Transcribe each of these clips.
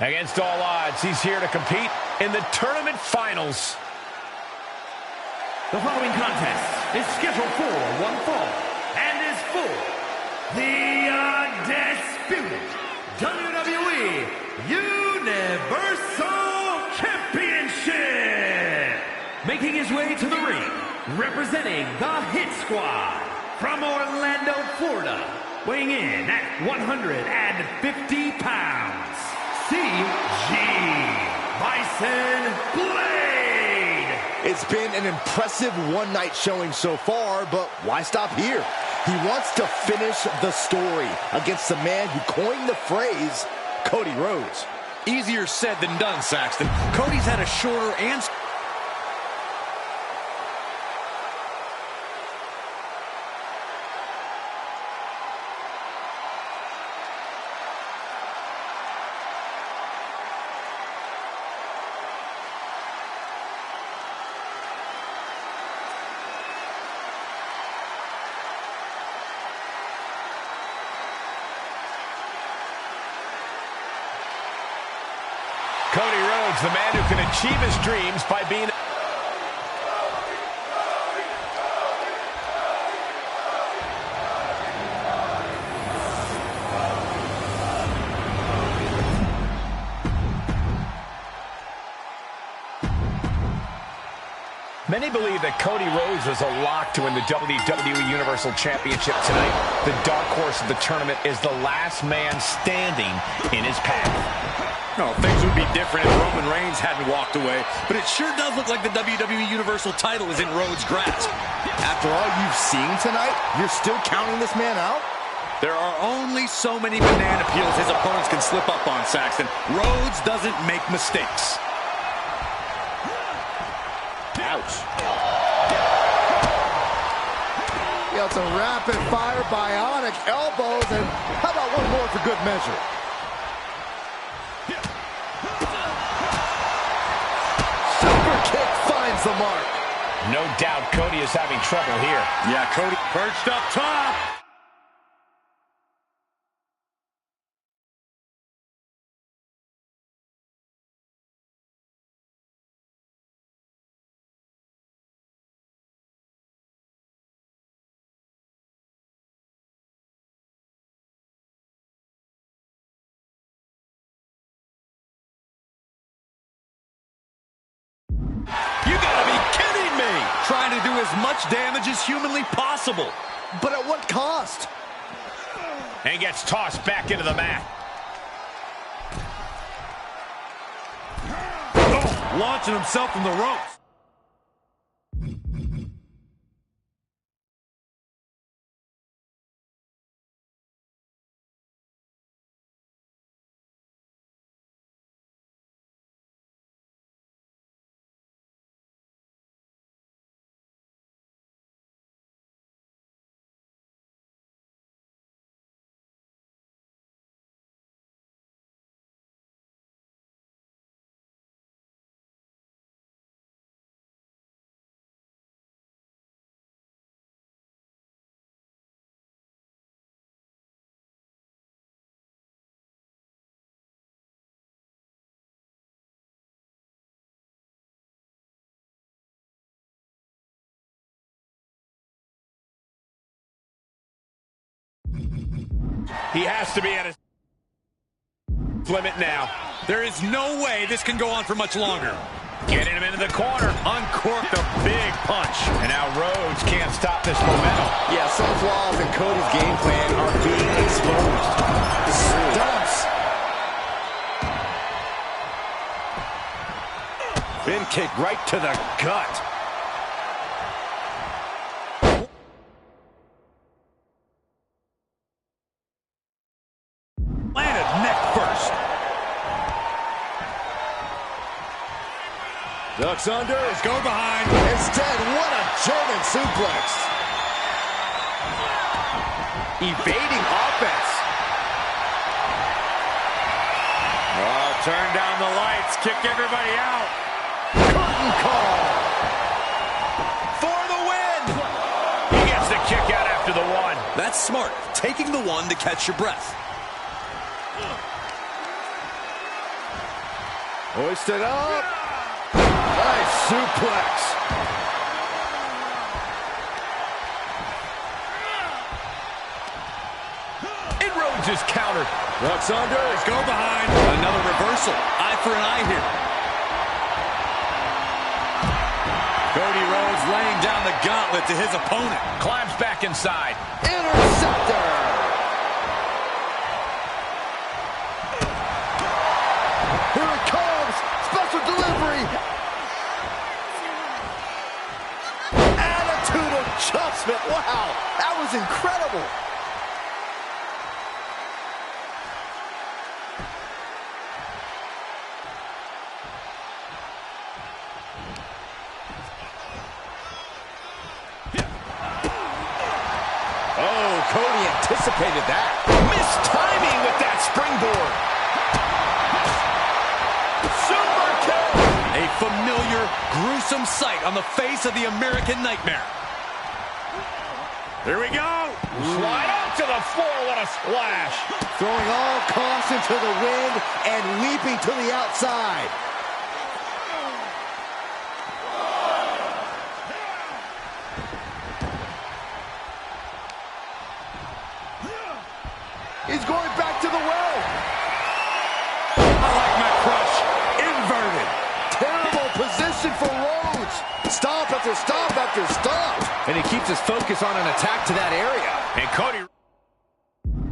Against all odds, he's here to compete in the tournament finals. The following contest is scheduled for one fall and is for the undisputed WWE Universal Championship. Making his way to the ring, representing the Hit Squad from Orlando, Florida, weighing in at 150 pounds, CG Bison Blade. It's been an impressive one-night showing so far, but why stop here? He wants to finish the story against the man who coined the phrase, Cody Rhodes. Easier said than done, Saxton. Cody's had a shorter and... Cody Rhodes, the man who can achieve his dreams by being... Many believe that Cody Rhodes is a lock to win the WWE Universal Championship tonight. The dark horse of the tournament is the last man standing in his path. No, things would be different if Roman Reigns hadn't walked away, but it sure does look like the WWE Universal title is in Rhodes' grasp. After all you've seen tonight, you're still counting this man out? There are only so many banana peels his opponents can slip up on, Saxton. Rhodes doesn't make mistakes. Ouch. Yeah, it's a rapid-fire bionic elbows, and how about one more for good measure? Super kick finds the mark. No doubt Cody is having trouble here. Yeah, Cody perched up top. You gotta be kidding me! Trying to do as much damage as humanly possible. But at what cost? And gets tossed back into the mat. Oh, launching himself from the ropes. He has to be at his limit now. There is no way this can go on for much longer. Getting him into the corner. Uncorked a big punch. And now Rhodes can't stop this momentum. Yeah, some flaws in Cody's game plan are being exposed. Stunts. Bin kick right to the gut. Landed neck first. Ducks under. Let's go behind. Instead, what a German suplex. Evading offense. Oh, turn down the lights. Kick everybody out. Curtain call. For the win. He gets the kick out after the one. That's smart. Taking the one to catch your breath. Hoisted up. Nice suplex. And Rhodes is countered. Walks under. Go behind. Another reversal. Eye for an eye here. Cody Rhodes laying down the gauntlet to his opponent. Climbs back inside. Interceptor. Here it comes. Special delivery. Attitude adjustment. Wow, that was incredible. Oh, Cody anticipated that. Missed timing with that springboard. Super kick. A familiar, gruesome sight on the face of the American Nightmare. Here we go. Slide up to the floor. What a splash. Throwing all caution to the wind and leaping to the outside. He's going back to the well. I like my crush. Inverted. Terrible position for Rhodes. Stomp after stomp after stomp. And he keeps his focus on an attack to that area. And Cody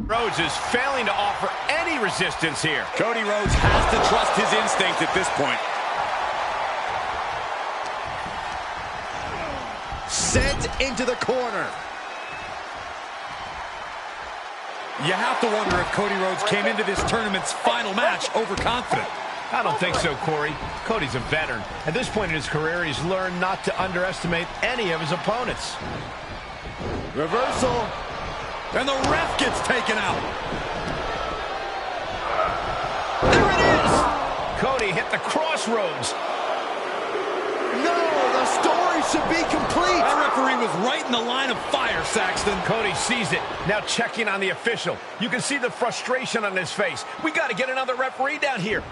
Rhodes is failing to offer any resistance here. Cody Rhodes has to trust his instinct at this point. Sent into the corner. You have to wonder if Cody Rhodes came into this tournament's final match overconfident. I don't think so, Corey. Cody's a veteran. At this point in his career, he's learned not to underestimate any of his opponents. Reversal. And the ref gets taken out. There it is! Cody hit the crossroads. No, the story should be complete. That referee was right in the line of fire, Saxton. Cody sees it, now checking on the official. You can see the frustration on his face. We got to get another referee down here.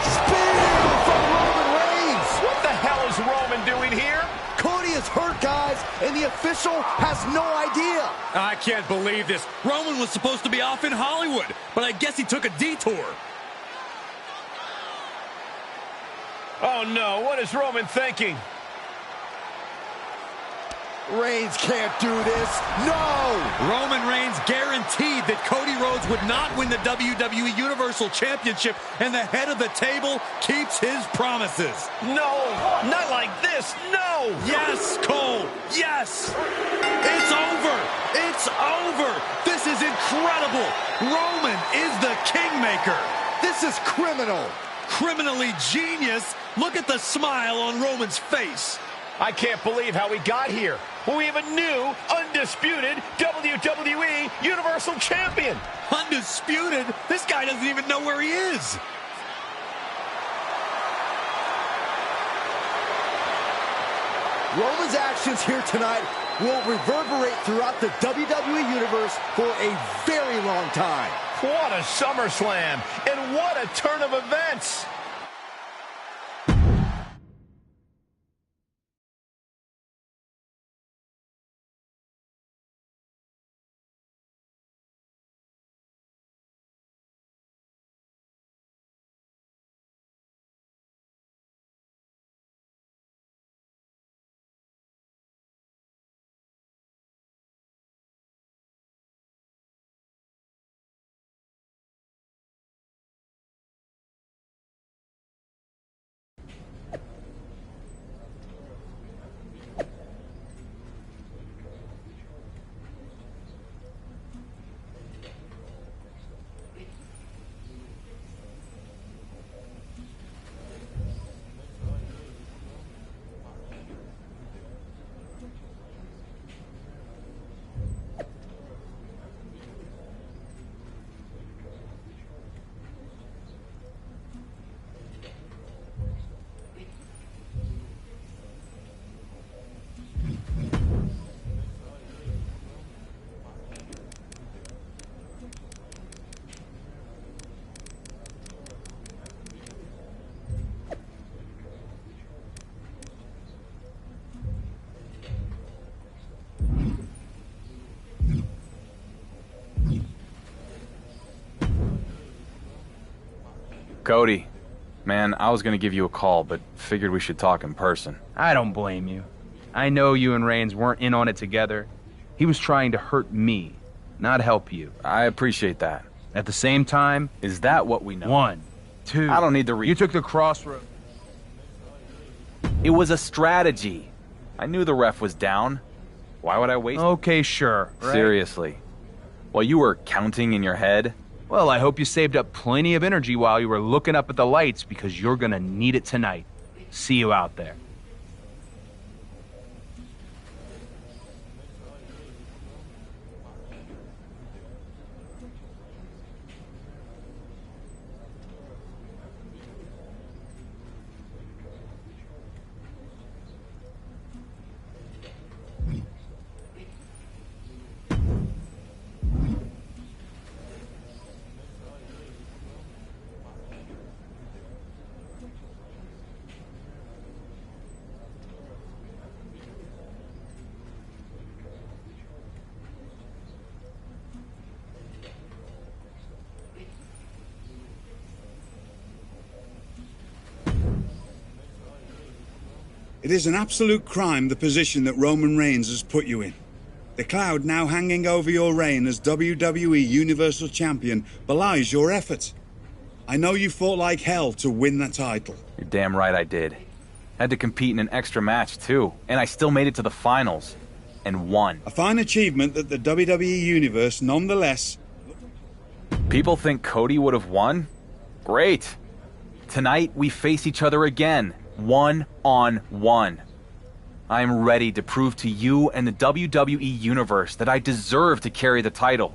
Spear from Roman Reigns. What the hell is Roman doing here? Cody is hurt, guys, and the official has no idea. I can't believe this. Roman was supposed to be off in Hollywood, but I guess he took a detour. Oh no, what is Roman thinking? Reigns can't do this. No! Roman Reigns guaranteed that Cody Rhodes would not win the WWE Universal Championship, and the head of the table keeps his promises. No, not like this, no! Yes, Cole, yes! It's over! It's over! This is incredible! Roman is the kingmaker! This is criminal. Criminally genius! Look at the smile on Roman's face. I can't believe how we got here. Well, we have a new, undisputed WWE Universal Champion. Undisputed? This guy doesn't even know where he is. Roman's actions here tonight will reverberate throughout the WWE Universe for a very long time. What a SummerSlam, and what a turn of events. Cody, man, I was gonna give you a call, but figured we should talk in person. I don't blame you. I know you and Reigns weren't in on it together. He was trying to hurt me, not help you. I appreciate that. At the same time... Is that what we know? 1, 2... I don't need to read. You took the crossroad. It was a strategy. I knew the ref was down. Why would I waste... Okay, sure. Right? Seriously. While you were counting in your head... Well, I hope you saved up plenty of energy while you were looking up at the lights, because you're gonna need it tonight. See you out there. It is an absolute crime, the position that Roman Reigns has put you in. The cloud now hanging over your reign as WWE Universal Champion belies your efforts. I know you fought like hell to win the title. You're damn right I did. Had to compete in an extra match, too. And I still made it to the finals. And won. A fine achievement that the WWE Universe, nonetheless... People think Cody would have won? Great. Tonight, we face each other again. 1-on-1. I am ready to prove to you and the WWE Universe that I deserve to carry the title.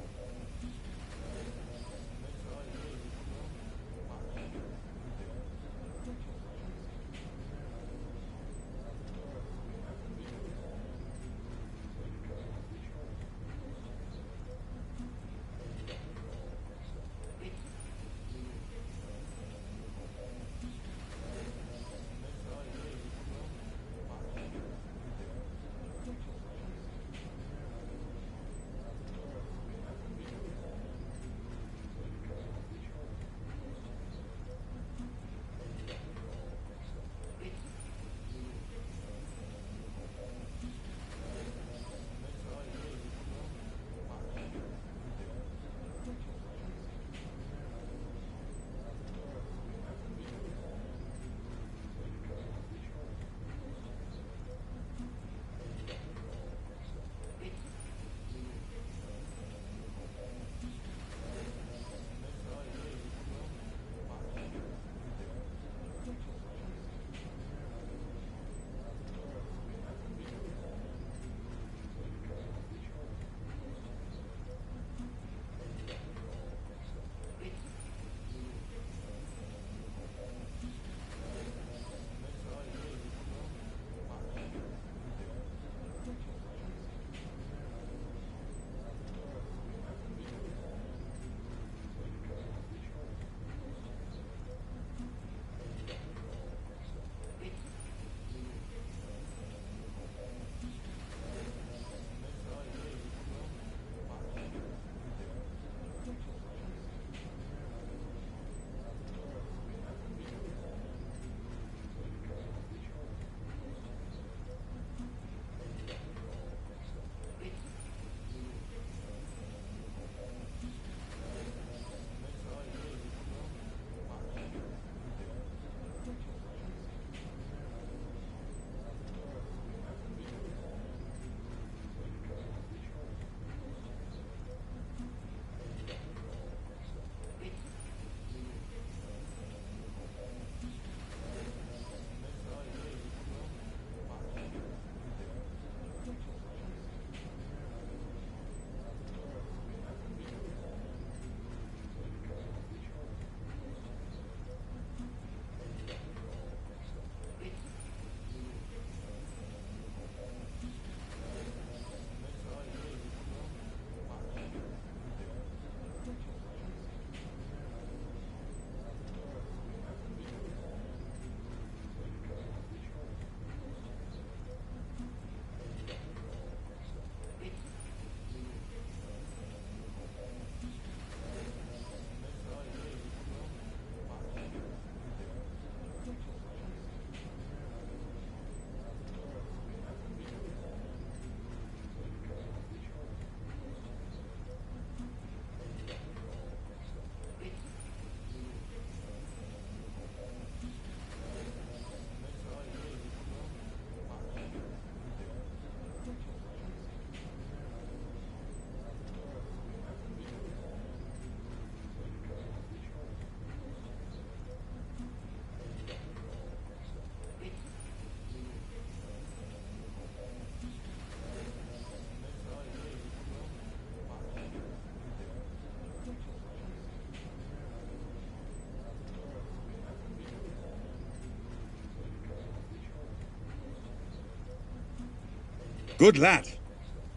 Good lad.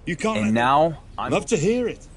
You can't. And now, Love to hear it.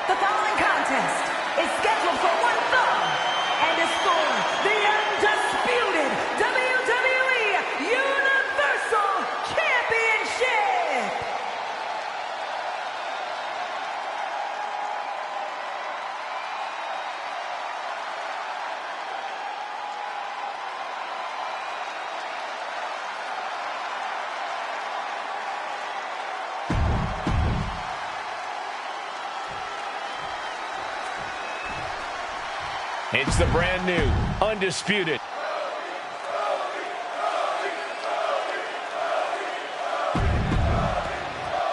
The following contest is scheduled for one fall and is for the undisputed WWE Universal Championship. It's the brand new, undisputed.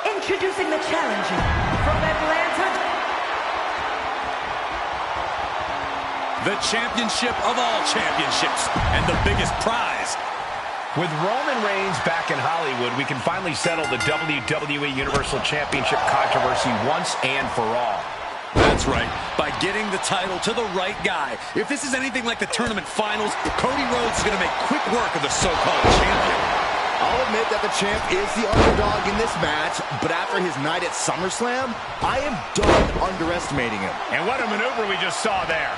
Introducing the challenger from Atlanta. The championship of all championships, and the biggest prize. With Roman Reigns back in Hollywood, we can finally settle the WWE Universal Championship controversy once and for all. That's right, by getting the title to the right guy. If this is anything like the tournament finals, Cody Rhodes is going to make quick work of the so-called champion. I'll admit that the champ is the underdog in this match, but after his night at SummerSlam, I am done underestimating him. And what a maneuver we just saw there.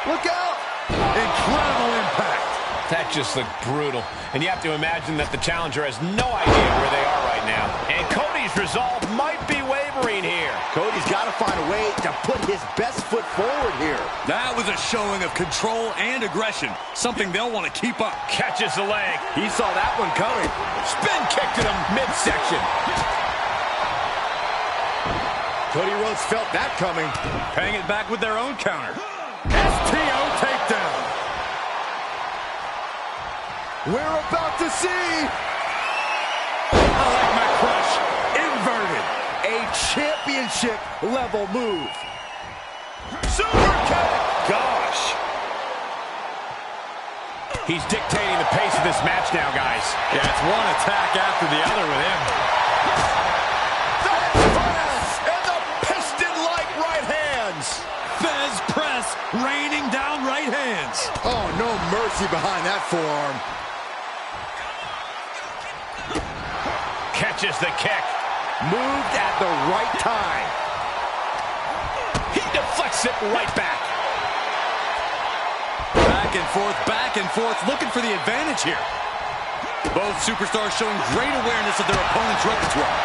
Look out! Incredible impact. That just looked brutal. And you have to imagine that the challenger has no idea where they are right now. And Cody's resolve might be wavering here. Cody's got to find a way to put his best foot forward here. That was a showing of control and aggression, something they'll want to keep up. Catches the leg. He saw that one coming. Spin kick to the midsection. Cody Rhodes felt that coming. Paying it back with their own counter. STO takedown. We're about to see I like my crush. Inverted. a championship level move. Super kick. Gosh. He's dictating the pace of this match now, guys. Yeah, it's one attack after the other with him. And the piston-like right hands. Fez press, raining down right hands. Oh, no mercy behind that forearm. Catches the kick. Moved at the right time. He deflects it right back. Back and forth, looking for the advantage here. Both superstars showing great awareness of their opponent's repertoire.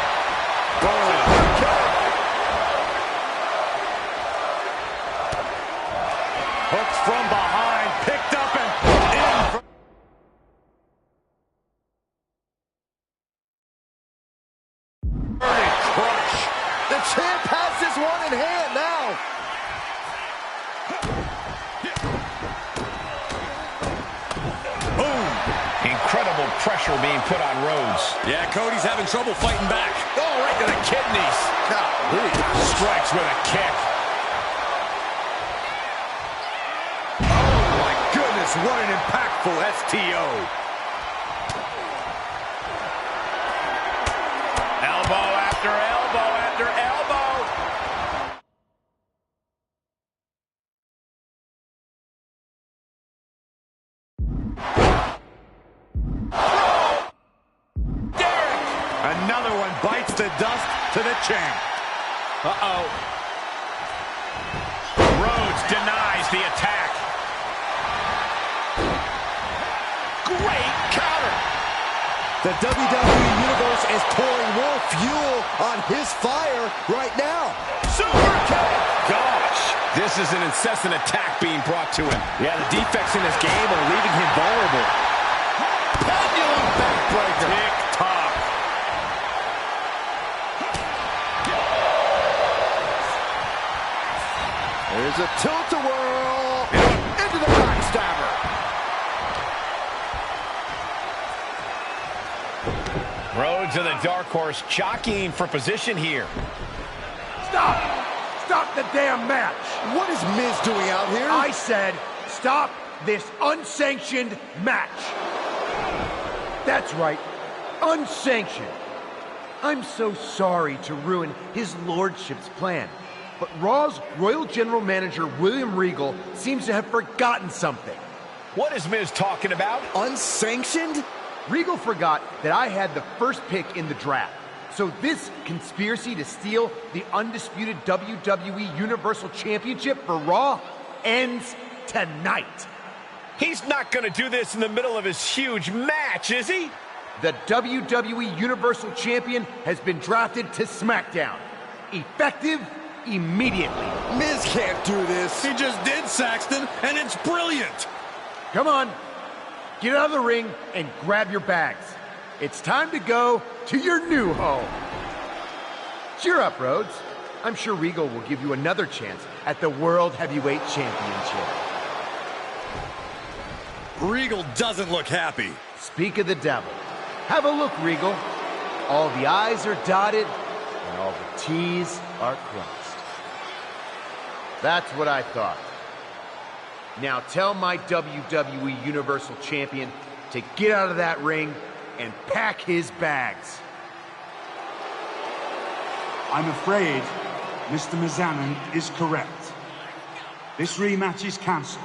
Hooks from behind, picked up and in. Crush. The champ has this one in hand now. Boom. Incredible pressure being put on Rhodes. Yeah, Cody's having trouble fighting back. Oh, right to the kidneys. Golly. Strikes with a kick. Oh, my goodness, what an impactful STO. Elbow after elbow after elbow. Another one bites the dust to the champ. Uh-oh. Rhodes denies the attack. Great counter. The WWE Universe is pouring more fuel on his fire right now. Super kick! Gosh, this is an incessant attack being brought to him. Yeah, the defects in his game are leaving him vulnerable. Pendulum backbreaker. Tick-tock. There's a tilt-a-whirl into the backstabber. Rhodes and the Dark Horse jockeying for position here. Stop! Stop the damn match! What is Miz doing out here? I said stop this unsanctioned match. That's right, unsanctioned. I'm so sorry to ruin his lordship's plan, but Raw's Royal General Manager William Regal seems to have forgotten something. What is Miz talking about? Unsanctioned? Regal forgot that I had the first pick in the draft. So this conspiracy to steal the undisputed WWE Universal Championship for Raw ends tonight. He's not going to do this in the middle of his huge match, is he? The WWE Universal Champion has been drafted to SmackDown. Effective immediately. Miz can't do this. He just did, Saxton, and it's brilliant. Come on, get out of the ring and grab your bags. It's time to go to your new home. Cheer up, Rhodes. I'm sure Regal will give you another chance at the World Heavyweight Championship. Regal doesn't look happy. Speak of the devil. Have a look, Regal. All the I's are dotted and all the T's are crossed. That's what I thought. Now tell my WWE Universal Champion to get out of that ring and pack his bags. I'm afraid Mr. Mizanin is correct. This rematch is cancelled.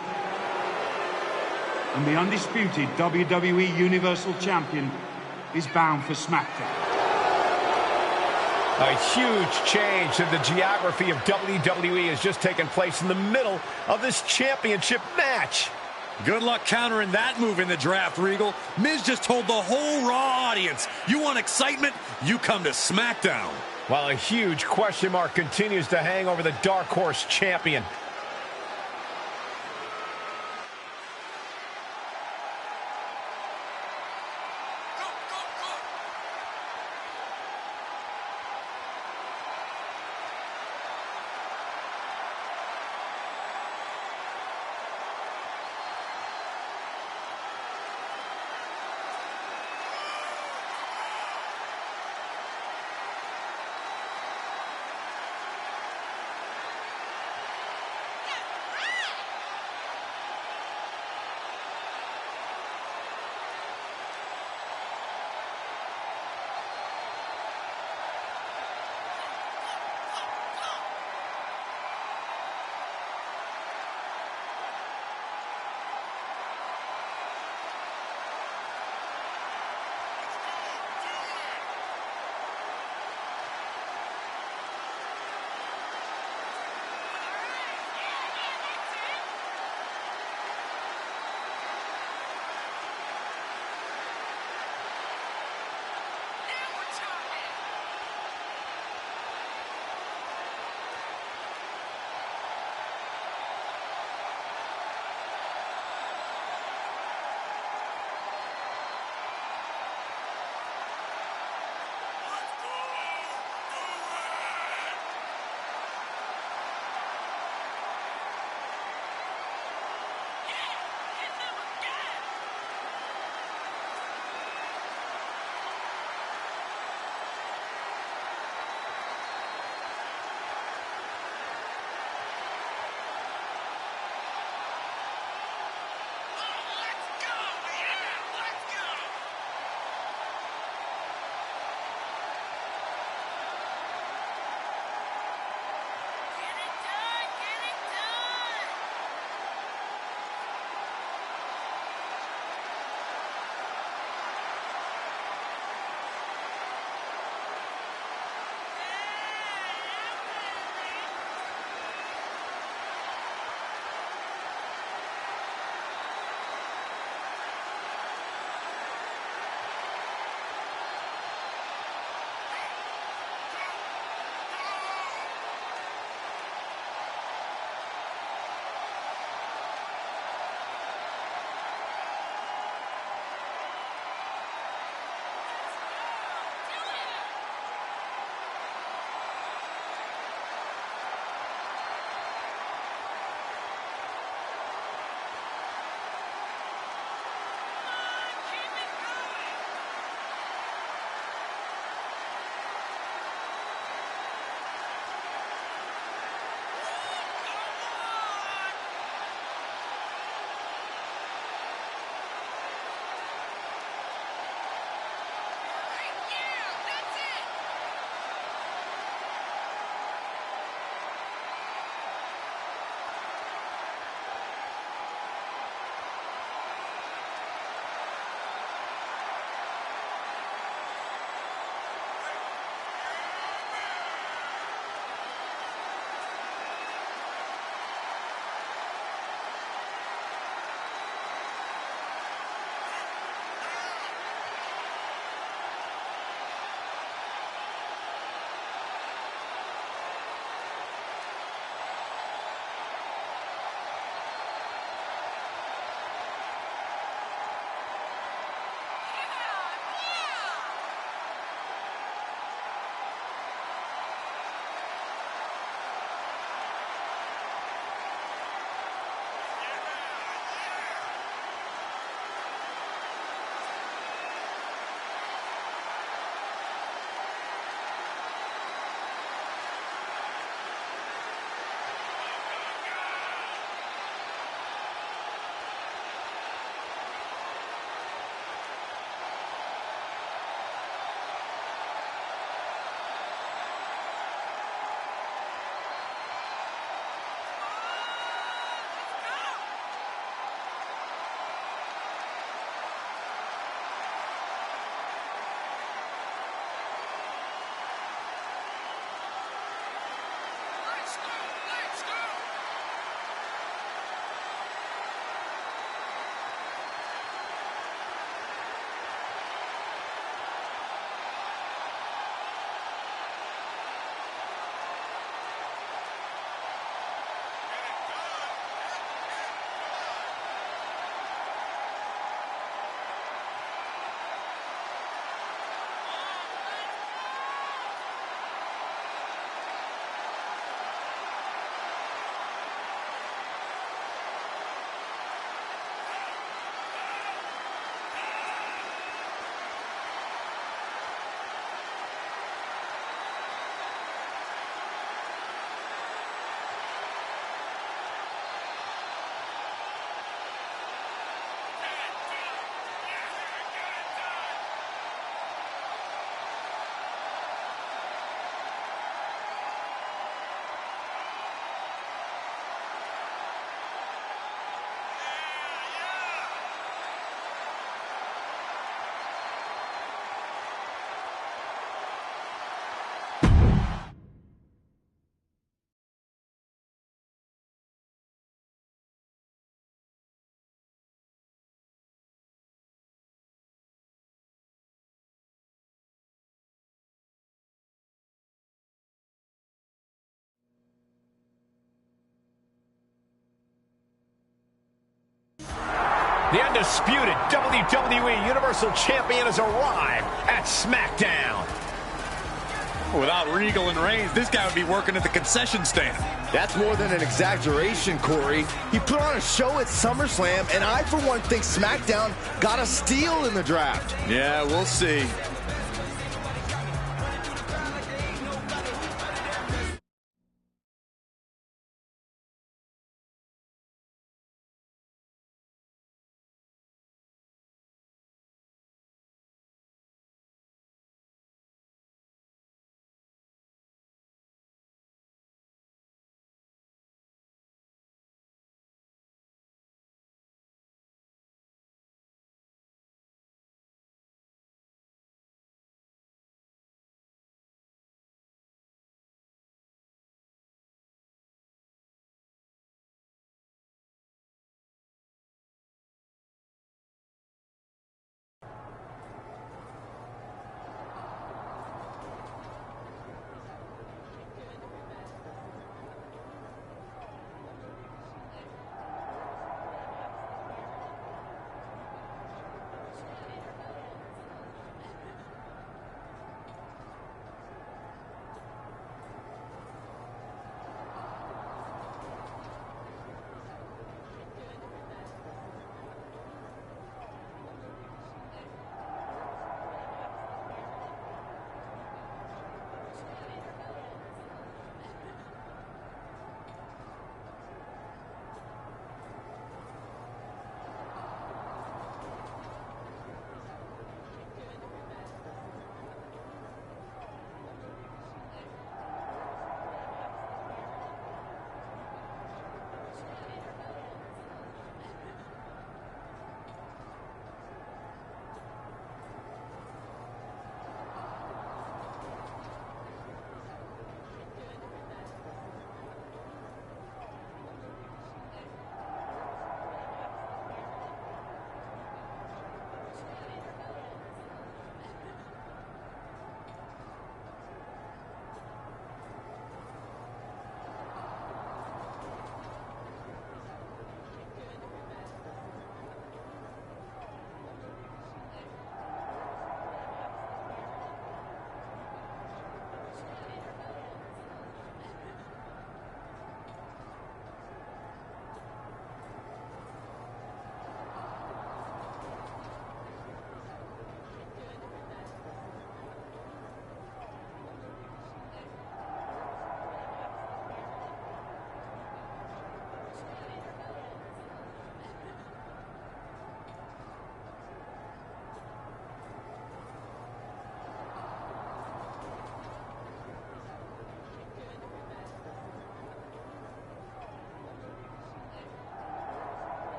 And the undisputed WWE Universal Champion is bound for SmackDown. A huge change in the geography of WWE has just taken place in the middle of this championship match. Good luck countering that move in the draft, Regal. Miz just told the whole Raw audience, you want excitement? You come to SmackDown. While a huge question mark continues to hang over the Dark Horse champion. The undisputed WWE Universal Champion has arrived at SmackDown. Without Regal and Reigns, this guy would be working at the concession stand. That's more than an exaggeration, Corey. He put on a show at SummerSlam, and I, for one, think SmackDown got a steal in the draft. Yeah, we'll see.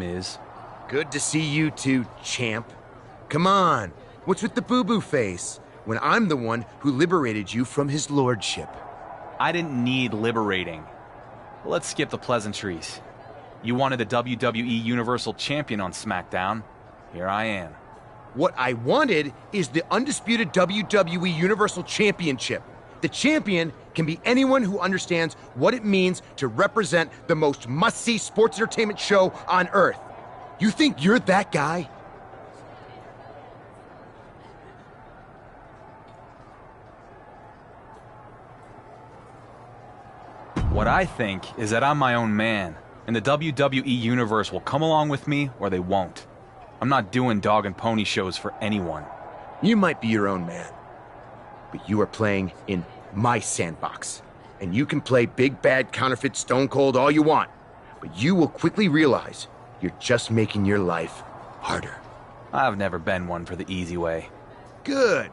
Miz. Good to see you too, champ. Come on, what's with the boo-boo face when I'm the one who liberated you from his lordship? I didn't need liberating. Let's skip the pleasantries. You wanted the WWE Universal Champion on SmackDown. Here I am. What I wanted is the undisputed WWE Universal Championship. The champion can be anyone who understands what it means to represent the most must-see sports entertainment show on Earth. You think you're that guy? What I think is that I'm my own man, and the WWE Universe will come along with me or they won't. I'm not doing dog and pony shows for anyone. You might be your own man, but you are playing in my sandbox. And you can play big bad counterfeit Stone Cold all you want, but you will quickly realize you're just making your life harder. I've never been one for the easy way. Good.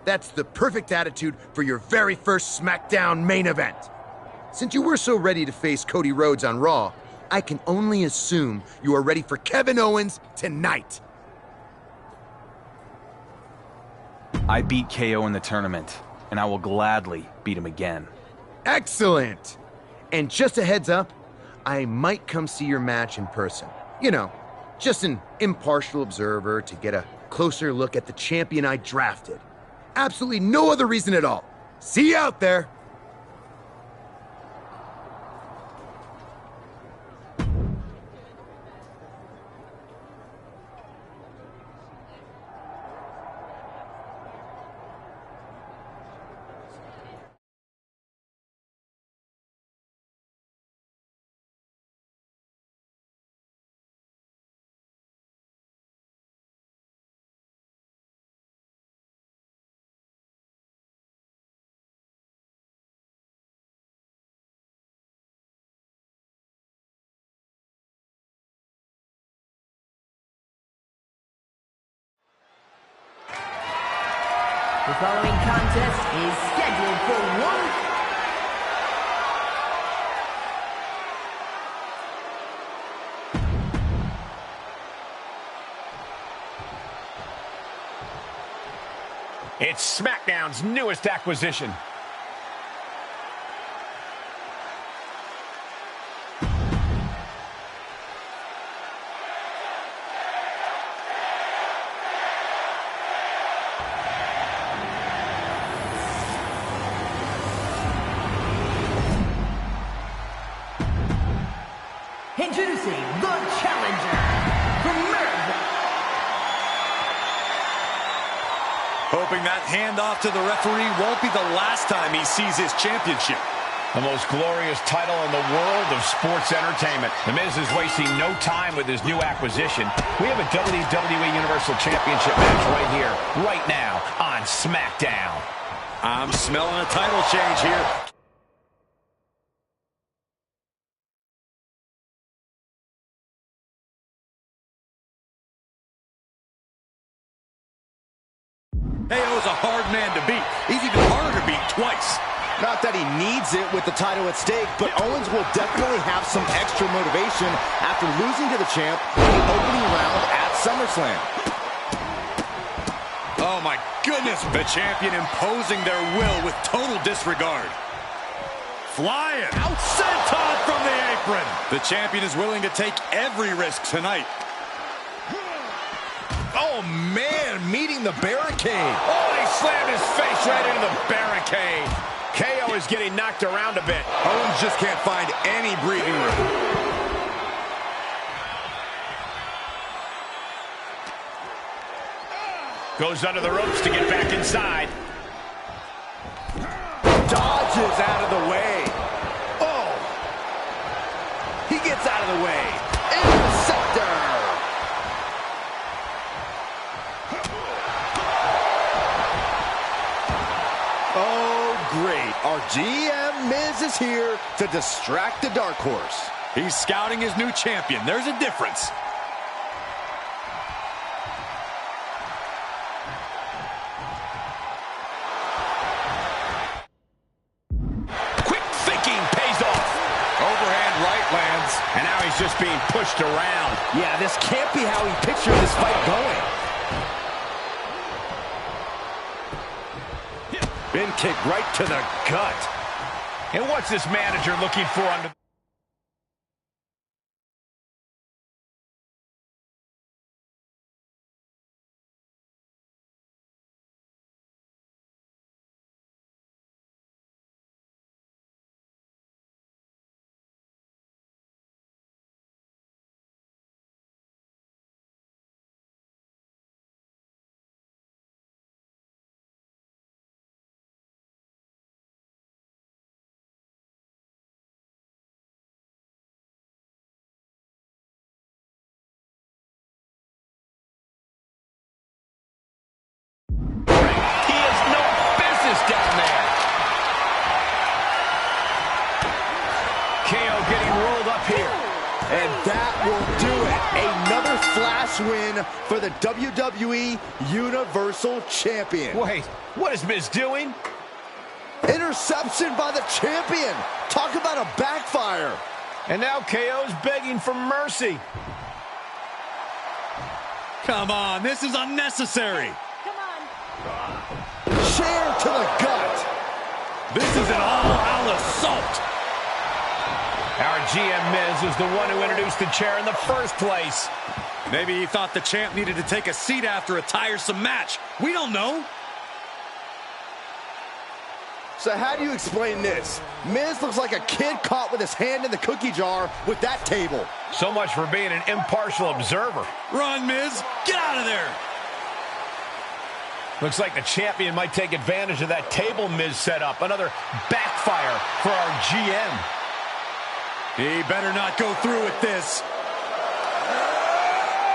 That's the perfect attitude for your very first SmackDown main event. Since you were so ready to face Cody Rhodes on Raw, I can only assume you are ready for Kevin Owens tonight. I beat KO in the tournament, and I will gladly beat him again. Excellent! And just a heads up, I might come see your match in person. You know, just an impartial observer to get a closer look at the champion I drafted. Absolutely no other reason at all. See you out there! The following contest is scheduled for one. It's SmackDown's newest acquisition. Introducing the challenger from America. Hoping that handoff to the referee won't be the last time he sees his championship. The most glorious title in the world of sports entertainment. The Miz is wasting no time with his new acquisition. We have a WWE Universal Championship match right here, right now, on SmackDown. I'm smelling a title change here. KO's a hard man to beat. He's even harder to beat twice. Not that he needs it with the title at stake, but Owens will definitely have some extra motivation after losing to the champ in the opening round at SummerSlam. Oh my goodness, the champion imposing their will with total disregard. Flying. Out senton from the apron. The champion is willing to take every risk tonight. Oh, man, meeting the barricade. Oh, he slammed his face right into the barricade. KO is getting knocked around a bit. Owens just can't find any breathing room. Goes under the ropes to get back inside. Dodges out of the way. Oh. He gets out of the way. Interceptor. Oh, great. Our GM Miz is here to distract the Dark Horse. He's scouting his new champion. There's a difference. Quick thinking pays off. Overhand right lands. And now he's just being pushed around. Yeah, this can't be how he pictured this fight going. Bin kick right to the gut. And what's this manager looking for under... down there. KO getting rolled up here. And that will do it. Another flash win for the WWE Universal Champion. Wait, what is Miz doing? Interception by the champion. Talk about a backfire. And now KO's begging for mercy. Come on, this is unnecessary. Chair to the gut. This is an all-out assault. Our GM Miz is the one who introduced the chair in the first place. Maybe he thought the champ needed to take a seat after a tiresome match. We don't know. So how do you explain this? Miz looks like a kid caught with his hand in the cookie jar with that table. So much for being an impartial observer. Run, Miz. Get out of there. Looks like the champion might take advantage of that table Miz set up. Another backfire for our GM. He better not go through with this.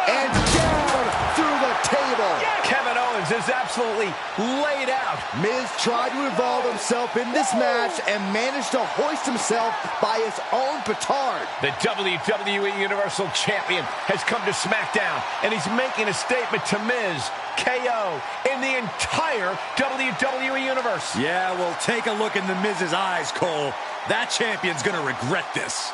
And down through the table. Kevin Owens is absolutely laid out. Miz tried to involve himself in this match and managed to hoist himself by his own petard. The WWE Universal Champion has come to SmackDown, and he's making a statement to Miz, KO, in the entire WWE Universe. Yeah, well, take a look in the Miz's eyes, Cole. That champion's gonna regret this.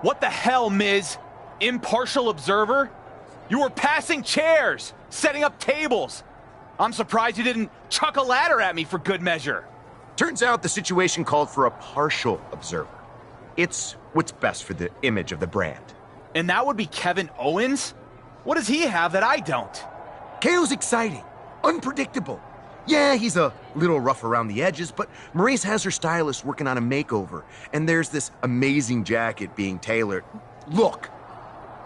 What the hell, Miz? Impartial observer? You were passing chairs, setting up tables. I'm surprised you didn't chuck a ladder at me for good measure. Turns out the situation called for a partial observer. It's what's best for the image of the brand. And that would be Kevin Owens? What does he have that I don't? KO's exciting, unpredictable. Yeah, he's a little rough around the edges, but MyRise has her stylist working on a makeover, and there's this amazing jacket being tailored. Look,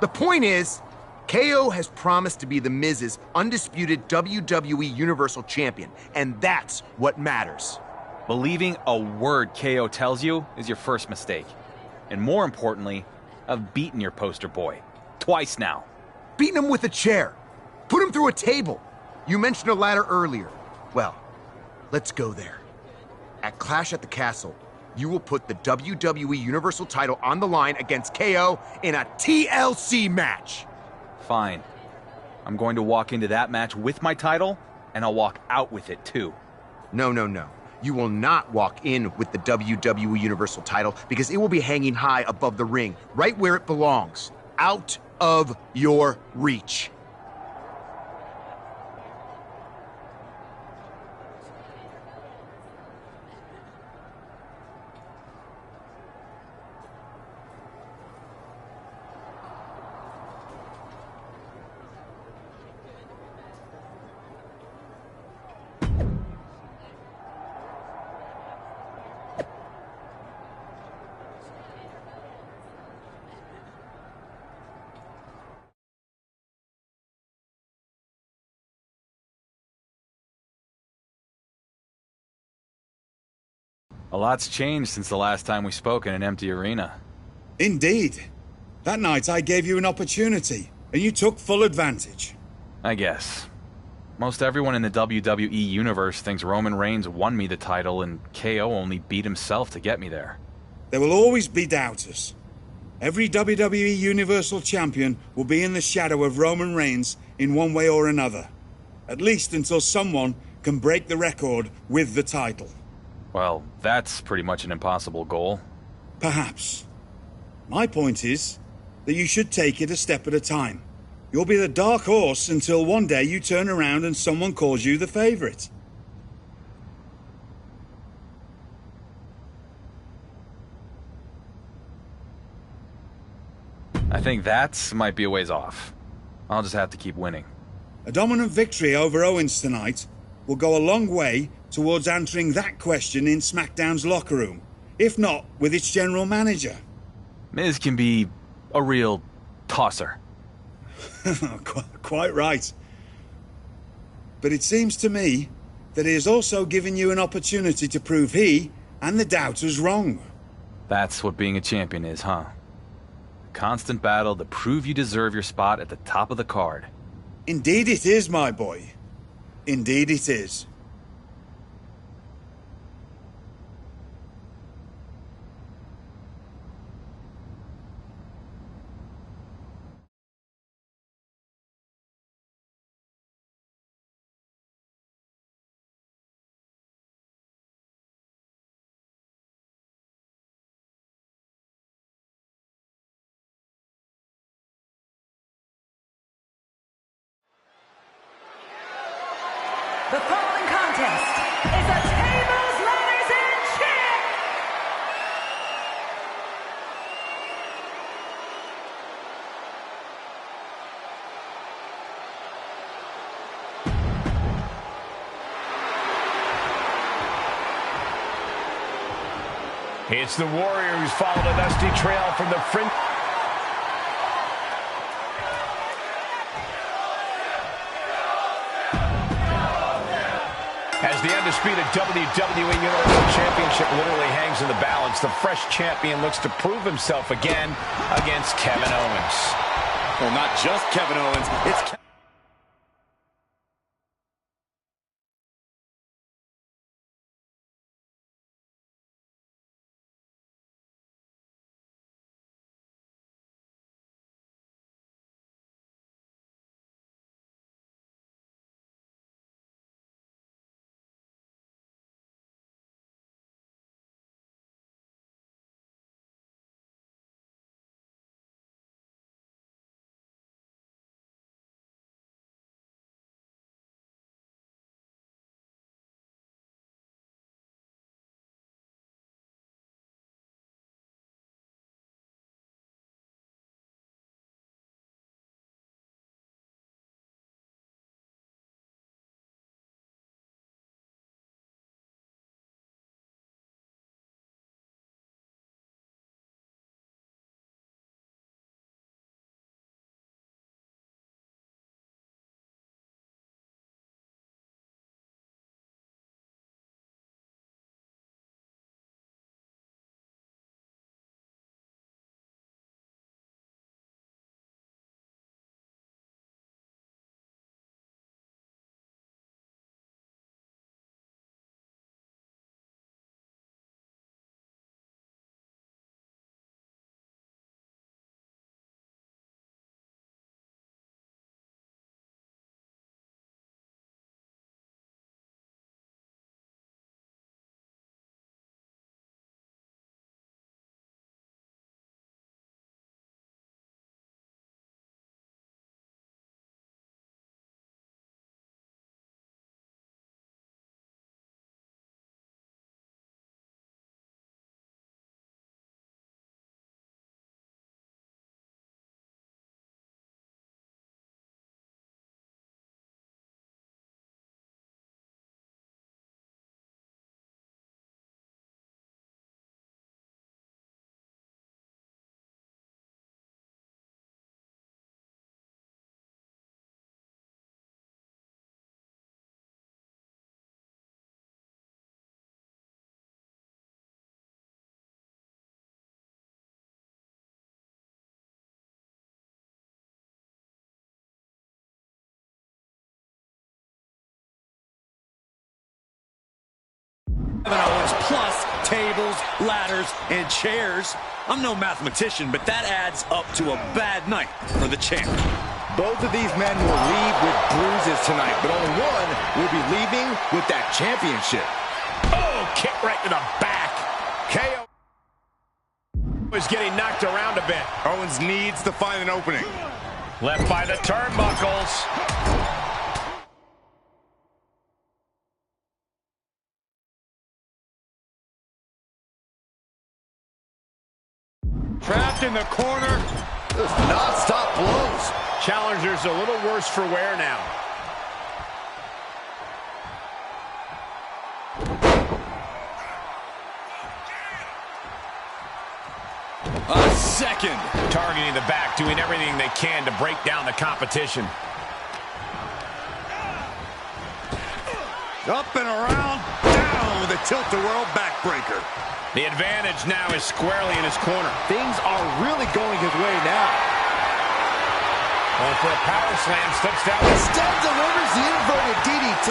the point is, KO has promised to be the Miz's undisputed WWE Universal Champion, and that's what matters. Believing a word KO tells you is your first mistake. And more importantly, I've beaten your poster boy. Twice now. Beating him with a chair. Put him through a table. You mentioned a ladder earlier. Well, let's go there. At Clash at the Castle, you will put the WWE Universal title on the line against KO in a TLC match. Fine. I'm going to walk into that match with my title, and I'll walk out with it too. No. You will not walk in with the WWE Universal title because it will be hanging high above the ring, right where it belongs, out of your reach. A lot's changed since the last time we spoke in an empty arena. Indeed. That night I gave you an opportunity, and you took full advantage. I guess. Most everyone in the WWE Universe thinks Roman Reigns won me the title and KO only beat himself to get me there. There will always be doubters. Every WWE Universal Champion will be in the shadow of Roman Reigns in one way or another. At least until someone can break the record with the title. Well, that's pretty much an impossible goal. Perhaps. My point is that you should take it a step at a time. You'll be the dark horse until one day you turn around and someone calls you the favorite. I think that might be a ways off. I'll just have to keep winning. A dominant victory over Owens tonight will go a long way towards answering that question in SmackDown's locker room, if not with its general manager. Miz can be a real tosser. Quite right. But it seems to me that he has also given you an opportunity to prove he and the doubters wrong. That's what being a champion is, huh? A constant battle to prove you deserve your spot at the top of the card. Indeed it is, my boy. Indeed it is. The following contest is a tables, ladders, and chair. It's the Warrior who's followed a dusty trail from the fringe. As the undisputed WWE Universal Championship literally hangs in the balance, the fresh champion looks to prove himself again against Kevin Owens. Well, not just Kevin Owens, it's Owens plus tables, ladders, and chairs. I'm no mathematician, but that adds up to a bad night for the champ. Both of these men will leave with bruises tonight, but only one will be leaving with that championship. Oh, kick right to the back. KO is getting knocked around a bit. Owens needs to find an opening. Left by the turnbuckles. Trapped in the corner. Those non-stop blows. Challenger's a little worse for wear now. A second. Targeting the back, doing everything they can to break down the competition. Up and around, down with a tilt-the-world backbreaker. The advantage now is squarely in his corner. Things are really going his way now. Going for a power slam, slips down. Instead delivers the inverted DDT.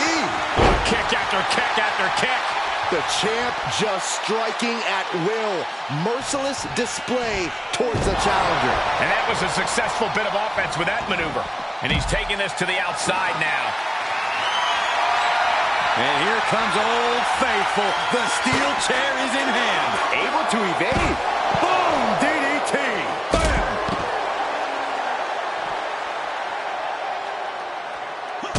Kick after kick after kick. The champ just striking at will. Merciless display towards the challenger. And that was a successful bit of offense with that maneuver. And he's taking this to the outside now. And here comes Old Faithful. The steel chair is in hand. Able to evade. Boom! DDT. Bam!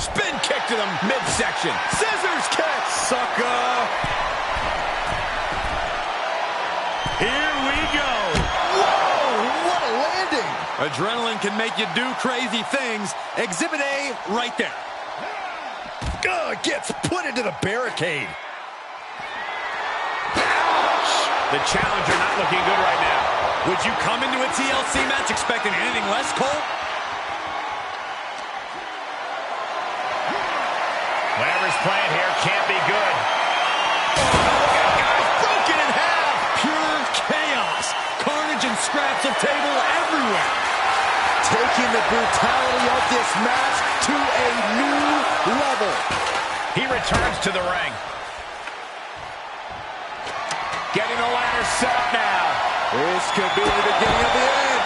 Spin kick to the midsection. Scissors kick. Sucker. Here we go. Whoa, what a landing. Adrenaline can make you do crazy things. Exhibit A right there. Gets put into the barricade. Ouch! The challenger not looking good right now. Would you come into a TLC match expecting anything less, Cole? Whatever's playing here can't be good. Oh, Broken in half. Pure chaos. Carnage and scraps of table everywhere. Taking the brutality of this match to a new level. He returns to the ring. Getting the ladder set up now. This could be the beginning of the end.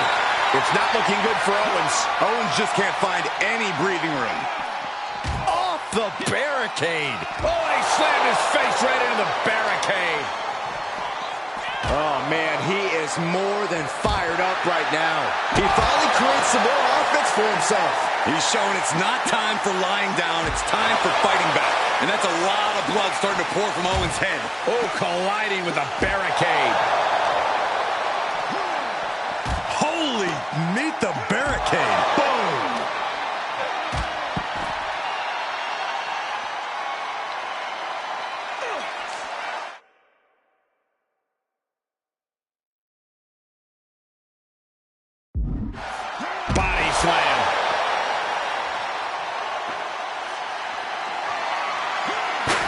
It's not looking good for Owens. Owens just can't find any breathing room. Off the barricade. Oh, and he slammed his face right into the barricade. Oh, man, he is more than fired up right now. He finally creates some more offense for himself. He's showing it's not time for lying down. It's time for fighting back. And that's a lot of blood starting to pour from Owens' head. Oh, colliding with the barricade. Holy, meet the barricade. Boom. Body slam.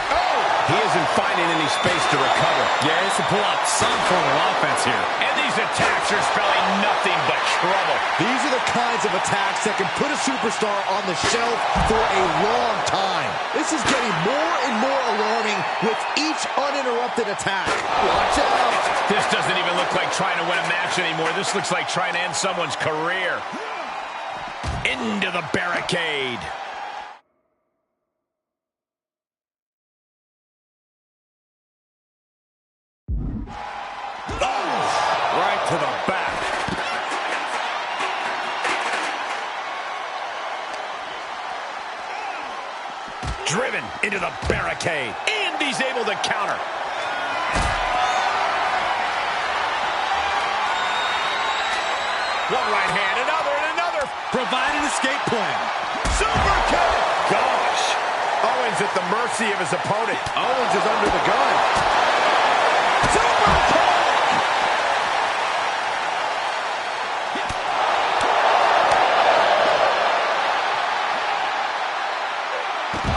Oh! He isn't finding any space to recover. Yeah, he has to pull out some form of offense here. And these attacks are spelling nothing but trouble. These are the kinds of attacks that can put a superstar on the shelf for a long time. This is getting more and more alarming with each uninterrupted attack. Watch out. This doesn't even look like trying to win a match anymore. This looks like trying to end someone's career. Into the barricade. Right to the back. Driven into the barricade. And he's able to counter. One right hand, another, and another. Provide an escape plan. Super kick. Gosh. Owens at the mercy of his opponent. Owens is under the gun. Super kick.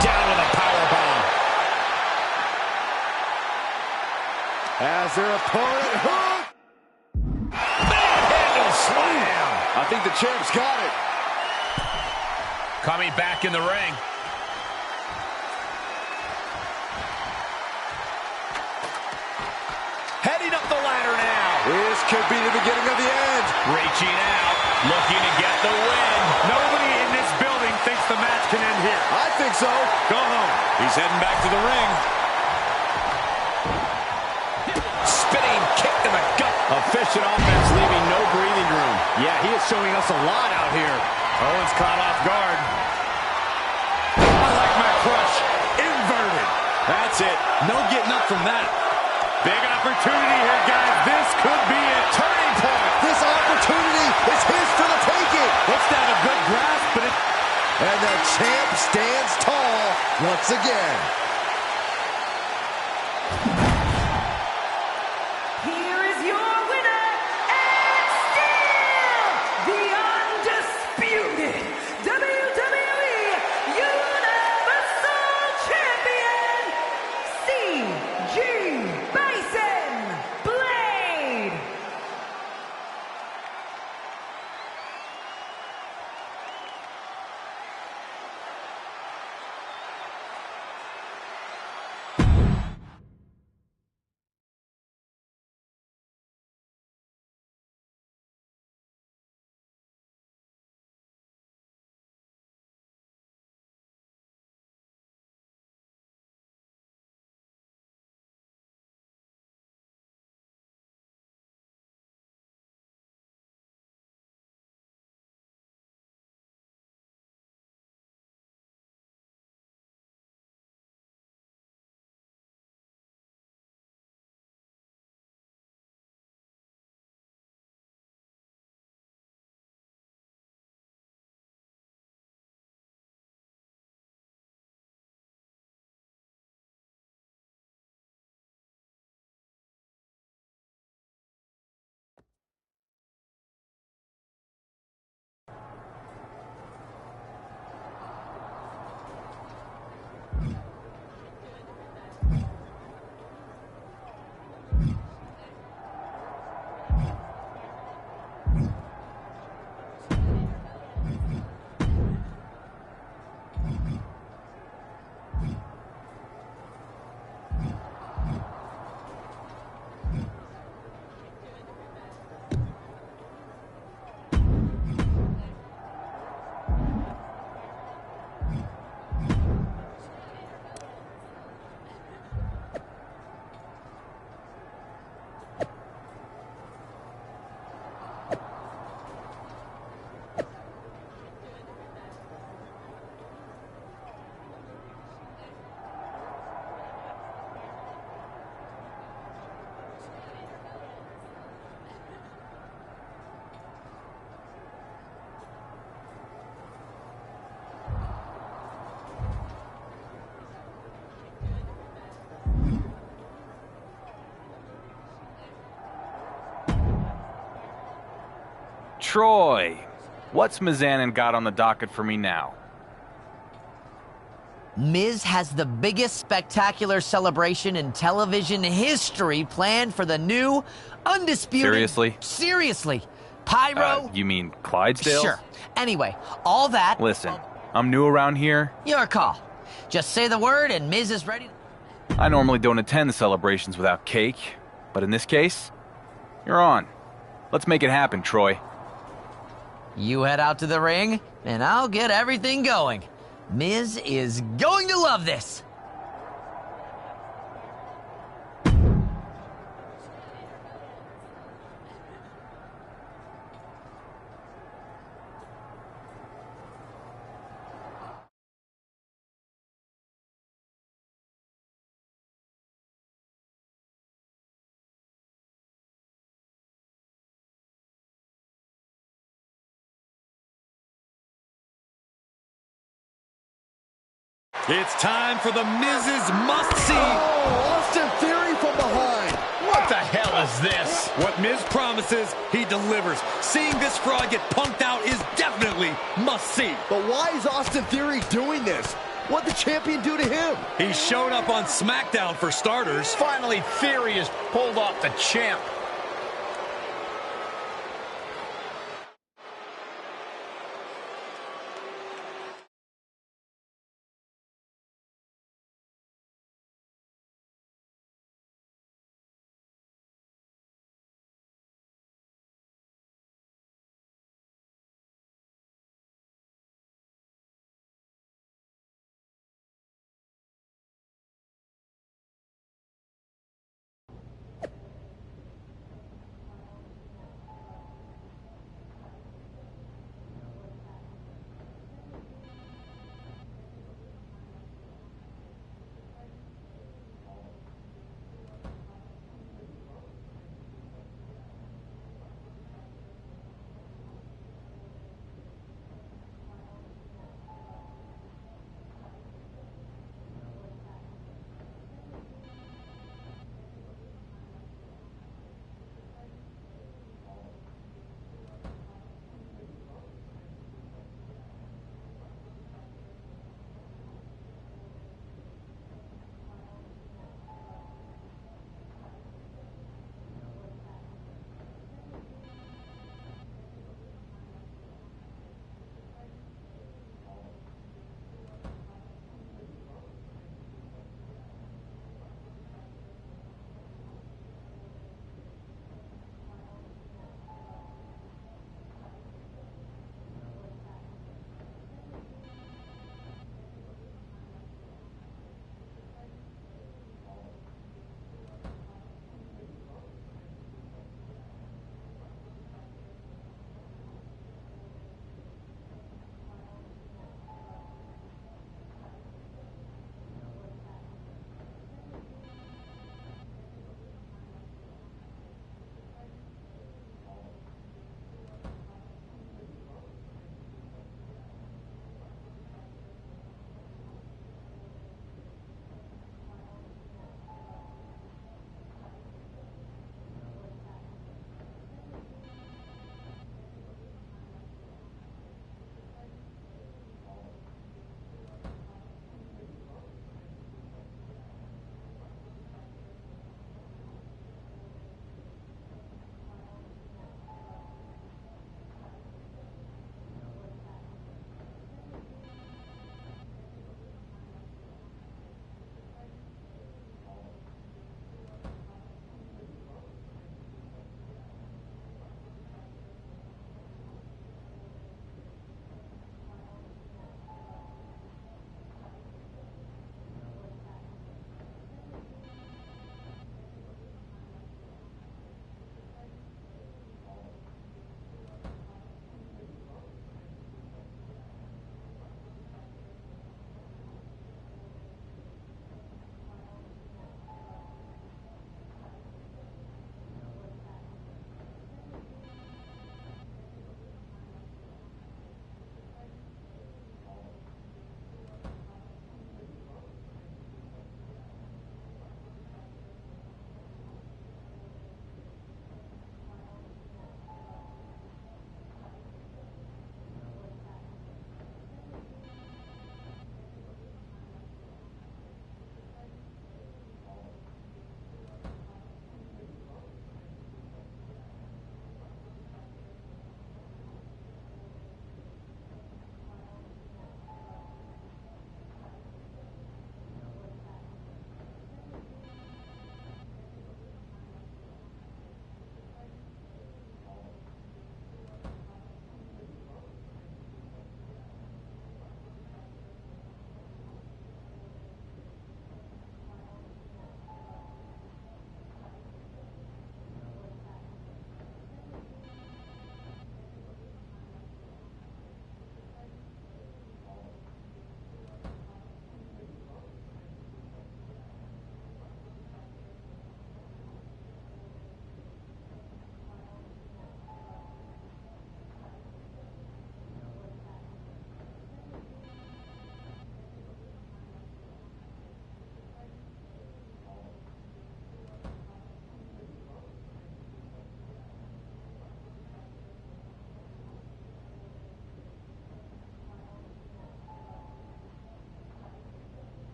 Down with a powerbomb. As their opponent hooked. Manhandle slam. I think the champ's got it. Coming back in the ring. could be the beginning of the end. Reaching out, looking to get the win. Nobody in this building thinks the match can end here. I think so. Go home. He's heading back to the ring. Spinning kick to the gut. Efficient offense, leaving no breathing room. Yeah, he is showing us a lot out here. Owens caught off guard. I like my crush. Inverted. That's it. No getting up from that. Big opportunity here, guys. This could be a turning point. This opportunity is his for the taking. Looks to have a good grasp, but it... And the champ stands tall once again. Here is your winner, and still the undisputed WWE Universal Champion, C.G. Bison Blade. Troy, what's Mizanin got on the docket for me now? Miz has the biggest spectacular celebration in television history planned for the new, undisputed... Seriously? Seriously. Pyro... You mean Clydesdale? Sure. Anyway, all that... Listen, I'm new around here. Your call. Just say the word and Miz is ready. I normally don't attend the celebrations without cake, but in this case, you're on. Let's make it happen, Troy. You head out to the ring, and I'll get everything going. Miz is going to love this. It's time for the Miz's must-see. Oh, Austin Theory from behind. What the hell is this? What Miz promises, he delivers. Seeing this fraud get punked out is definitely must-see. But why is Austin Theory doing this? What'd the champion do to him? He showed up on SmackDown for starters. Finally, Theory has pulled off the champ.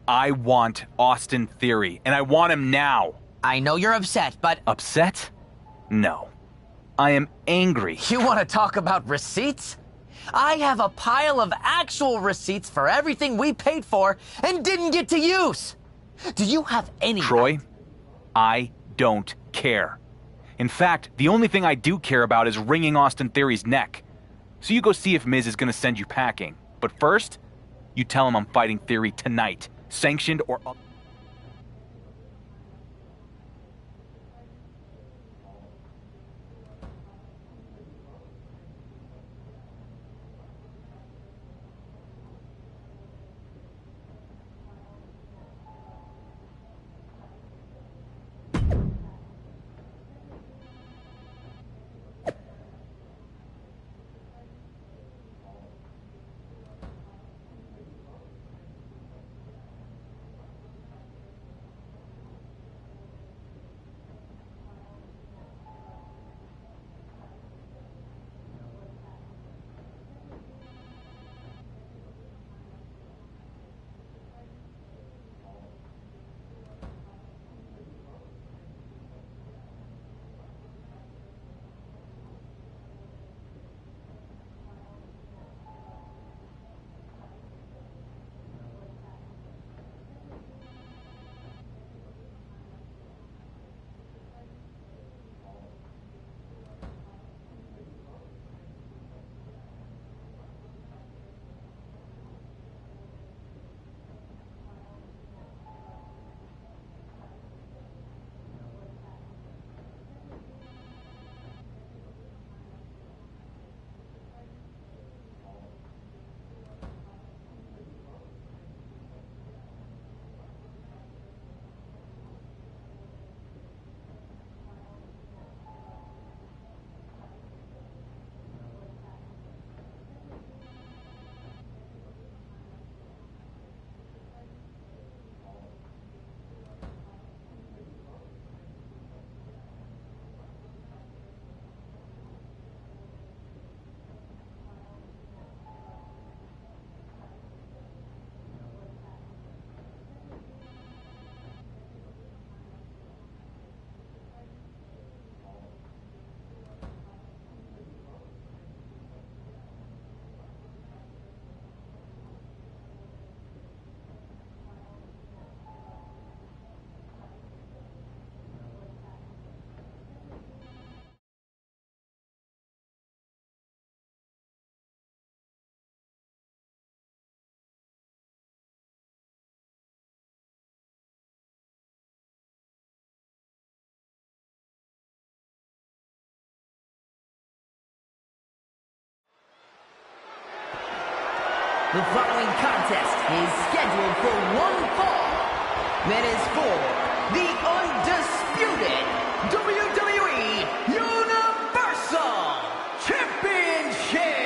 I want Austin Theory, and I want him now. I know you're upset, but... Upset? No. I am angry. You want to talk about receipts? I have a pile of actual receipts for everything we paid for and didn't get to use. Do you have any... Troy, I don't care. In fact, the only thing I do care about is wringing Austin Theory's neck. So you go see if Miz is going to send you packing. But first, you tell him I'm fighting Theory tonight, sanctioned or... The following contest is scheduled for one fall. That is for the undisputed WWE Universal Championship.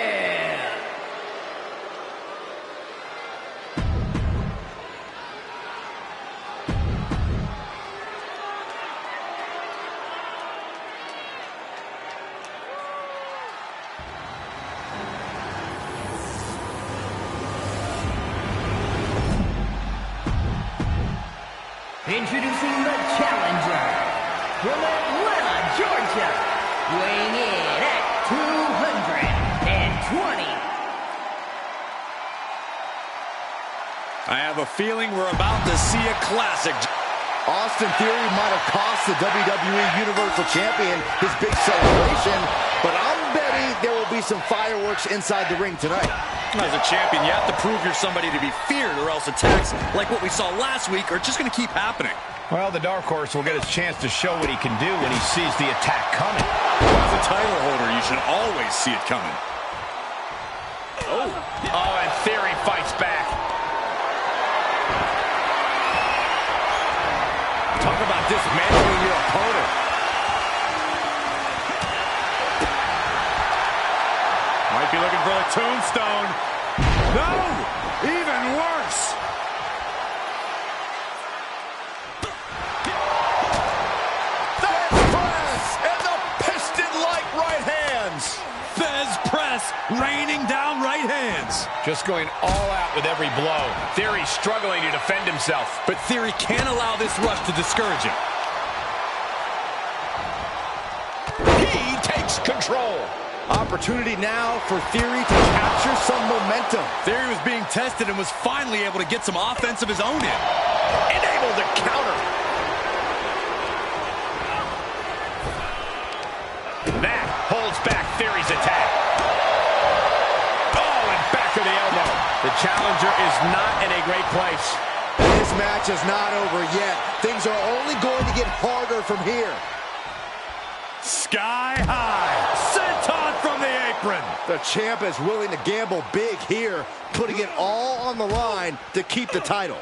Introducing the challenger from Atlanta, Georgia, weighing in at 220. I have a feeling we're about to see a classic. Austin Theory might have cost the WWE Universal Champion his big celebration, but I'm betting there will be some fireworks inside the ring tonight. As a champion, you have to prove you're somebody to be feared, or else attacks like what we saw last week are just going to keep happening. Well, the Dark Horse will get his chance to show what he can do when he sees the attack coming. As a title holder, you should always see it coming. Oh, and Theory fights back. Talk about dismantling your opponent. Might be looking for the tombstone. No! Even worse! Raining down right hands. hands. Just going all out with every blow. Theory struggling to defend himself. But Theory can't allow this rush to discourage him. He takes control. Opportunity now for Theory to capture some momentum. Theory was being tested and was finally able to get some offense of his own in. And able to counter. That holds back Theory's attack. Oh, and back to the elbow. The challenger is not in a great place. This match is not over yet. Things are only going to get harder from here. Sky high. Senton from the apron. The champ is willing to gamble big here, putting it all on the line to keep the title.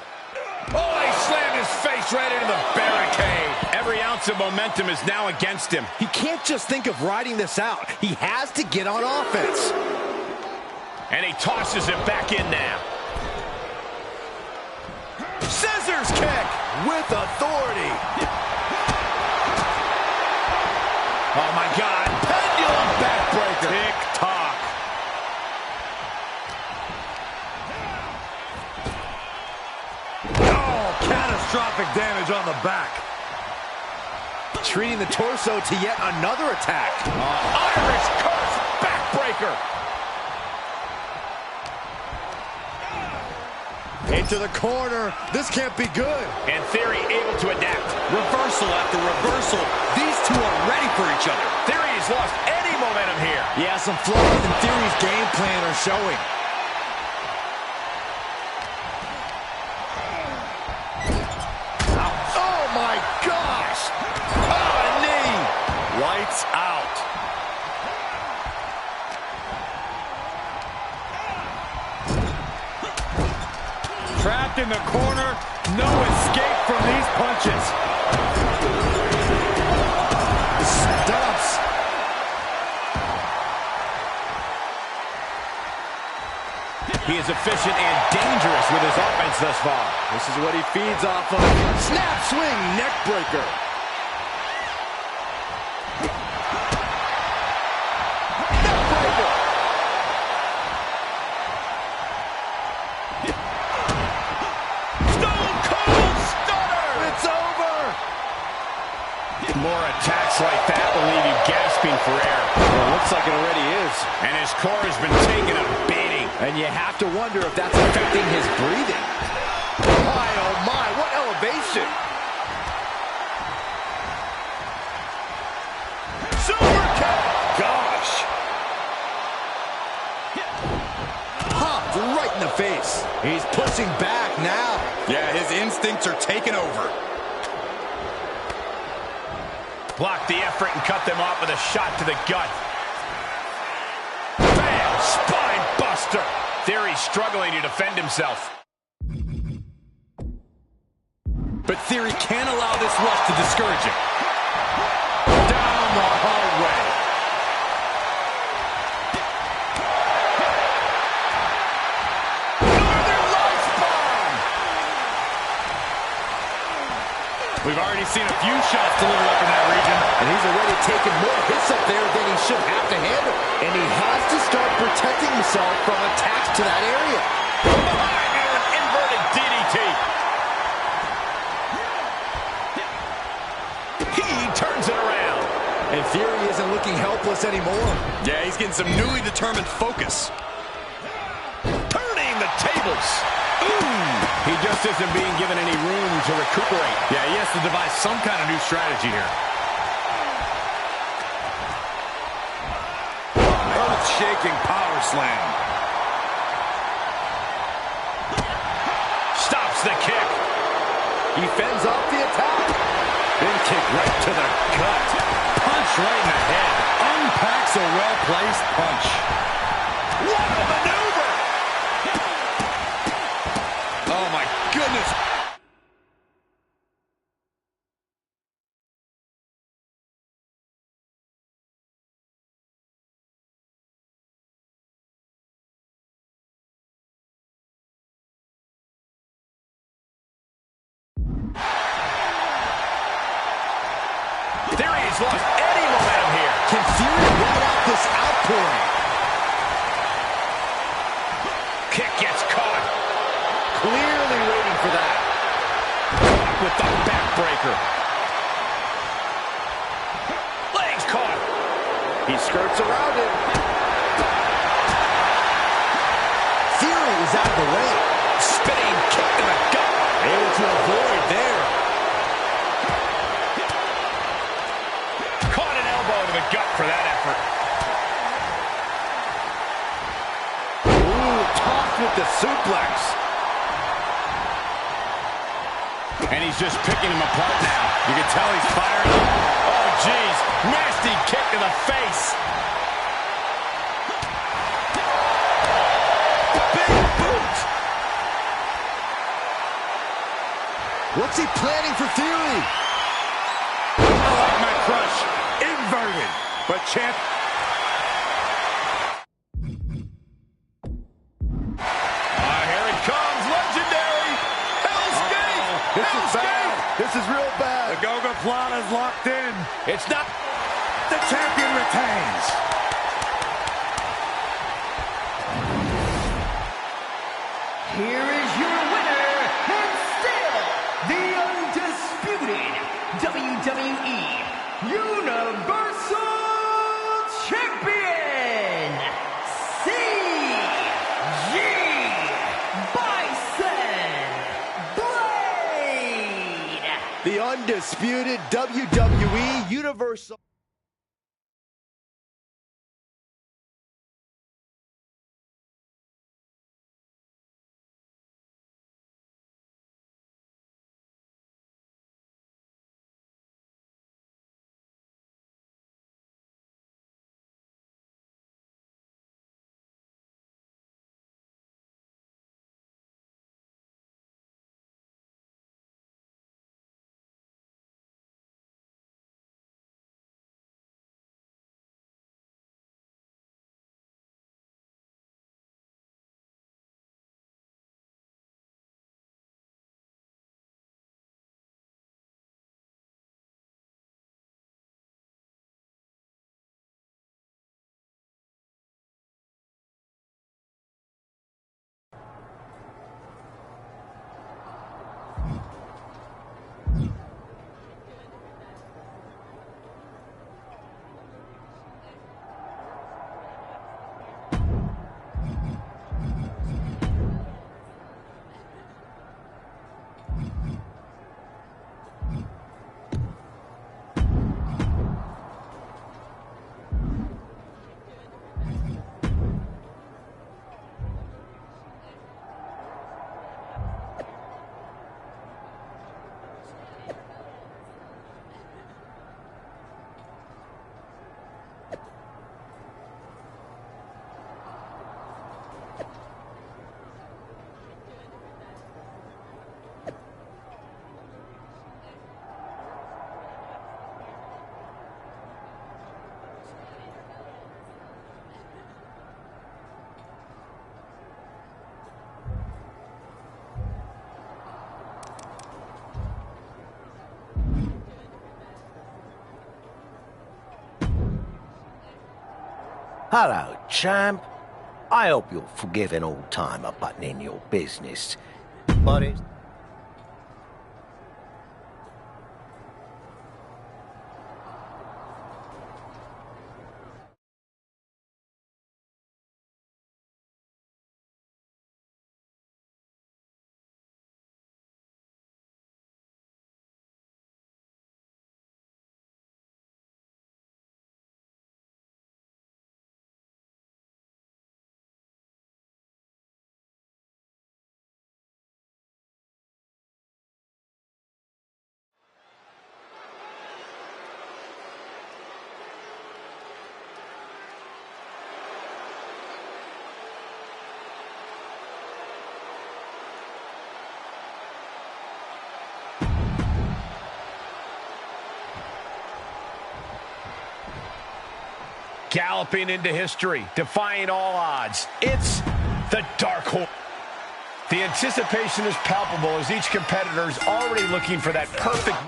Oh, he slammed his face right into the barricade. Every ounce of momentum is now against him. He can't just think of riding this out. He has to get on offense. And he tosses it back in now. Scissors kick with authority. Oh, my God. Pendulum backbreaker. Tick-tock. Catastrophic damage on the back. Treating the torso to yet another attack. Irish curse backbreaker. Into the corner. This can't be good. And Theory able to adapt. Reversal after reversal. These two are ready for each other. Theory has lost any momentum here. Yeah, some flaws in Theory's game plan are showing. Lights out. Trapped in the corner. No escape from these punches. Stumps. He is efficient and dangerous with his offense thus far. This is what he feeds off of. Snap swing, neck breaker. More attacks like that will leave you gasping for air. Well, it looks like it already is. And his core has been taking a beating. And you have to wonder if that's affecting his breathing. My, oh my, what elevation. Super kick. Gosh. Popped right in the face. He's pushing back now. Yeah, his instincts are taking over. Blocked the effort and cut them off with a shot to the gut. Bam! Spine buster. Theory's struggling to defend himself. But Theory can't allow this rush to discourage him. Down the hard way. Northern Lights bomb! We've already seen a few shots delivered up in that region. And he's already taken more hits up there than he should have to handle. And he has to start protecting himself from attacks to that area. Behind you, an inverted DDT. He turns it around. And Theory isn't looking helpless anymore. Yeah, he's getting some newly determined focus. Turning the tables. Ooh. He just isn't being given any room to recuperate. Yeah, he has to devise some kind of new strategy here. Earth-shaking power slam. Stops the kick. He fends off the attack. Then kick right to the gut. Punch right in the head. Unpacks a well-placed punch. What a maneuver! Oh, my goodness. Theory has lost any momentum here. Can Theory ride out this outpouring? with the backbreaker. Legs caught. He skirts around it. Theory is out of the way. Spinning kick to the gut. Able to avoid there. Caught an elbow to the gut for that effort. Ooh, tossed with the suplex. And he's just picking him apart now. You can tell he's fired up. Oh, jeez. Nasty kick to the face. Big boot. What's he planning for Theory? I like my crush. Inverted. But champ... Here it comes. Legendary. Hell's Gate. This is bad. This is real bad. The Goga-Plana is locked in. It's not. The champion retains. Here is your winner, and still the undisputed WWE Universal Champion, CG Bison Blade. The undisputed WWE Universal... Hello, champ. I hope you'll forgive an old-timer butting in your business, but it's... Galloping into history, defying all odds. It's the Dark Horse. The anticipation is palpable as each competitor is already looking for that perfect...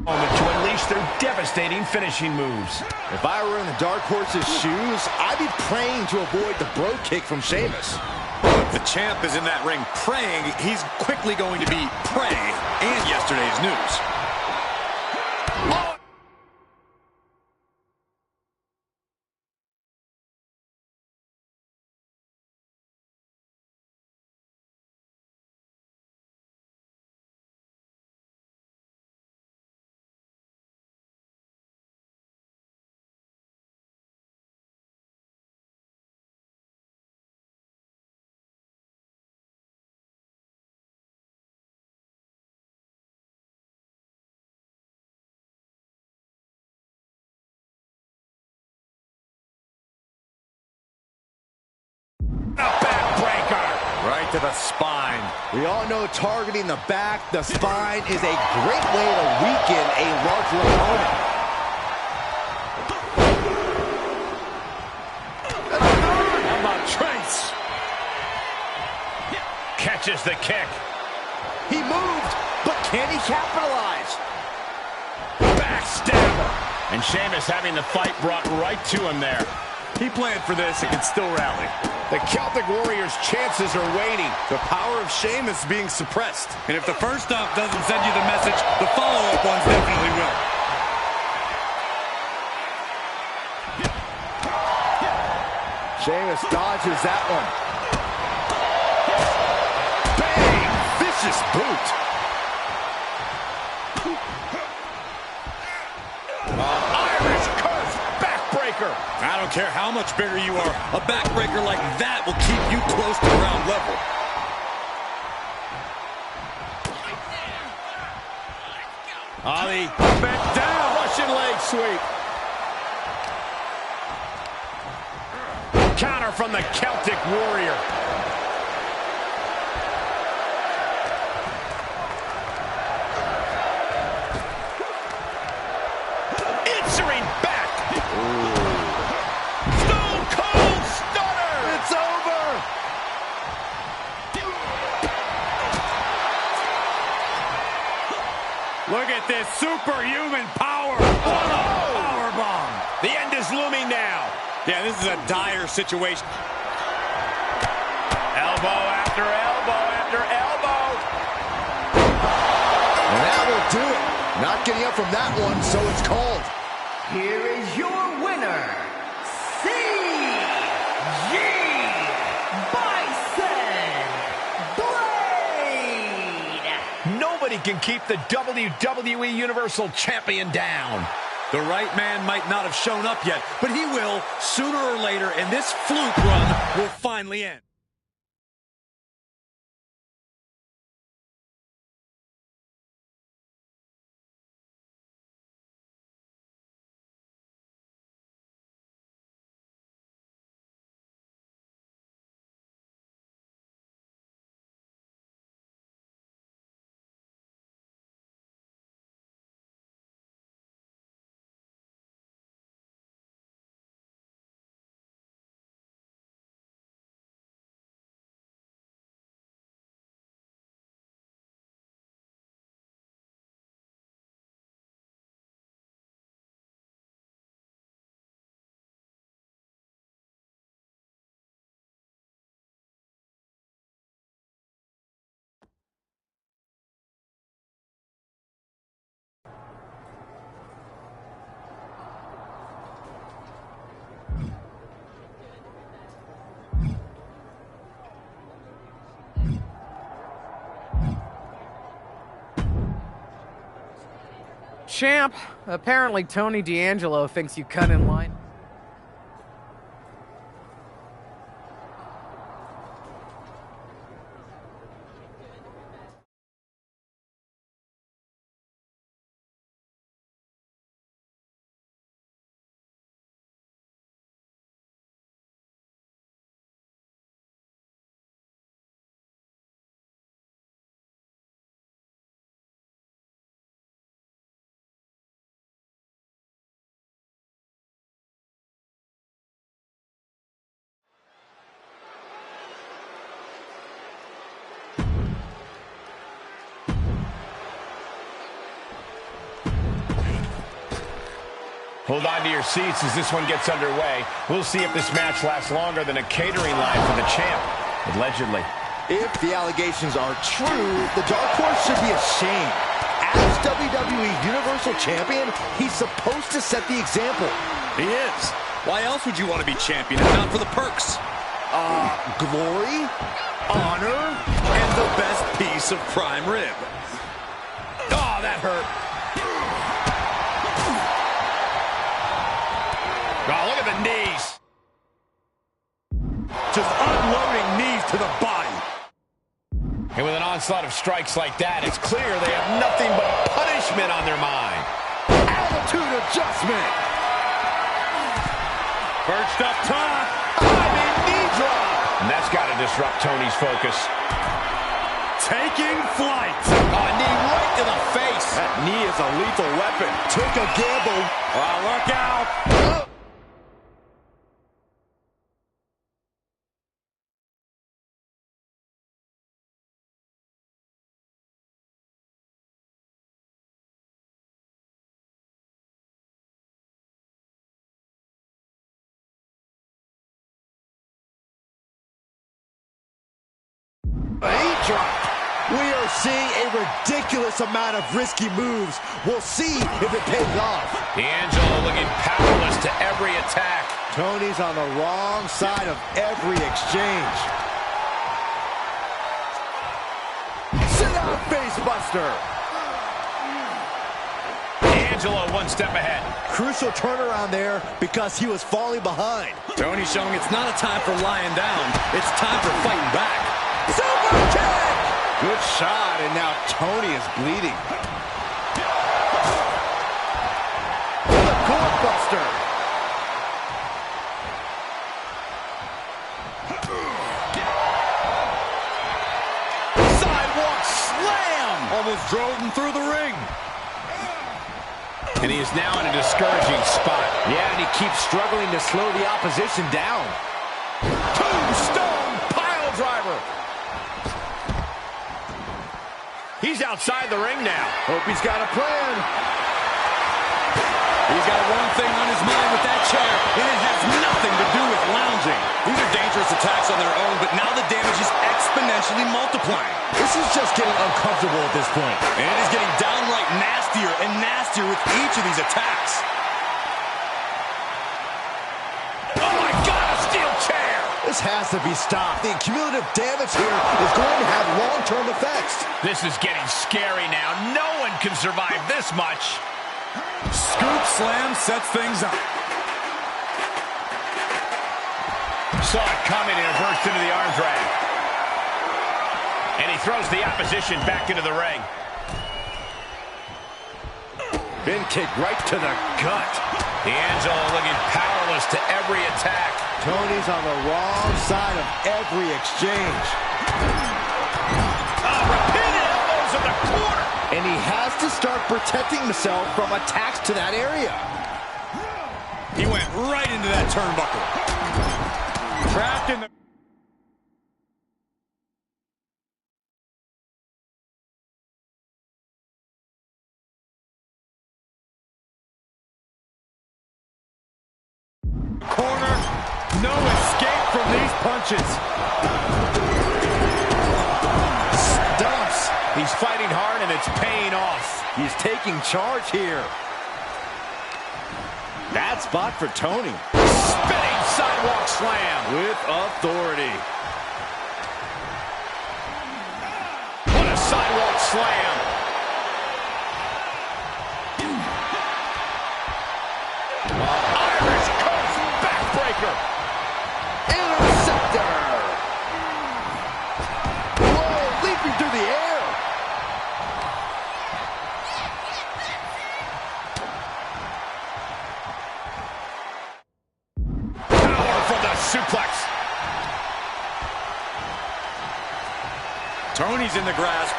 moment to unleash their devastating finishing moves. If I were in the Dark Horse's shoes, I'd be praying to avoid the bro kick from Sheamus. If the champ is in that ring praying, he's quickly going to be prey and yesterday's news. Right to the spine. We all know targeting the back, the spine, is a great way to weaken a larger opponent. How about Trace? Catches the kick. He moved, but can he capitalize? Backstabber. And Sheamus having the fight brought right to him there. He planned for this and can still rally. The Celtic Warriors' chances are waning. The power of Sheamus being suppressed. And if the first stuff doesn't send you the message, the follow-up ones definitely will. Sheamus dodges that one. Bang! Vicious boot. Irish curse backbreaker. I don't care how much bigger you are, a backbreaker like that will keep you close to ground level. Ali bent down. Russian leg sweep. Counter from the Celtic Warrior. Answering back. Stone Cold Stunner. It's over. Look at this superhuman power. What a power bomb. The end is looming now. Yeah, this is a dire situation. Elbow after elbow after elbow. And that will do it. Not getting up from that one, so it's called. Here is your winner, C.G. Bison Blade. Nobody can keep the WWE Universal Champion down. The right man might not have shown up yet, but he will sooner or later, and this fluke run will finally end. Champ, apparently Tony D'Angelo thinks you cut in line. Hold on to your seats as this one gets underway. We'll see if this match lasts longer than a catering line for the champ, allegedly. If the allegations are true, the Dark Horse should be ashamed. As WWE Universal Champion, he's supposed to set the example. He is. Why else would you want to be champion if not for the perks? Glory, honor, And the best piece of prime rib. Oh, that hurt. Oh, look at the knees. Just unloading knees to the body. And with an onslaught of strikes like that, it's clear they have nothing but punishment on their mind. attitude adjustment. Perched up top. Diving knee drop. And that's got to disrupt Tony's focus. Taking flight. A knee right to the face. That knee is a lethal weapon. Took a gamble. Oh, look out. He dropped. We are seeing a ridiculous amount of risky moves. We'll see if it pays off. D'Angelo looking powerless to every attack. Tony's on the wrong side of every exchange. Sit-down face buster. D'Angelo one step ahead. Crucial turnaround there because he was falling behind. Tony showing it's not a time for lying down. It's time for fighting back. Super kick! Good shot, and now Tony is bleeding. The core buster. Sidewalk slam! Almost drove him through the ring. And he is now in a discouraging spot. Yeah, and he keeps struggling to slow the opposition down. Tombstone pile driver. He's outside the ring now. Hope he's got a plan. He's got one thing on his mind with that chair, and it has nothing to do with lounging. These are dangerous attacks on their own, but now the damage is exponentially multiplying. This is just getting uncomfortable at this point. And it is getting downright nastier and nastier with each of these attacks. Oh my God, a steel chair! This has to be stopped. The cumulative damage here is going to have long-term effects. This is getting scary now. No one can survive this much. Scoop slam sets things up. Saw it coming and it burst into the arm drag. And he throws the opposition back into the ring. Bin kick right to the gut. D'Angelo looking powerless to every attack. Tony's on the wrong side of every exchange. Oh, repeated elbows in the corner. And he has to start protecting himself from attacks to that area. He went right into that turnbuckle. Trapped in the... corner. No escape from these punches. Stumps. He's fighting hard and it's paying off. He's taking charge here. Bad spot for Tony. Spinning sidewalk slam. With authority. What a sidewalk slam. Irish coast backbreaker. Interceptor. Whoa, leaping through the air. Power from the suplex. Tony's in the grasp.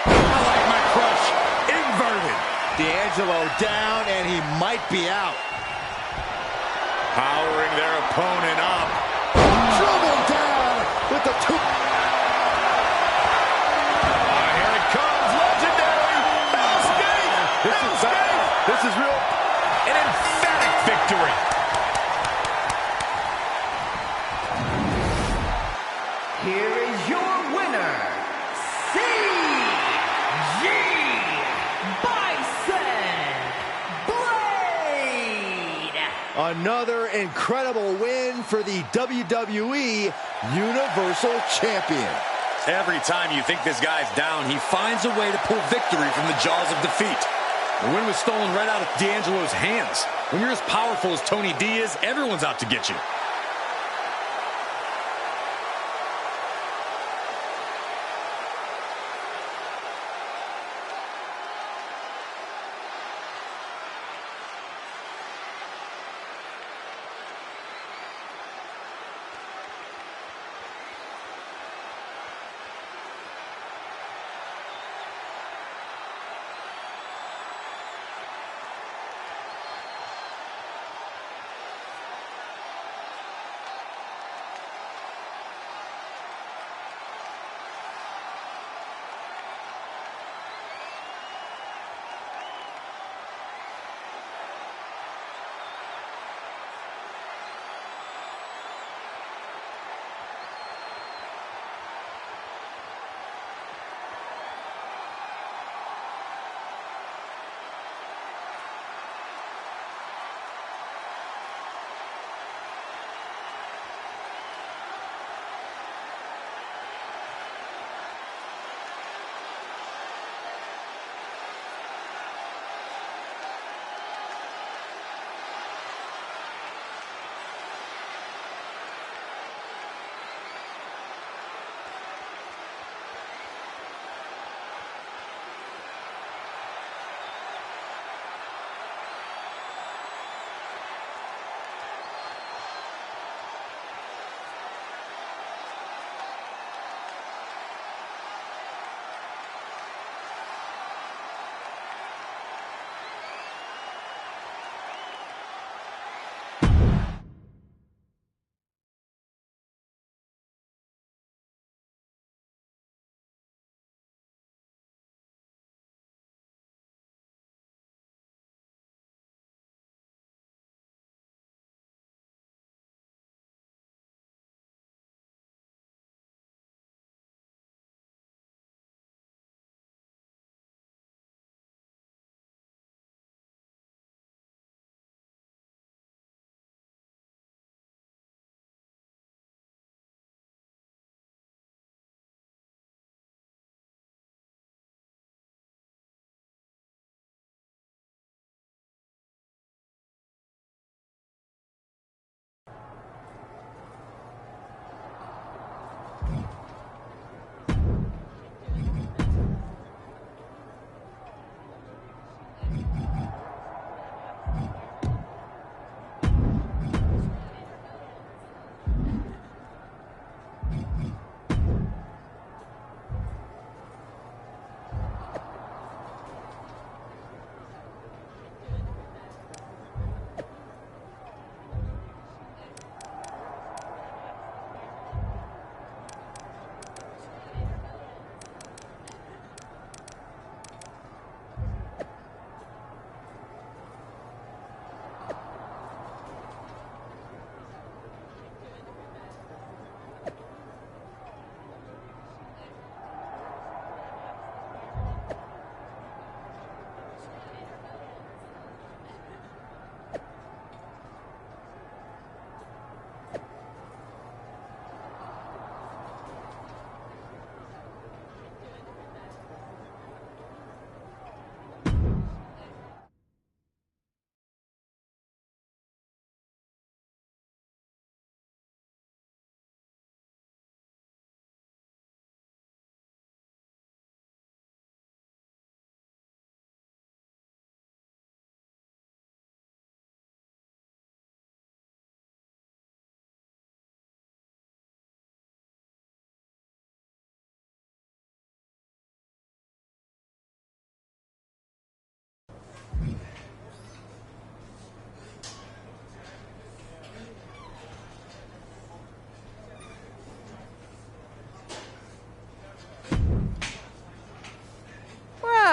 I like my crush. Inverted. D'Angelo down, and he might be out. Powering their opponent up. Driven down with the two. Here it comes. Legendary. This is bad. This is real. Another incredible win for the WWE Universal Champion. Every time you think this guy's down, he finds a way to pull victory from the jaws of defeat. The win was stolen right out of D'Angelo's hands. When you're as powerful as Tony D is, everyone's out to get you.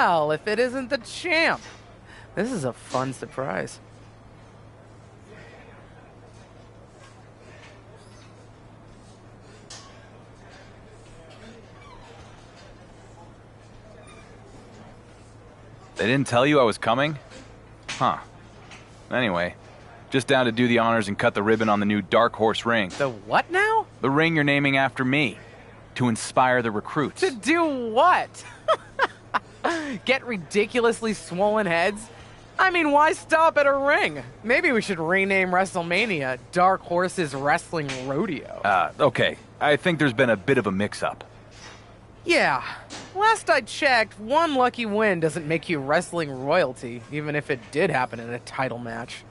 Well, if it isn't the champ. This is a fun surprise. They didn't tell you I was coming? Huh. Anyway, Just down to do the honors and cut the ribbon on the new Dark Horse ring. The what now? The ring you're naming after me. To inspire the recruits. To do what? Get ridiculously swollen heads? I mean, why stop at a ring? Maybe we should rename WrestleMania Dark Horse's Wrestling Rodeo. Okay. I think there's been a bit of a mix-up. Yeah. Last I checked, one lucky win doesn't make you wrestling royalty, even if it did happen in a title match.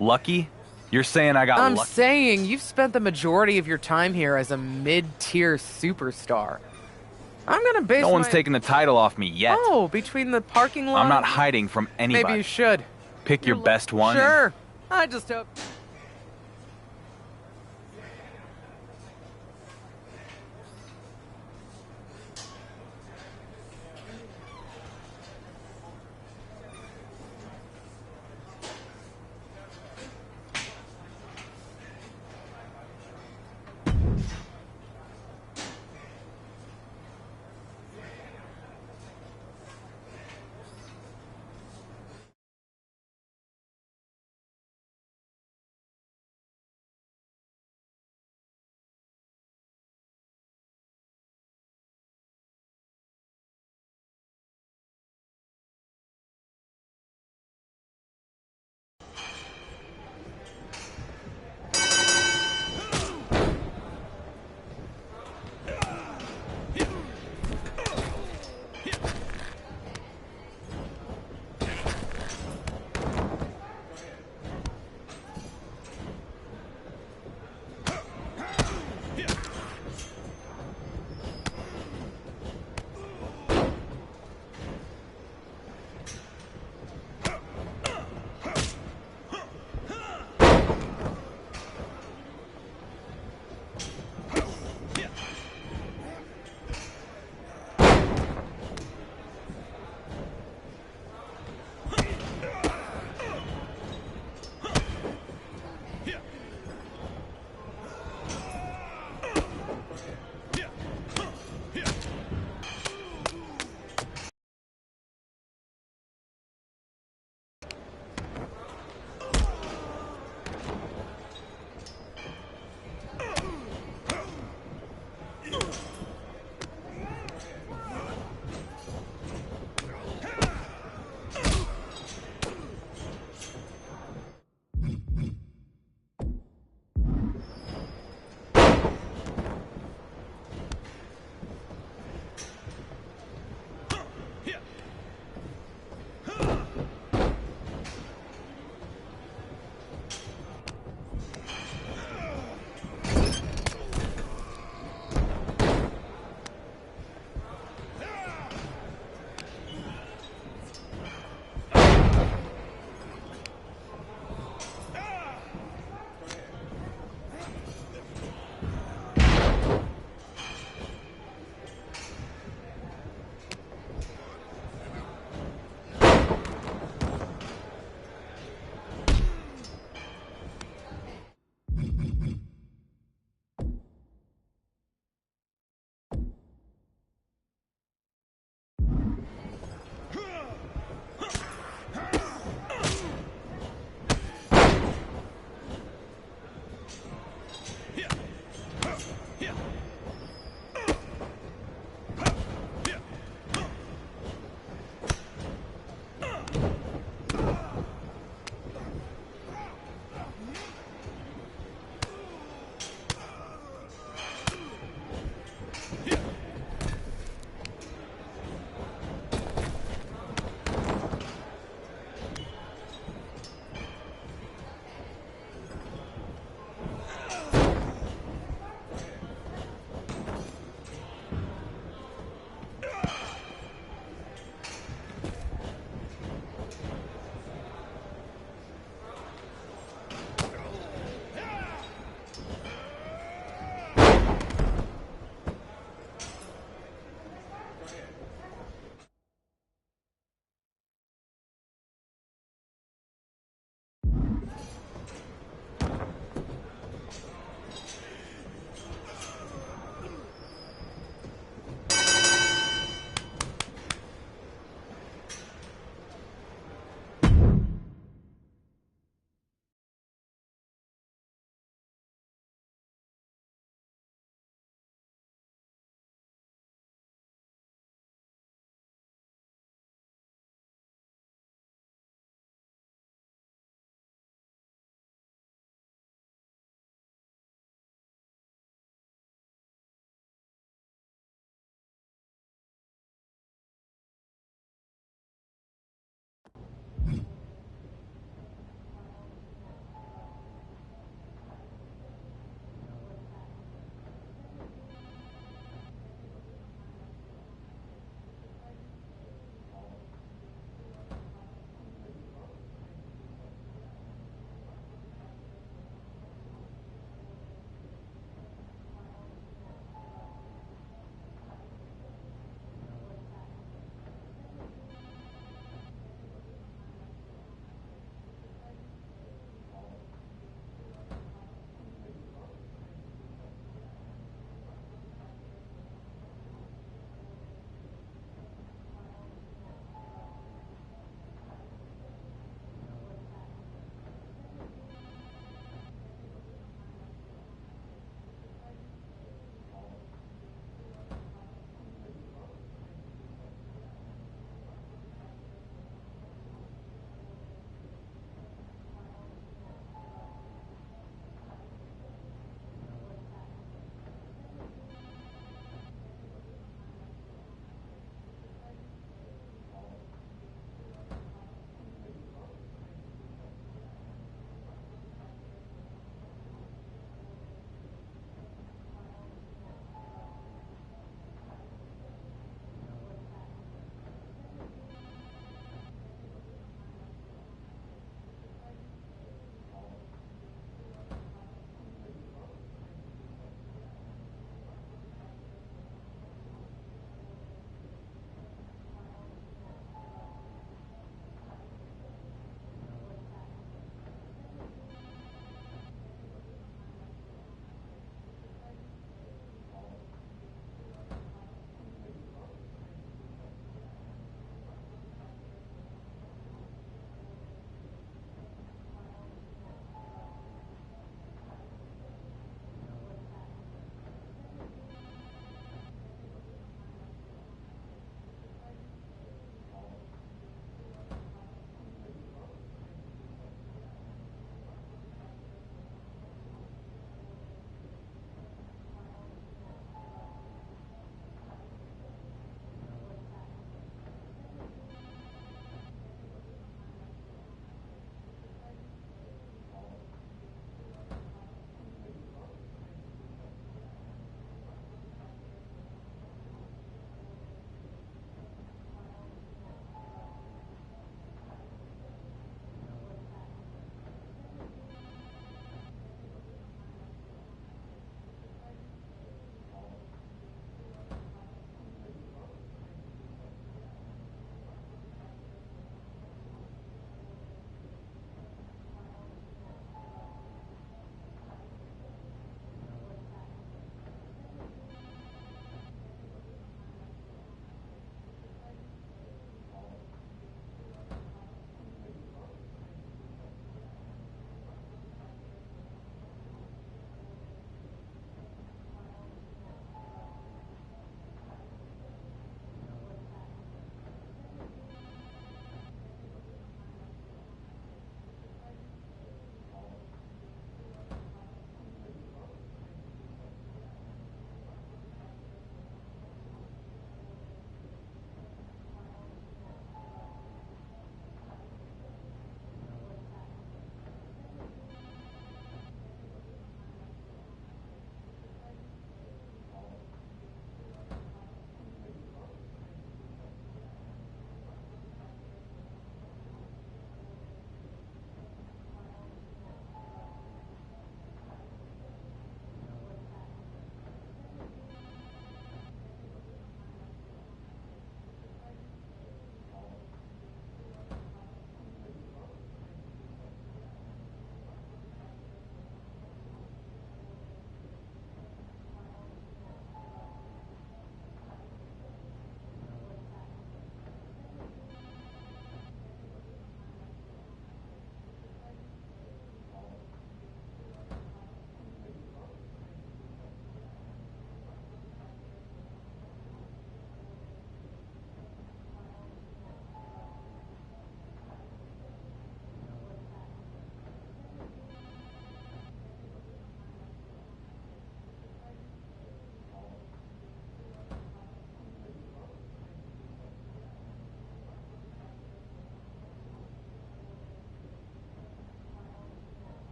Lucky? You're saying I got I'm lucky? saying you've spent the majority of your time here as a mid-tier superstar. I'm gonna base No one's taking the title off me yet. Oh, between the parking lot... I'm not hiding from anybody. Maybe you should. Pick your best one. Sure. I just hope...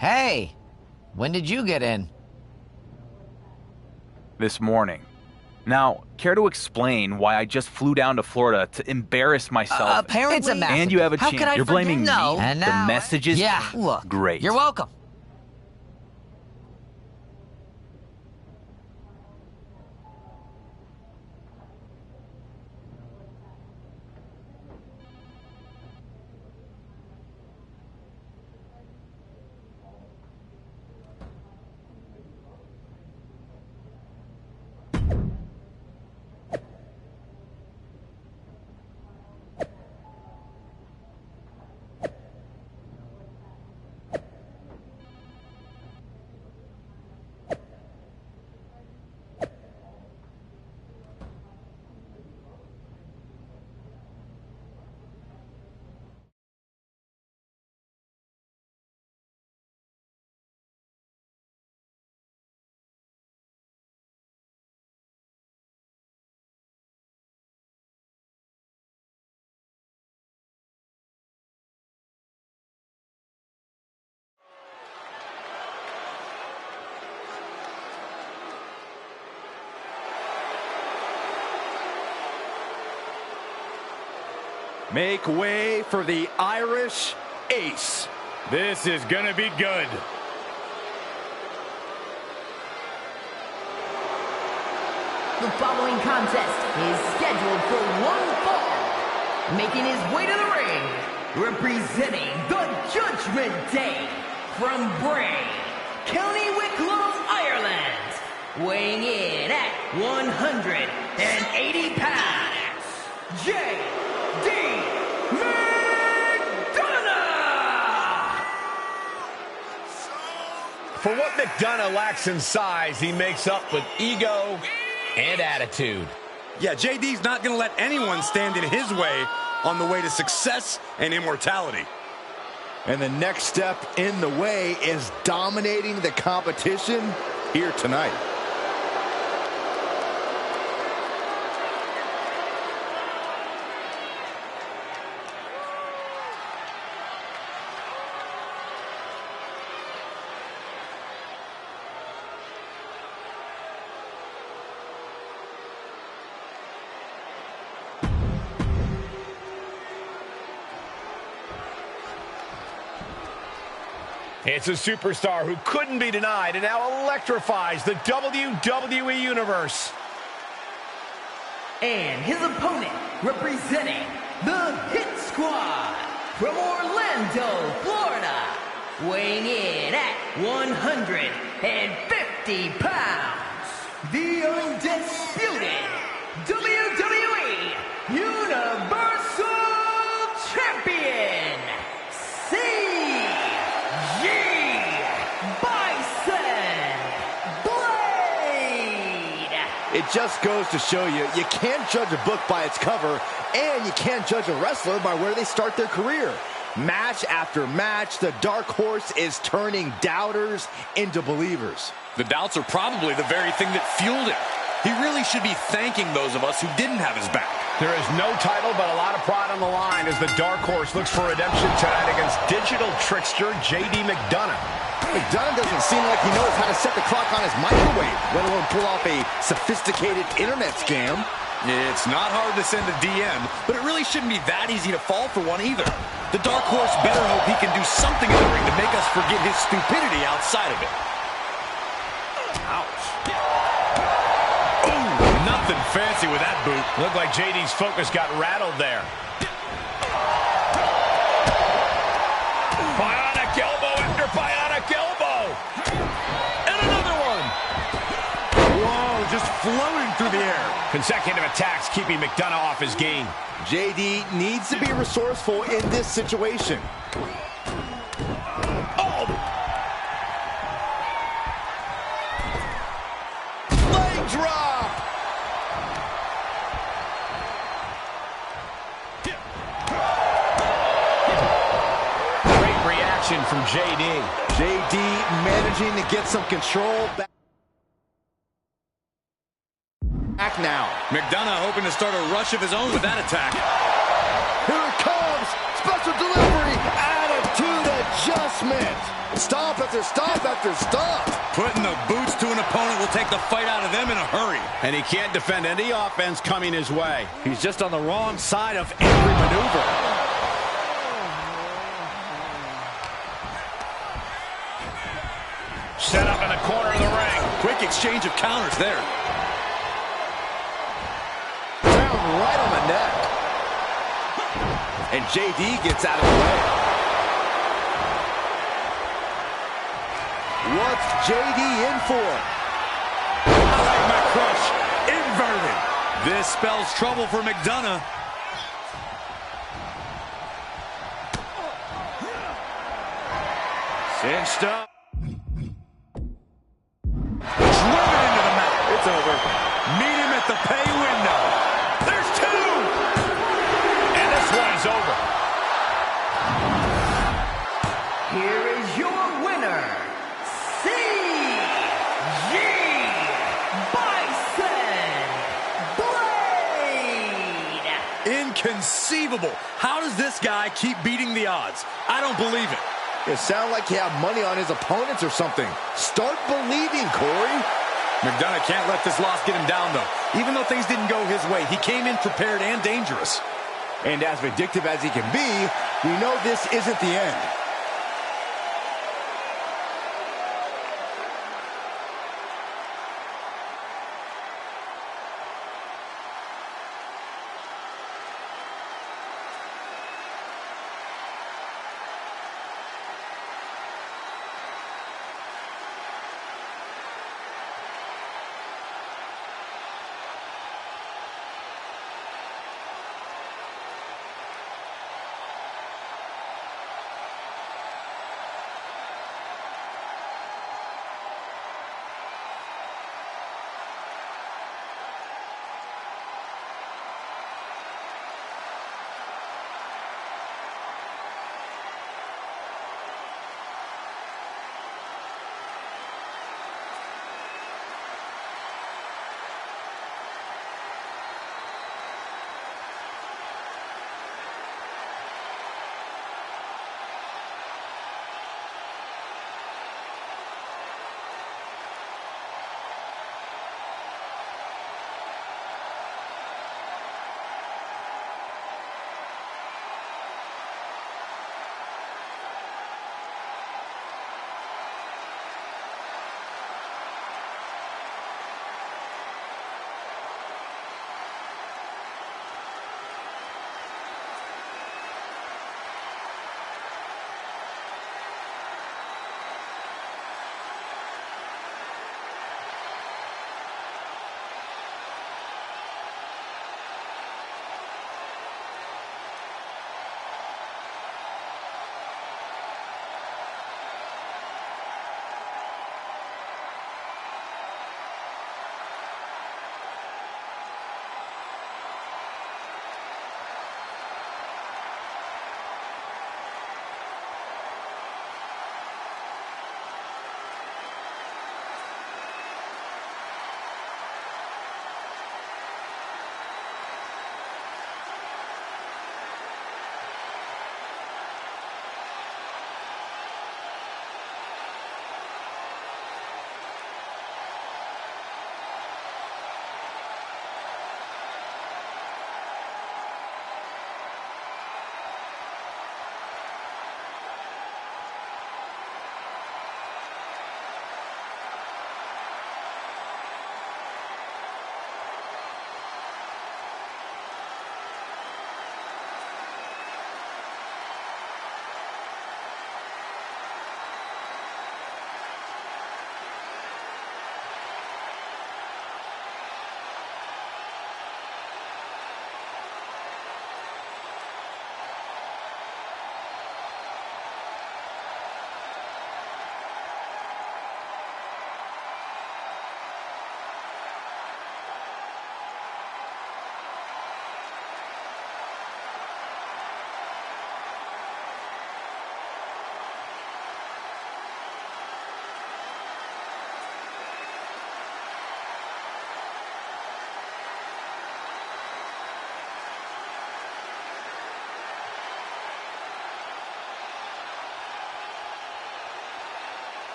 Hey, when did you get in? This morning. Now, care to explain why I just flew down to Florida to embarrass myself? Apparently, it's a message. And you have a How chance. could I You're blaming forget? No. me? And the now, messages? Yeah, look. Great. You're welcome. Make way for the Irish Ace. This is gonna be good. The following contest is scheduled for one fall. Making his way to the ring, representing the Judgment Day from Bray, County Wicklow, Ireland. Weighing in at 180 pounds, J.D. For what McDonough lacks in size, he makes up with ego and attitude. Yeah, JD's not going to let anyone stand in his way on the way to success and immortality. And the next step in the way is dominating the competition here tonight. It's a superstar who couldn't be denied and now electrifies the WWE Universe. And his opponent, representing the Hit Squad from Orlando, Florida, weighing in at 150 pounds, the undisputed WWE Universal Champion, It just goes to show you, you can't judge a book by its cover, and you can't judge a wrestler by where they start their career. Match after match, the Dark Horse is turning doubters into believers. The doubts are probably the very thing that fueled him. He really should be thanking those of us who didn't have his back. There is no title, but a lot of pride on the line as the Dark Horse looks for redemption tonight against digital trickster J.D. McDonough. McDonough doesn't seem like he knows how to set the clock on his microwave, let alone pull off a sophisticated internet scam. It's not hard to send a DM, but it really shouldn't be that easy to fall for one either. The Dark Horse better hope he can do something in the ring to make us forget his stupidity outside of it. Ouch. Ooh, nothing fancy with that boot. Looked like JD's focus got rattled there. Bionic elbow after bionic elbow. And another one. Whoa, just floating through the air. Consecutive attacks keeping McDonough off his game. JD needs to be resourceful in this situation. Oh! Leg drop! Great reaction from JD. JD managing to get some control back now. McDonough hoping to start a rush of his own with that attack. Here it comes! Special delivery! Attitude adjustment! Stomp after stomp after stomp. Putting the boots to an opponent will take the fight out of them in a hurry. And he can't defend any offense coming his way. He's just on the wrong side of every maneuver. Set up in the corner of the ring. Quick exchange of counters there. Down right on the neck. And JD gets out of the way. What's JD in for? I like my crush. Inverted. This spells trouble for McDonough. Cinched up. Driven into the mat. It's over. Meet him at the pay window. There's two. And this one is over. Here is your winner, C.G. Bison Blade. Inconceivable. How does this guy keep beating the odds? I don't believe it. It sounds like you have money on his opponents or something. Start believing, Corey. McDonough can't let this loss get him down, though. Even though things didn't go his way, he came in prepared and dangerous. And as vindictive as he can be, we know this isn't the end.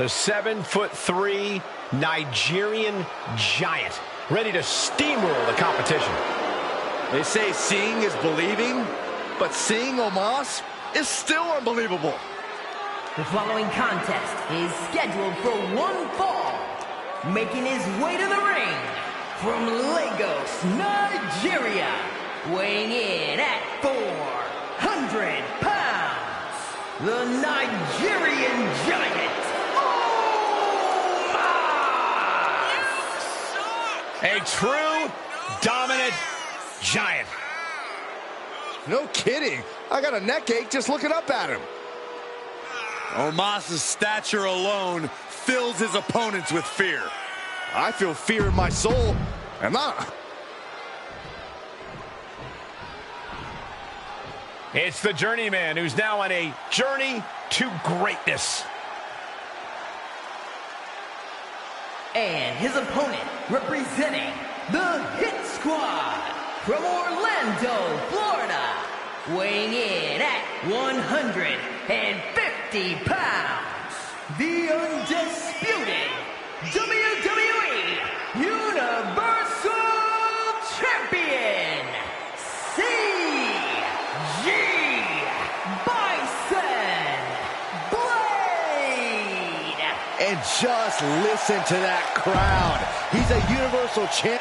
The 7'3" Nigerian giant, ready to steamroll the competition. They say seeing is believing, but seeing Omos is still unbelievable. The following contest is scheduled for one fall. Making his way to the ring from Lagos, Nigeria, weighing in at 400 pounds, the Nigerian giant, Omos! A true dominant giant. No kidding. I got a neck ache just looking up at him. Omos' stature alone fills his opponents with fear. I feel fear in my soul. It's the journeyman who's now on a journey to greatness. And his opponent, representing the Hit Squad from Orlando, Florida, weighing in at 150 pounds, the undisputed WWE Universal Champion, CG Bison Blade. And just listen to that crowd. He's a Universal Champion.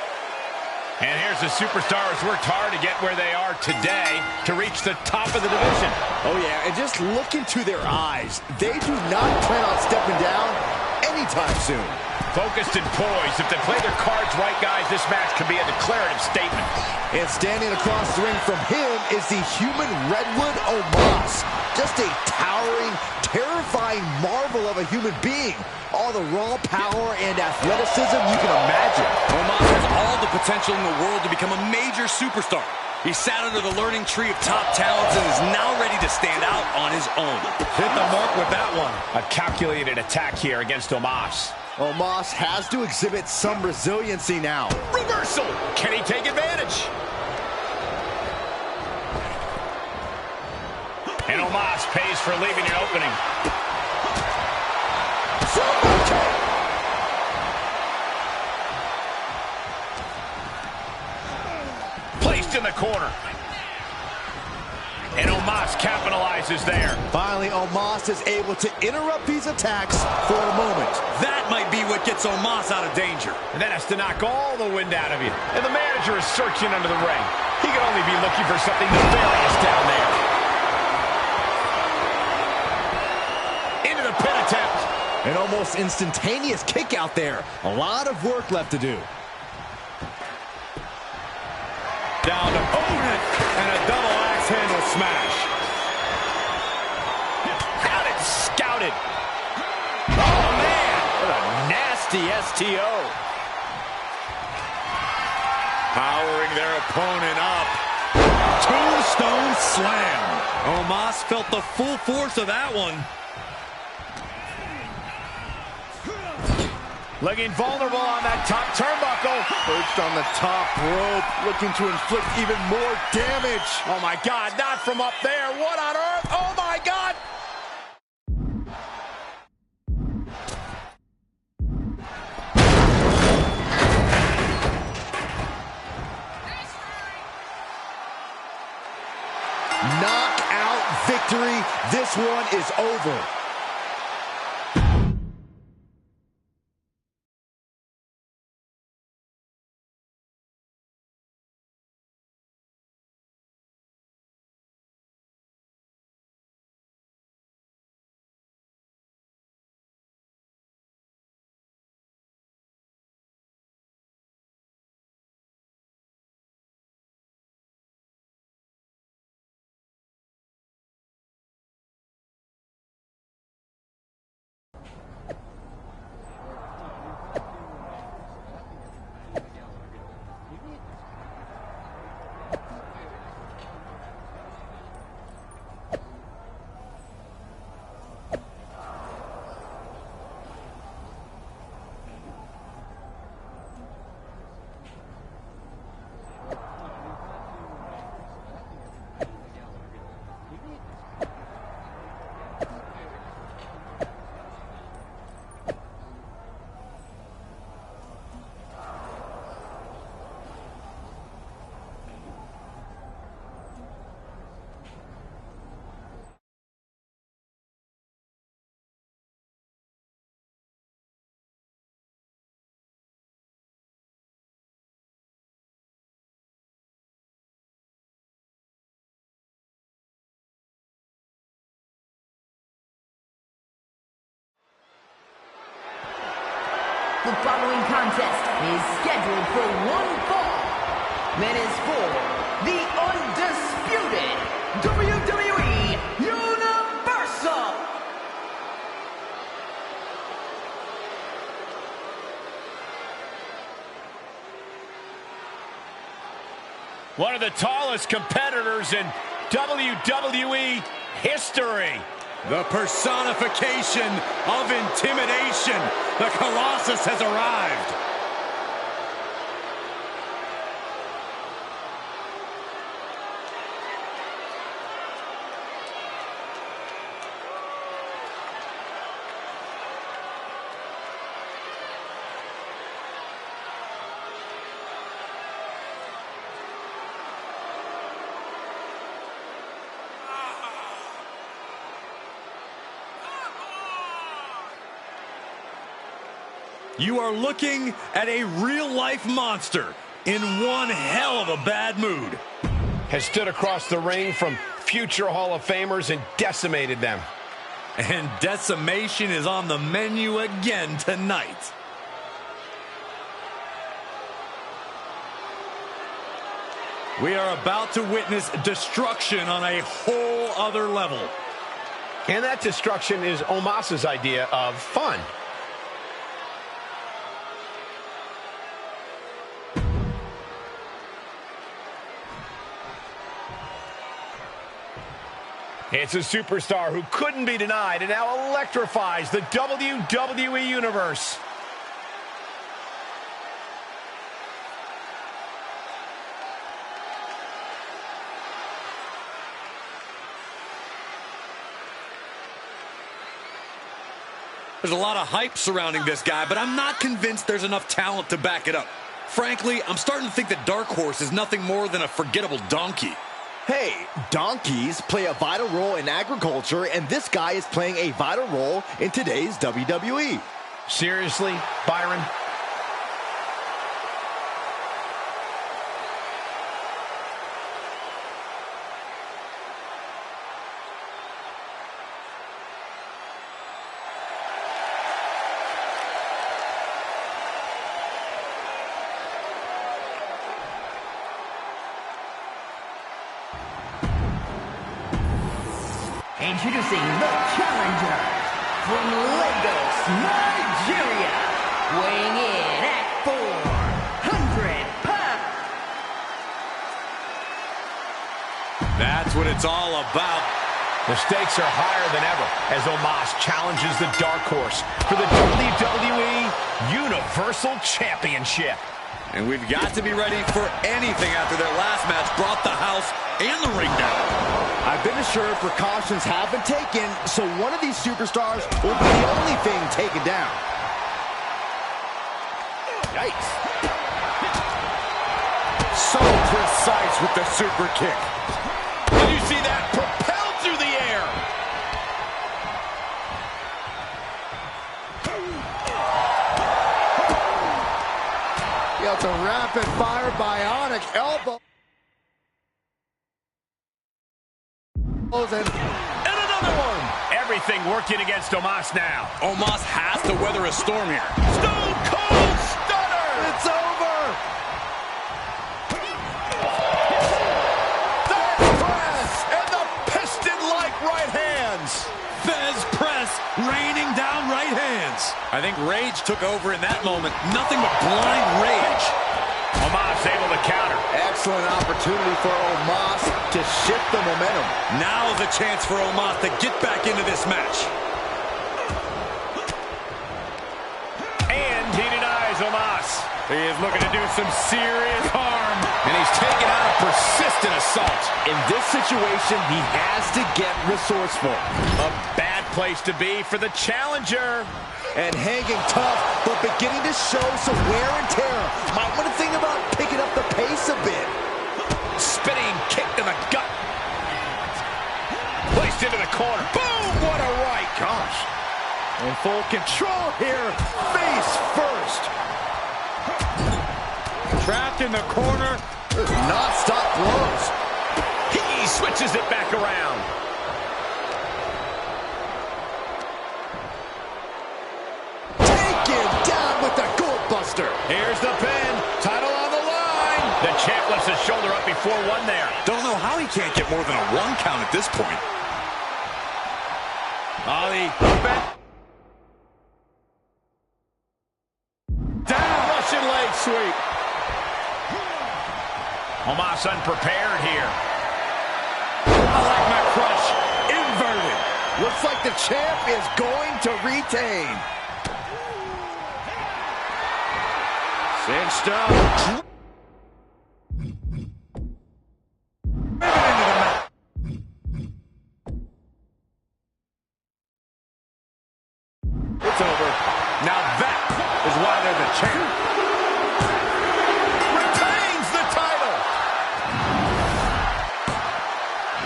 And here's the superstars worked hard to get where they are today to reach the top of the division. Oh yeah, and just look into their eyes. They do not plan on stepping down anytime soon. Focused and poised. If they play their cards right, guys, this match could be a declarative statement. And standing across the ring from him is the human Redwood Omos. Just a towering, terrifying marvel of a human being. All the raw power and athleticism you can imagine. Omos has all the potential in the world to become a major superstar. He sat under the learning tree of top talents and is now ready to stand out on his own. Hit the mark with that one. A calculated attack here against Omos. Omos has to exhibit some resiliency now. Reversal! Can he take advantage? And Omos pays for leaving an opening. Placed in the corner. And Omos capitalizes there. Finally, Omos is able to interrupt these attacks for a moment. That might be what gets Omos out of danger. And that has to knock all the wind out of you. And the manager is searching under the ring. He could only be looking for something nefarious down there. Into the pin attempt. An almost instantaneous kick out there. A lot of work left to do. Down to opponent and a double axe handle smash. Got it scouted. Oh, man. What a nasty STO. Powering their opponent up. Tombstone slam. Omos felt the full force of that one. Looking vulnerable on that top turnbuckle. Perched on the top rope, looking to inflict even more damage. Oh, my God, not from up there. What on earth? Oh, my God. Knockout victory. This one is over. The following contest is scheduled for one fall. That is for the undisputed WWE Universal. One of the tallest competitors in WWE history. The personification of intimidation. The Colossus has arrived. You are looking at a real-life monster in one hell of a bad mood. Has stood across the ring from future Hall of Famers and decimated them. And decimation is on the menu again tonight. We are about to witness destruction on a whole other level. And that destruction is Omos's idea of fun. It's a superstar who couldn't be denied and now electrifies the WWE Universe. There's a lot of hype surrounding this guy, but I'm not convinced there's enough talent to back it up. Frankly, I'm starting to think that Dark Horse is nothing more than a forgettable donkey. Hey, donkeys play a vital role in agriculture, and this guy is playing a vital role in today's WWE. Seriously, Byron? Introducing the challenger from Lagos, Nigeria, weighing in at 400 pounds. That's what it's all about. The stakes are higher than ever as Omos challenges the Dark Horse for the WWE Universal Championship. And we've got to be ready for anything after their last match brought the house and the ring down. I've been assured precautions have been taken, so one of these superstars will be the only thing taken down. Yikes. So precise with the super kick. Did you see that? Propelled through the air. Yeah, it's a rapid-fire bionic elbow. And another one. Everything working against Omos now. Omos has to weather a storm here. Stone Cold Stunner. It's over. The press and the piston-like right hands. Fez press raining down right hands. I think rage took over in that moment. Nothing but blind rage. Omos able to counter. Excellent opportunity for Omos to shift the momentum. Now is a chance for Omos to get back into this match. And he denies Omos. He is looking to do some serious harm. And he's taking out a persistent assault. In this situation, he has to get resourceful. A bad place to be for the challenger. And hanging tough, but beginning to show some wear and tear. Might want to think about picking up the pace a bit. Spinning kick to the gut. Placed into the corner. Boom! What a right. Gosh. In full control here. Face first. Trapped in the corner. Non-stop blows. He switches it back around. Taken down with the Here's the pin. Title on the line. The champ lifts his shoulder up before one there. Don't know how he can't get more than a 1 count at this point. Ali. Down. Russian leg sweep. Omos unprepared here. I like my crush. Inverted. Looks like the champ is going to retain. Cinched up. It's over. Now that is why they're the champ. Retains the title.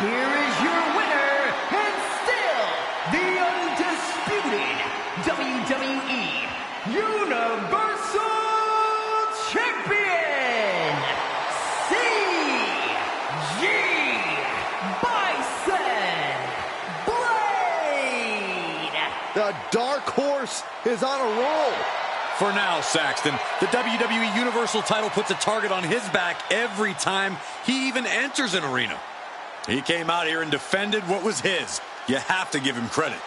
Here is your winner, and still the undisputed WWE Universal Champion, CG Bison Blade. The dark horse is on a roll. For now, Saxton, the WWE Universal title puts a target on his back every time he even enters an arena. He came out here and defended what was his. You have to give him credit.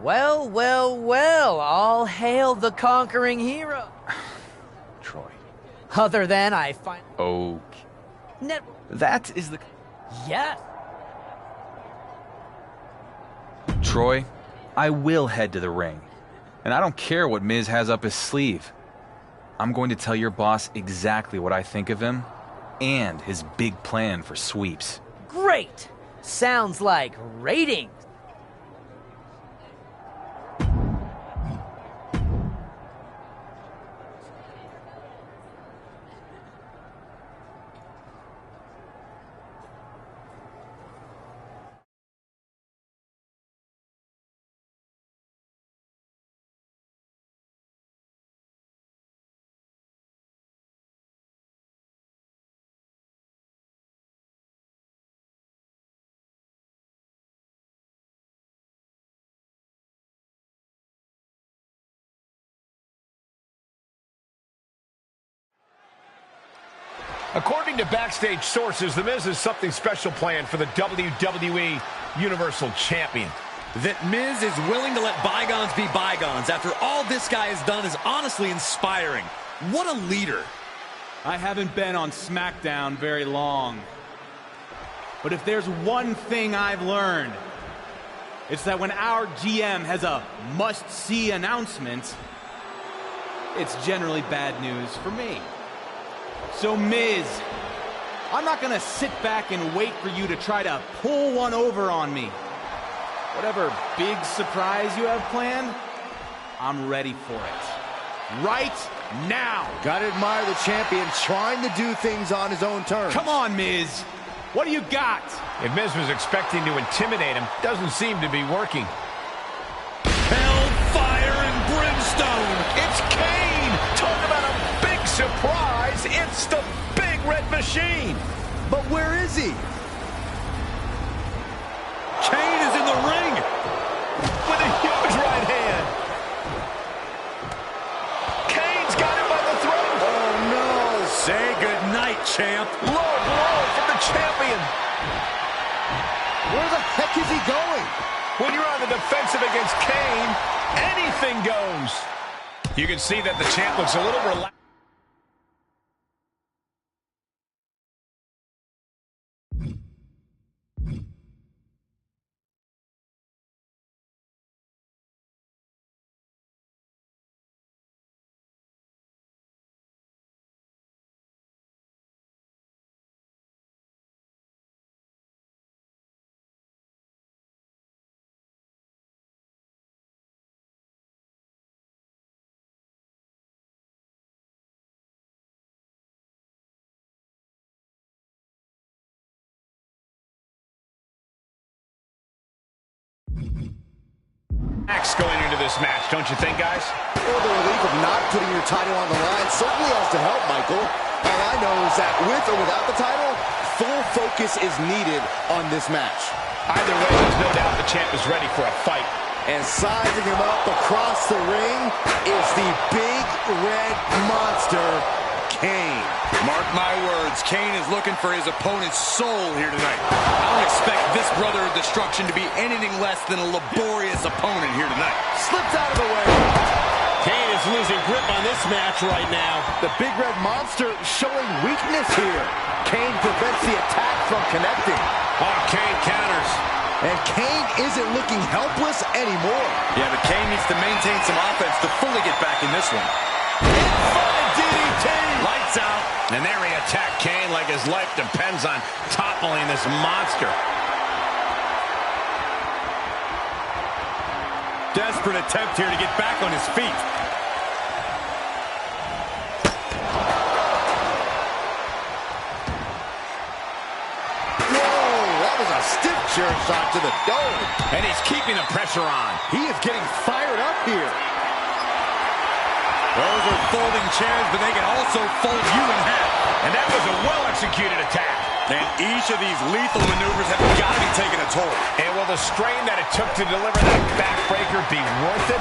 Well, well, well, all hail the conquering hero. Troy. Other than I find... Okay. That is the... Yes. Troy, I will head to the ring. And I don't care what Miz has up his sleeve. I'm going to tell your boss exactly what I think of him and his big plan for sweeps. Great. Sounds like ratings. According to backstage sources, The Miz has something special planned for the WWE Universal Champion. That Miz is willing to let bygones be bygones after all this guy has done is honestly inspiring. What a leader. I haven't been on SmackDown very long. But if there's one thing I've learned, it's that when our GM has a must-see announcement, it's generally bad news for me. So, Miz, I'm not gonna sit back and wait for you to try to pull one over on me. Whatever big surprise you have planned, I'm ready for it. Right now. Gotta admire the champion trying to do things on his own terms. Come on, Miz. What do you got? If Miz was expecting to intimidate him, doesn't seem to be working. Hellfire and brimstone. It's Kane! Talk about a big surprise! It's the Big Red Machine! But where is he? Kane is in the ring with a huge right hand. Kane's got him by the throat. Oh, no. Say goodnight, champ. Low blow from the champion. Where the heck is he going? When you're on the defensive against Kane, anything goes. You can see that the champ looks a little relaxed. Going into this match, don't you think, guys? Well, the relief of not putting your title on the line certainly has to help, Michael. All I know is that with or without the title, full focus is needed on this match. Either way, there's no doubt the champ is ready for a fight. And sizing him up across the ring is the Big Red Monster, Kane. Mark my words, Kane is looking for his opponent's soul here tonight. I don't expect this brother of destruction to be anything less than a laborious opponent here tonight. Slipped out of the way. Kane is losing grip on this match right now. The Big Red Monster showing weakness here. Kane prevents the attack from connecting. Oh, Kane counters. And Kane isn't looking helpless anymore. Yeah, but Kane needs to maintain some offense to fully get back in this one. DDT! Lights out. And there he attacked Kane like his life depends on toppling this monster. Desperate attempt here to get back on his feet. Whoa, that was a stiff chair shot to the dome. And he's keeping the pressure on. He is getting fired up here. Those are folding chairs, but they can also fold you in half. And that was a well-executed attack. And each of these lethal maneuvers have got to be taking a toll. And will the strain that it took to deliver that backbreaker be worth it?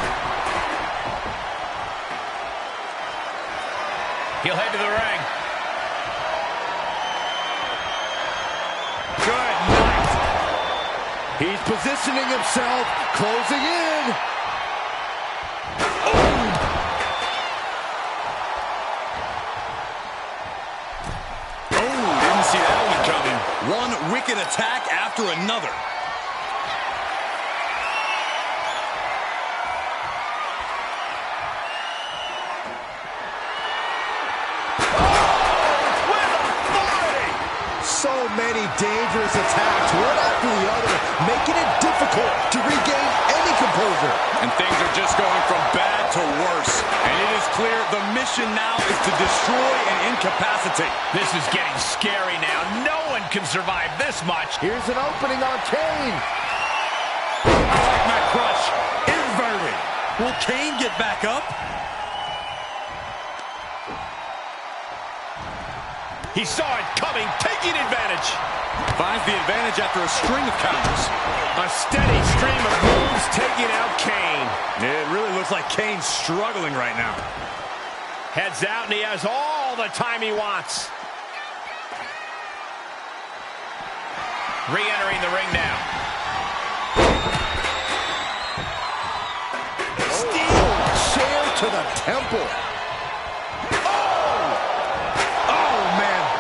He'll head to the ring. Good night. He's positioning himself, closing in. in. Didn't see that one coming. One wicked attack after another. So many dangerous attacks, one after the other, making it difficult to regain any composure. And things are just going from bad to worse. And it is clear the mission now is to destroy and incapacitate. This is getting scary now. No one can survive this much. Here's an opening on Kane. I like my crush. Inverted. Will Kane get back up? He saw it coming, taking advantage. Finds the advantage after a string of counters. A steady stream of moves taking out Kane. It really looks like Kane's struggling right now. Heads out and he has all the time he wants. Re-entering the ring now. Steel chair to the temple.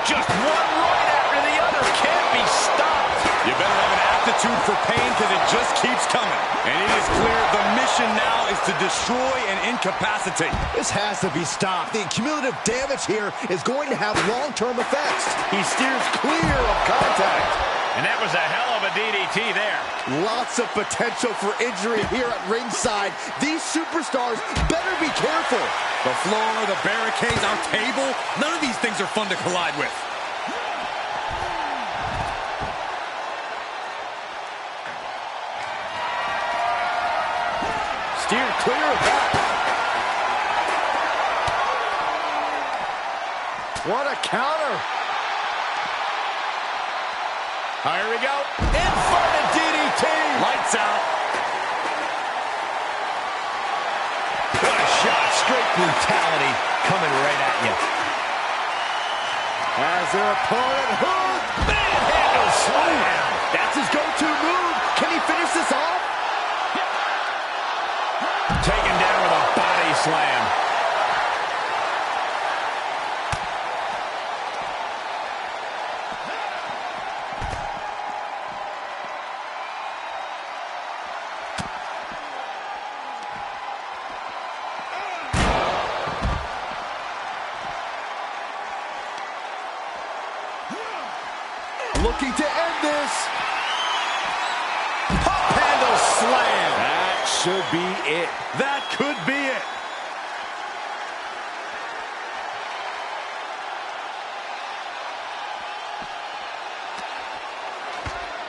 Just one right after the other can't be stopped. You better have an aptitude for pain because it just keeps coming. And it is clear the mission now is to destroy and incapacitate. This has to be stopped. The cumulative damage here is going to have long-term effects. He steers clear of contact. And that was a hell of a DDT there. Lots of potential for injury here at ringside. These superstars better be careful. The floor, the barricades, our table, none of these things are fun to collide with. Steered clear of that. What a counter. Here we go. Inverted DDT. Lights out. What a shot. Straight brutality coming right at you. As their opponent hook. Manhandle slam. That's his go-to move. Can he finish this off? Taken down with a body slam. Looking to end this. Pop handle slam. That should be it. That could be it.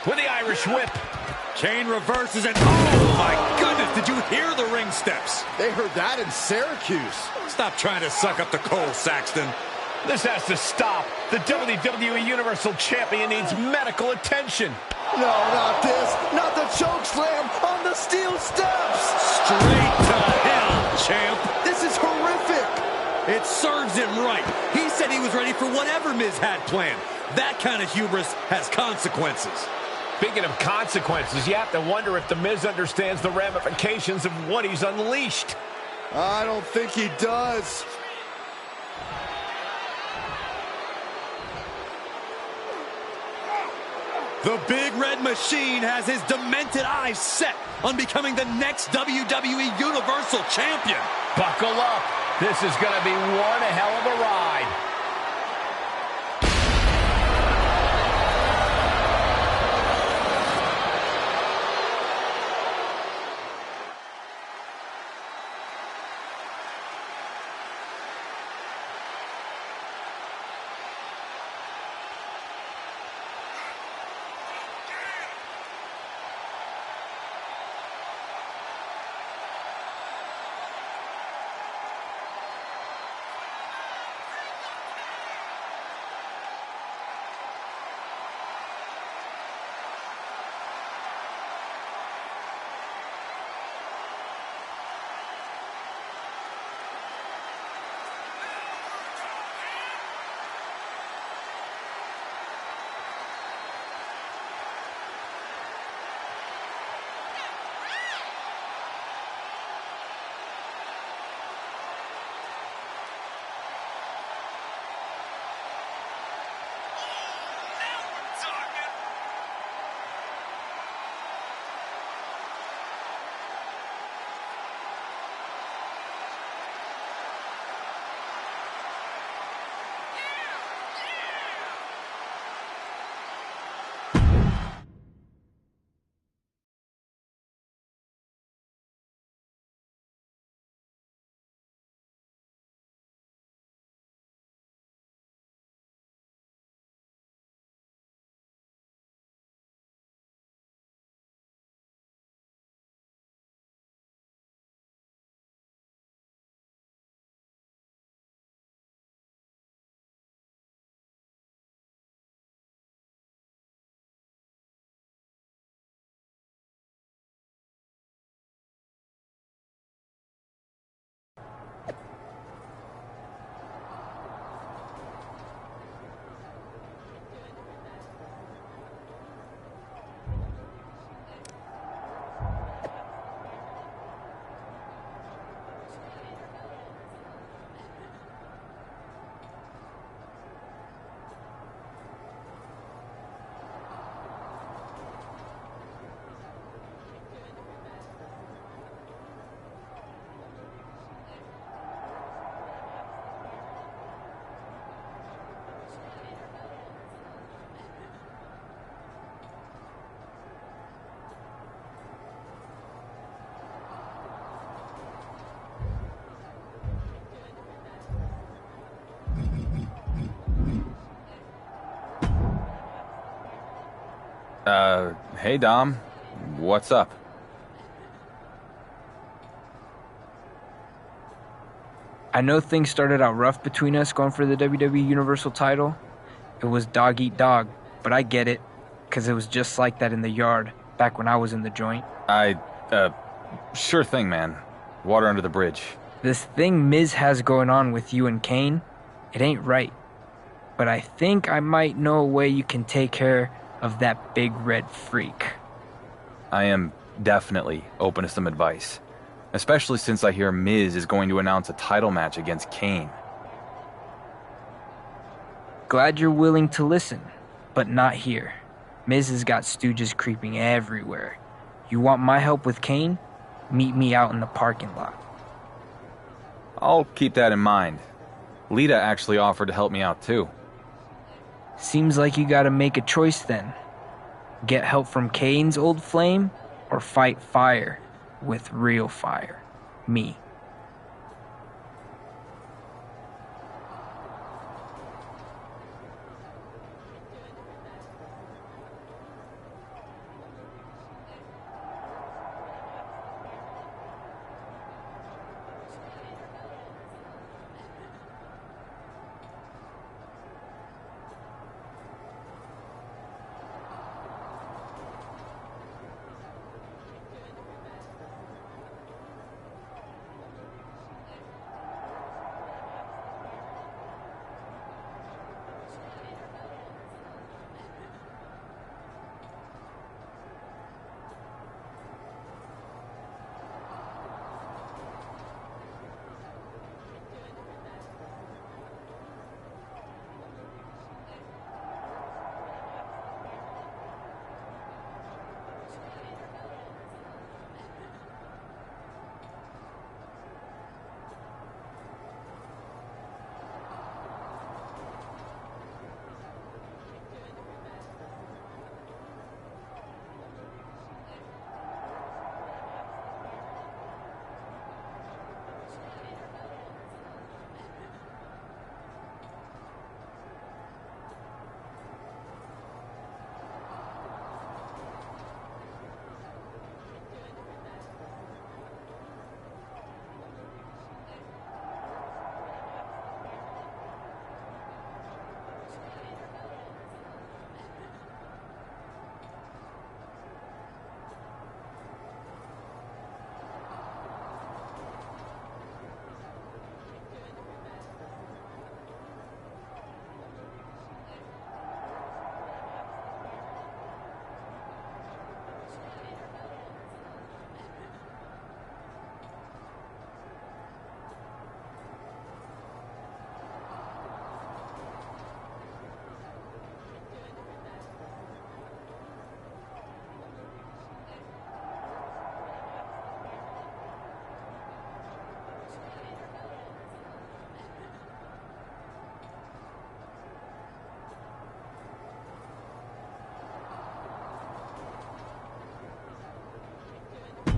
With the Irish whip. Kane reverses and oh my goodness, did you hear the ring steps? They heard that in Syracuse. Stop trying to suck up the coal, Saxton. This has to stop. The WWE Universal Champion needs medical attention. No, not this. Not the choke slam on the steel steps. Straight to hell, champ. This is horrific. It serves him right. He said he was ready for whatever Miz had planned. That kind of hubris has consequences. Speaking of consequences, you have to wonder if The Miz understands the ramifications of what he's unleashed. I don't think he does. The Big Red Machine has his demented eyes set on becoming the next WWE Universal Champion. Buckle up. This is going to be one hell of a ride. Hey, Dom. What's up? I know things started out rough between us going for the WWE Universal title. It was dog eat dog, but I get it, because it was just like that in the yard back when I was in the joint. Sure thing, man. Water under the bridge. This thing Miz has going on with you and Kane, it ain't right. But I think I might know a way you can take care of that big red freak. I am definitely open to some advice, especially since I hear Miz is going to announce a title match against Kane. Glad you're willing to listen, but not here. Miz has got stooges creeping everywhere. You want my help with Kane? Meet me out in the parking lot. I'll keep that in mind. Lita actually offered to help me out too. Seems like you gotta make a choice then. Get help from Kane's old flame, or fight fire with real fire. Me.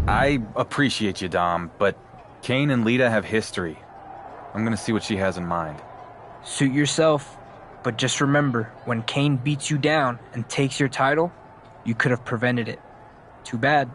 I appreciate you, Dom, but Kane and Lita have history. I'm gonna see what she has in mind. Suit yourself, but just remember, when Kane beats you down and takes your title, you could have prevented it. Too bad.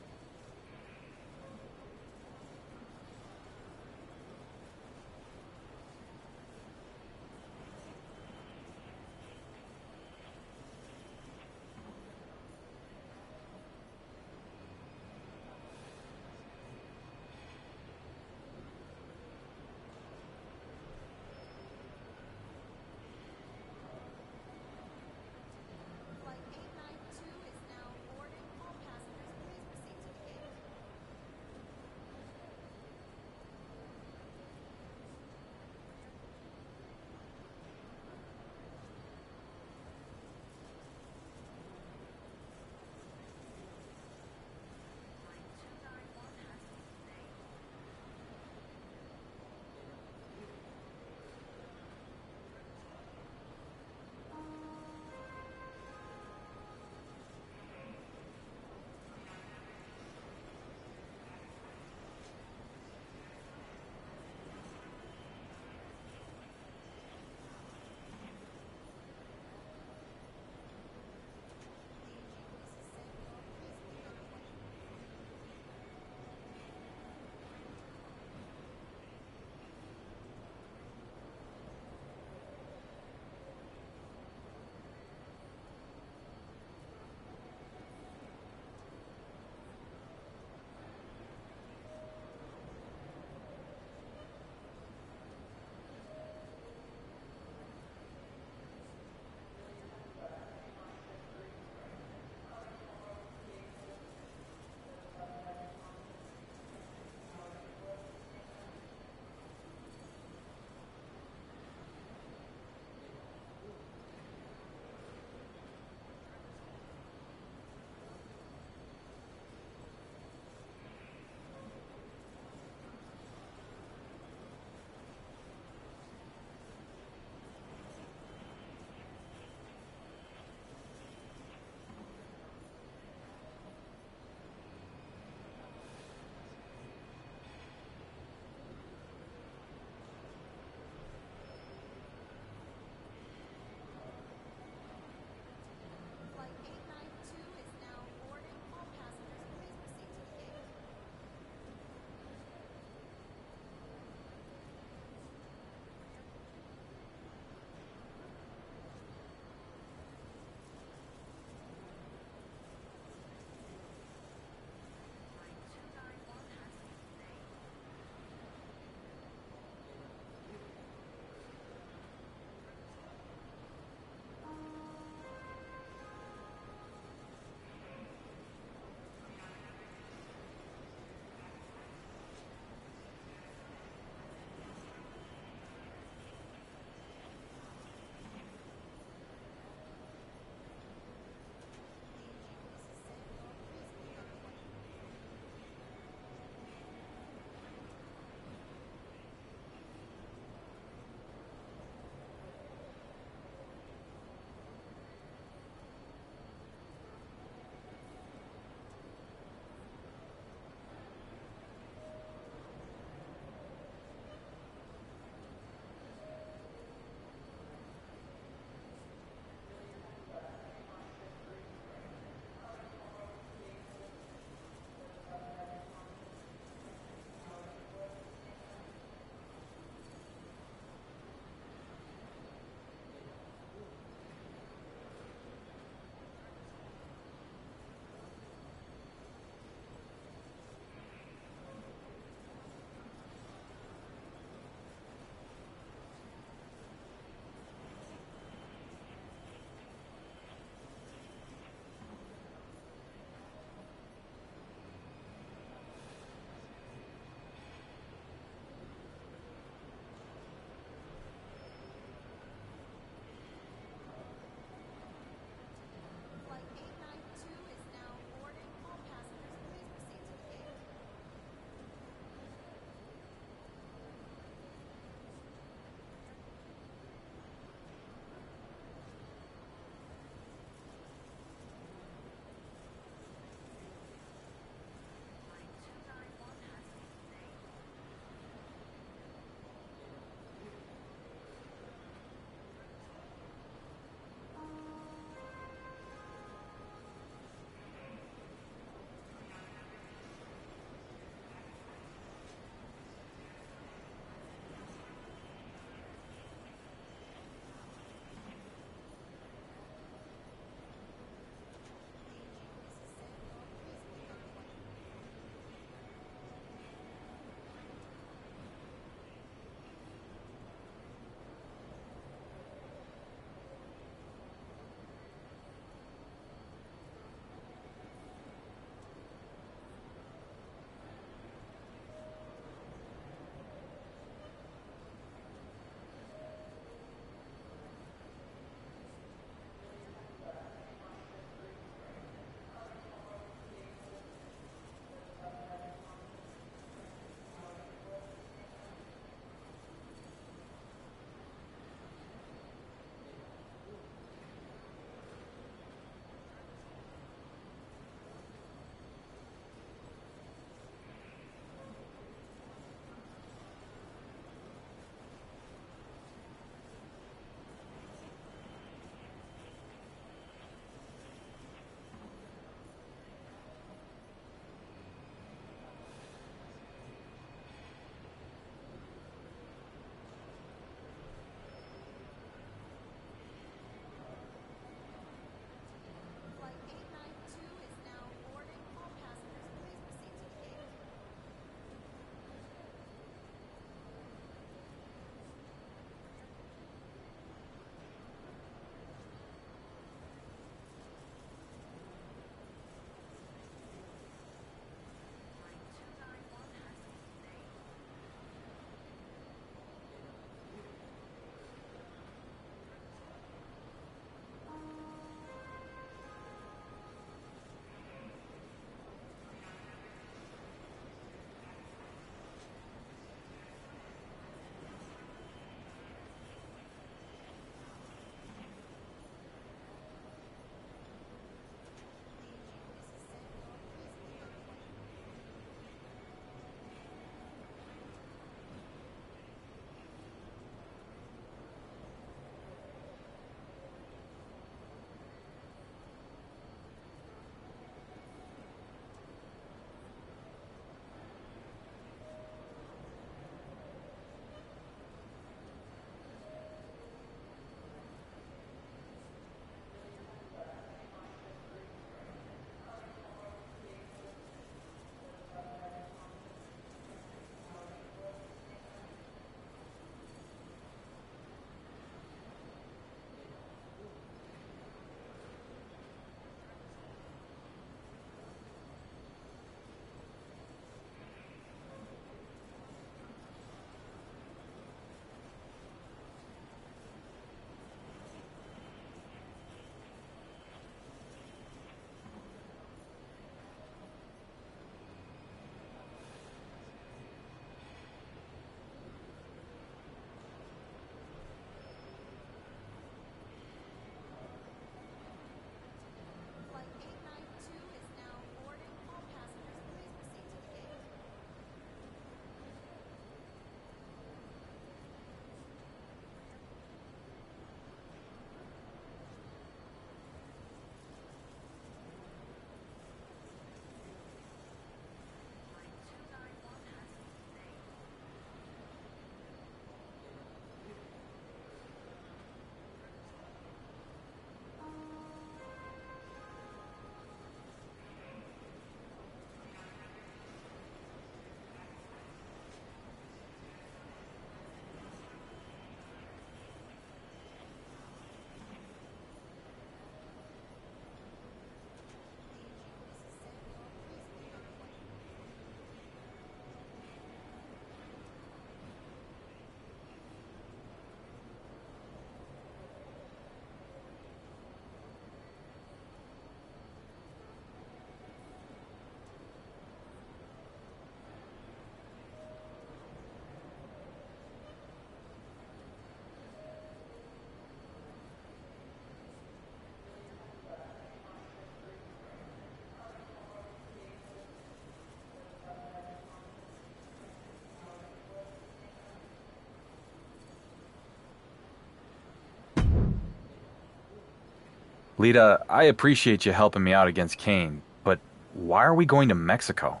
Lita, I appreciate you helping me out against Kane, but why are we going to Mexico?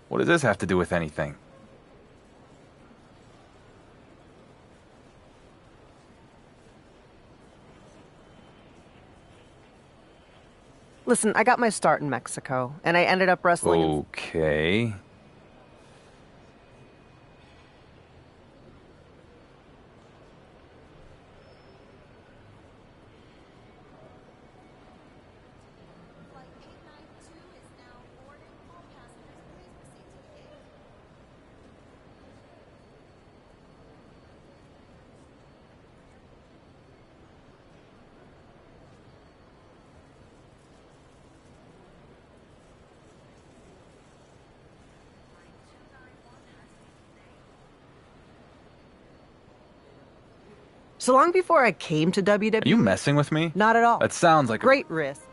What does this have to do with anything? Listen, I got my start in Mexico, and I ended up wrestling... Okay. So long before I came to WWE... Are you messing with me? Not at all. That sounds like great risk.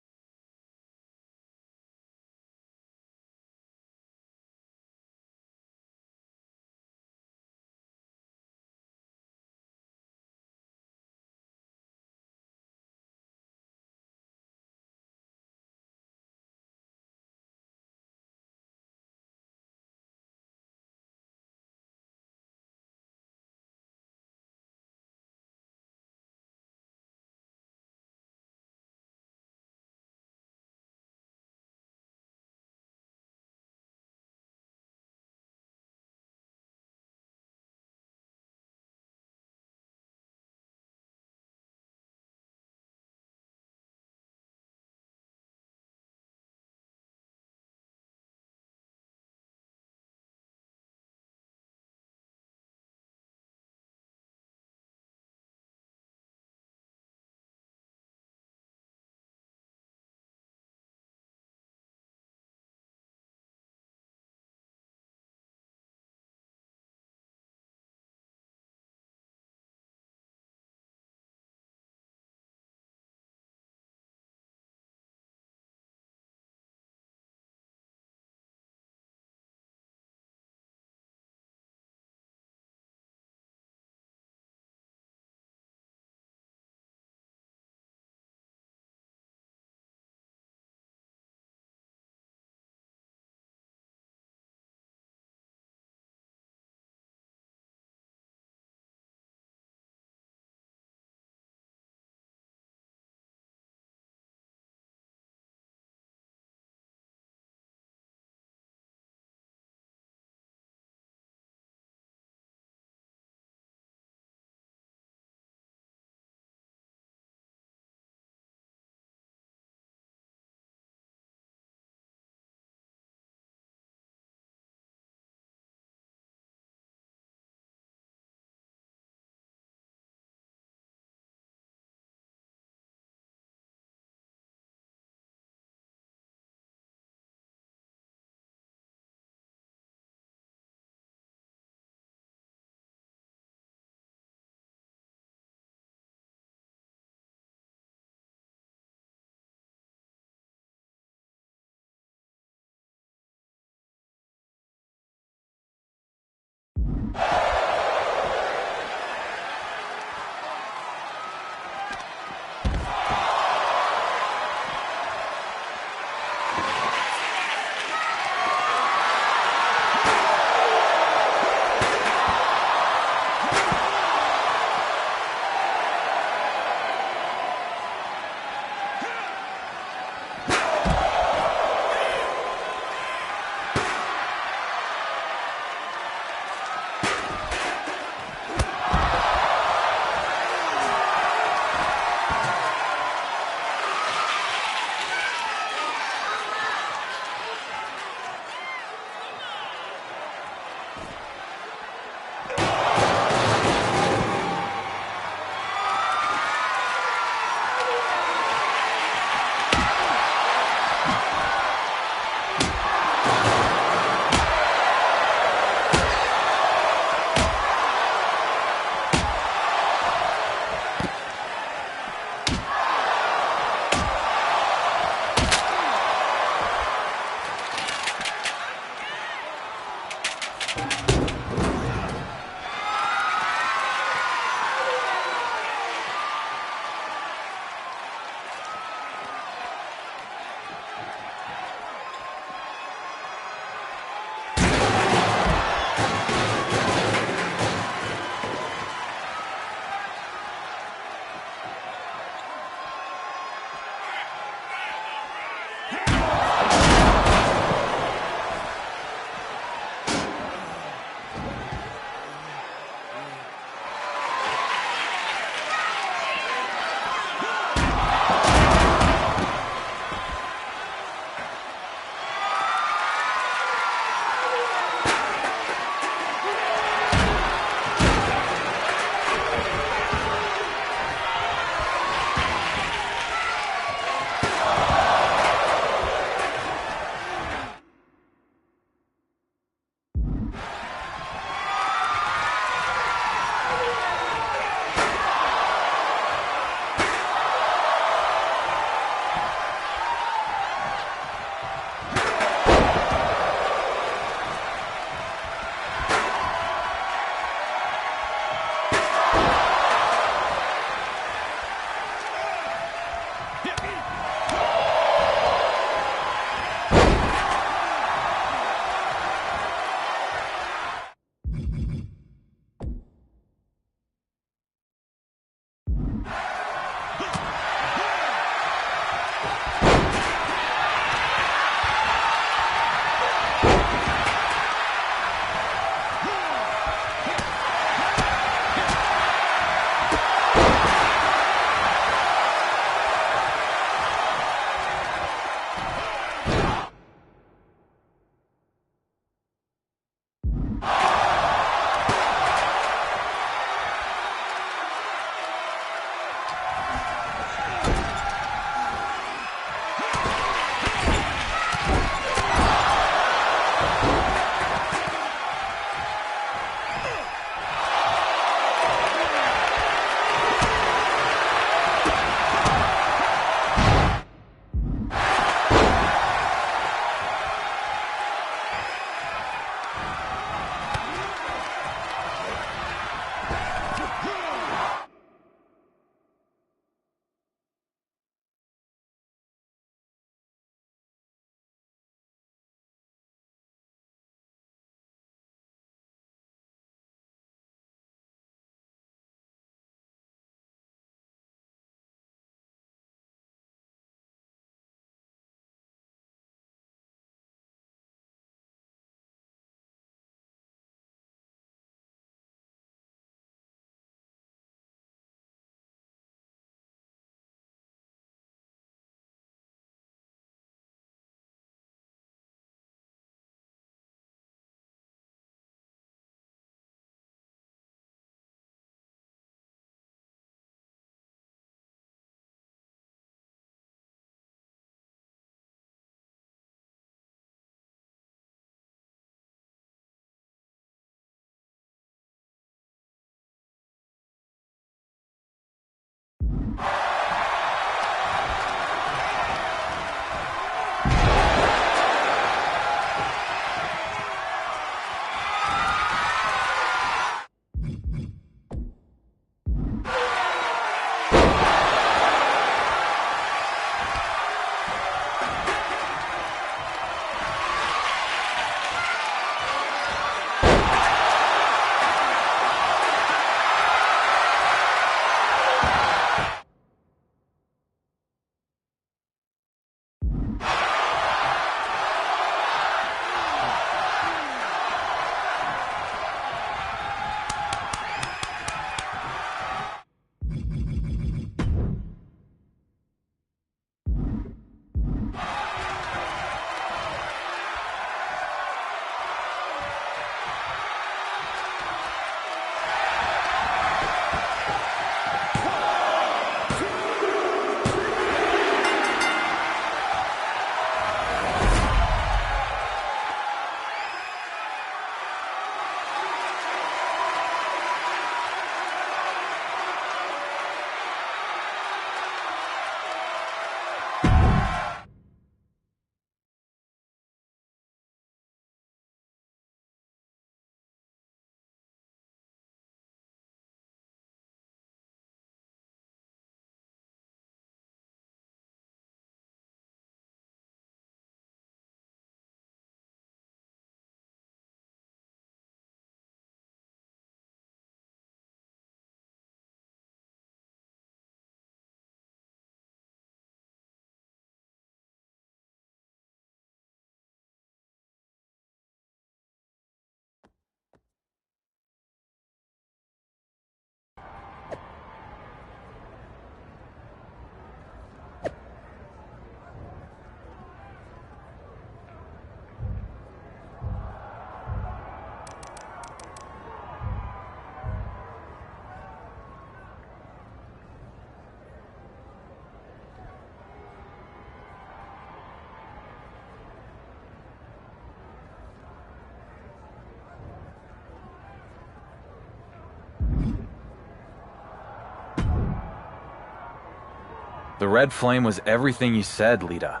The red flame was everything you said, Lita.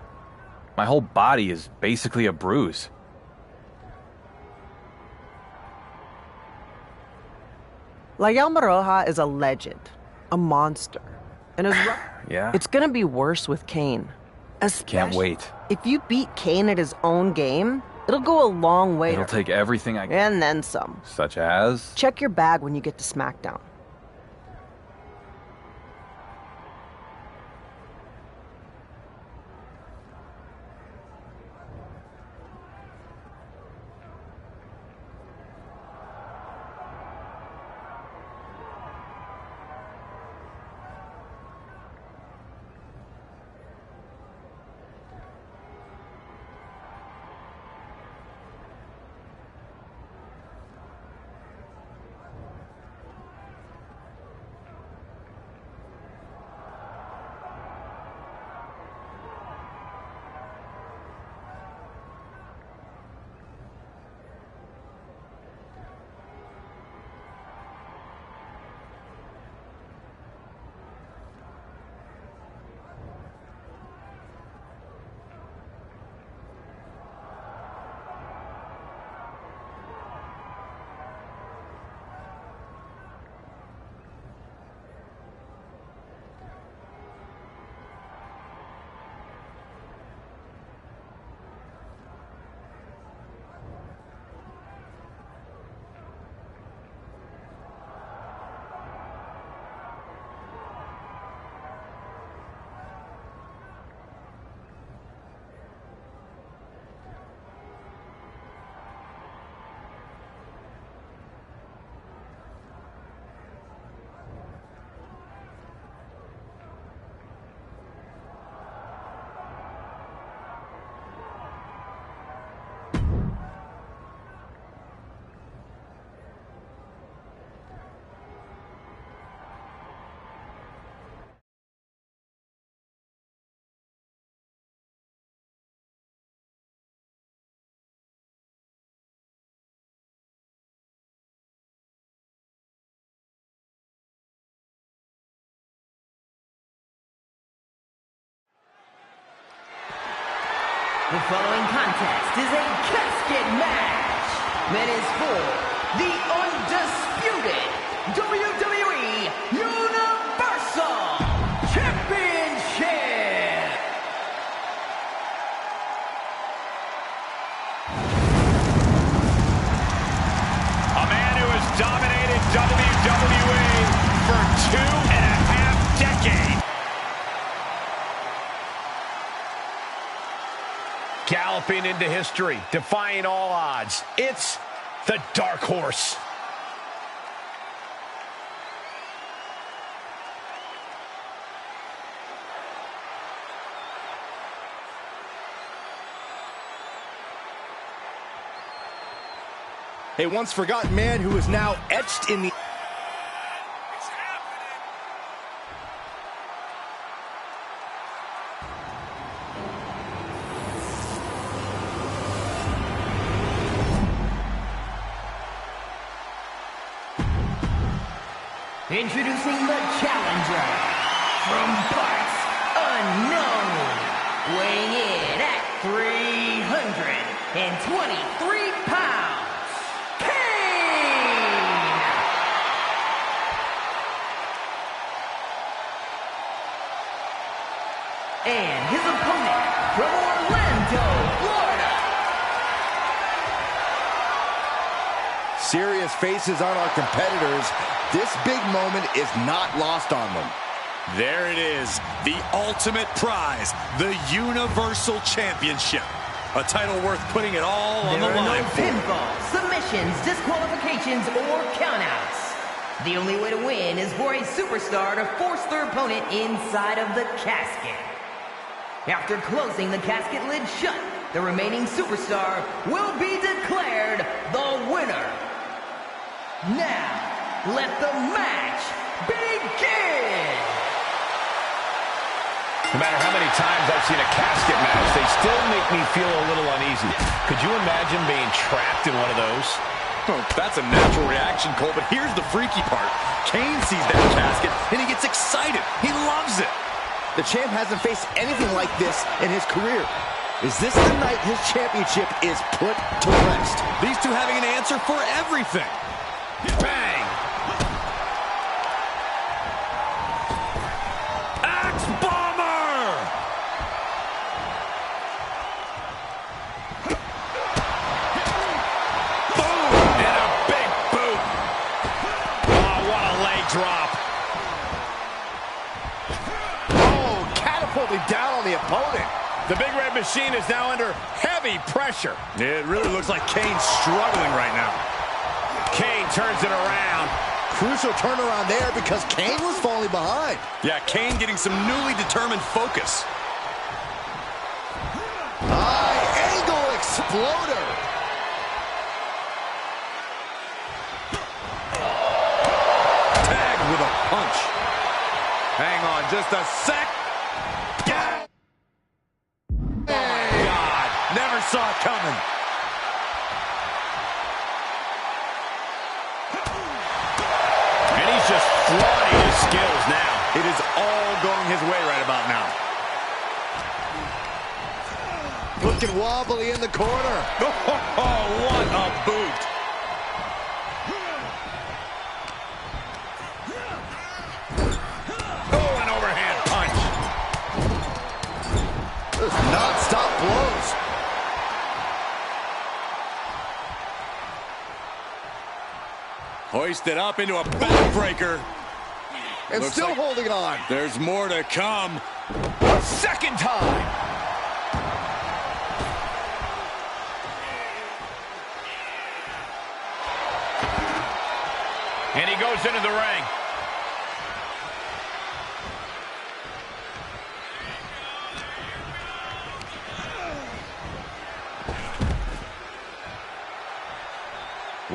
My whole body is basically a bruise. La Llamaroja is a legend, a monster. And Yeah? it's gonna be worse with Kane. Can't wait. If you beat Kane at his own game, it'll go a long way. It'll take everything I... And then some. Such as? Check your bag when you get to SmackDown. The following contest is a casket match that is for the undisputed WWE Universal Championship. A man who has dominated WWE for 2.5 decades. Galloping into history, defying all odds, it's the Dark Horse. A once forgotten man who is now etched in the... Introducing the challenger from parts unknown, weighing in at 323 pounds, Kane! And his opponent from Orlando, Florida. Serious faces on our competitors. This big moment is not lost on them. There it is, the ultimate prize, the Universal Championship. A title worth putting it all on the line. There are no for. pinfalls, submissions, disqualifications, or countouts. The only way to win is for a superstar to force their opponent inside of the casket. After closing the casket lid shut, the remaining superstar will be declared the winner. Now, let the match begin! No matter how many times I've seen a casket match, they still make me feel a little uneasy. Could you imagine being trapped in one of those? That's a natural reaction, Cole, but here's the freaky part. Kane sees that casket, and he gets excited. He loves it. The champ hasn't faced anything like this in his career. Is this the night his championship is put to rest? These two having an answer for everything. Bang! Axe Bomber! Boom! And a big boot. Oh, what a leg drop. Oh, catapulted down on the opponent. The Big Red Machine is now under heavy pressure. It really looks like Kane's struggling right now. Kane turns it around. Crucial turnaround there because Kane was falling behind. Yeah, Kane getting some newly determined focus. High angle exploder. Tagged with a punch. Hang on just a sec. God, never saw it coming. And he's just flaunting his skills now. It is all going his way right about now. Looking wobbly in the corner. Oh, what a boot. Oh, an overhand punch. Just non-stop blows. Hoisted up into a backbreaker. And Looks still like holding on. There's more to come. Second time. And he goes into the ring.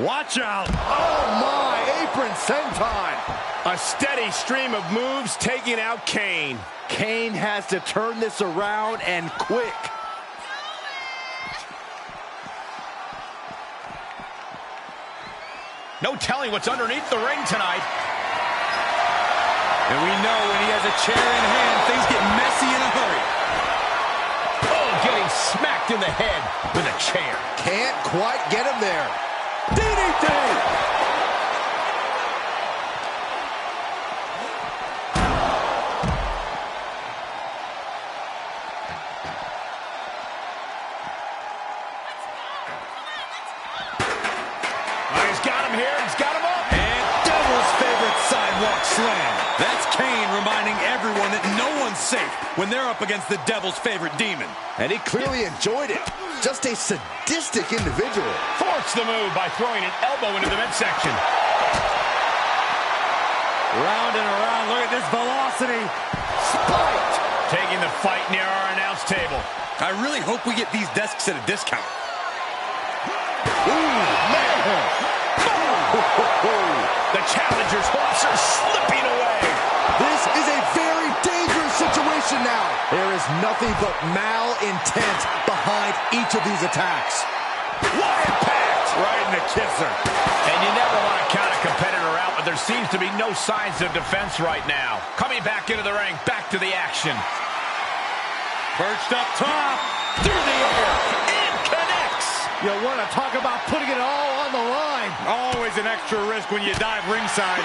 Watch out. Oh, my. Apron senton. A steady stream of moves taking out Kane. Kane has to turn this around and quick. No telling what's underneath the ring tonight. And we know when he has a chair in hand, things get messy in a hurry. Oh, getting smacked in the head with a chair. Can't quite get him there. DDT! Slam. That's Kane reminding everyone that no one's safe when they're up against the Devil's favorite demon. And he clearly enjoyed it. Just a sadistic individual. Forced the move by throwing an elbow into the midsection. Round and around. Look at this velocity. Spiked. Taking the fight near our announce table. I really hope we get these desks at a discount. Ooh, man. The challenger's hopes are slipping away. This is a very dangerous situation now. There is nothing but malintent behind each of these attacks. What impact! Right in the kisser. And you never want to count a competitor out, but there seems to be no signs of defense right now. Coming back into the ring, back to the action. Perched up top. Through the air. And connects. You want to talk about putting it all on the line. Always an extra risk when you dive ringside.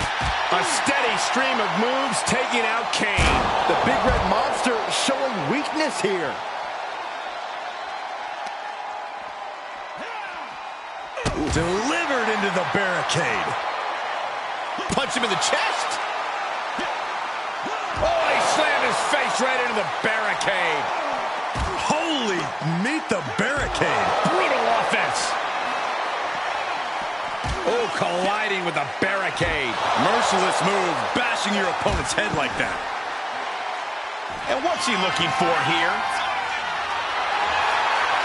A steady stream of moves taking out Kane. The Big Red Monster showing weakness here. Delivered into the barricade. Punch him in the chest. Oh, he slammed his face right into the barricade. Holy, meet the barricade. Brutal offense. Oh, colliding with the barricade. Merciless move, bashing your opponent's head like that. And what's he looking for here?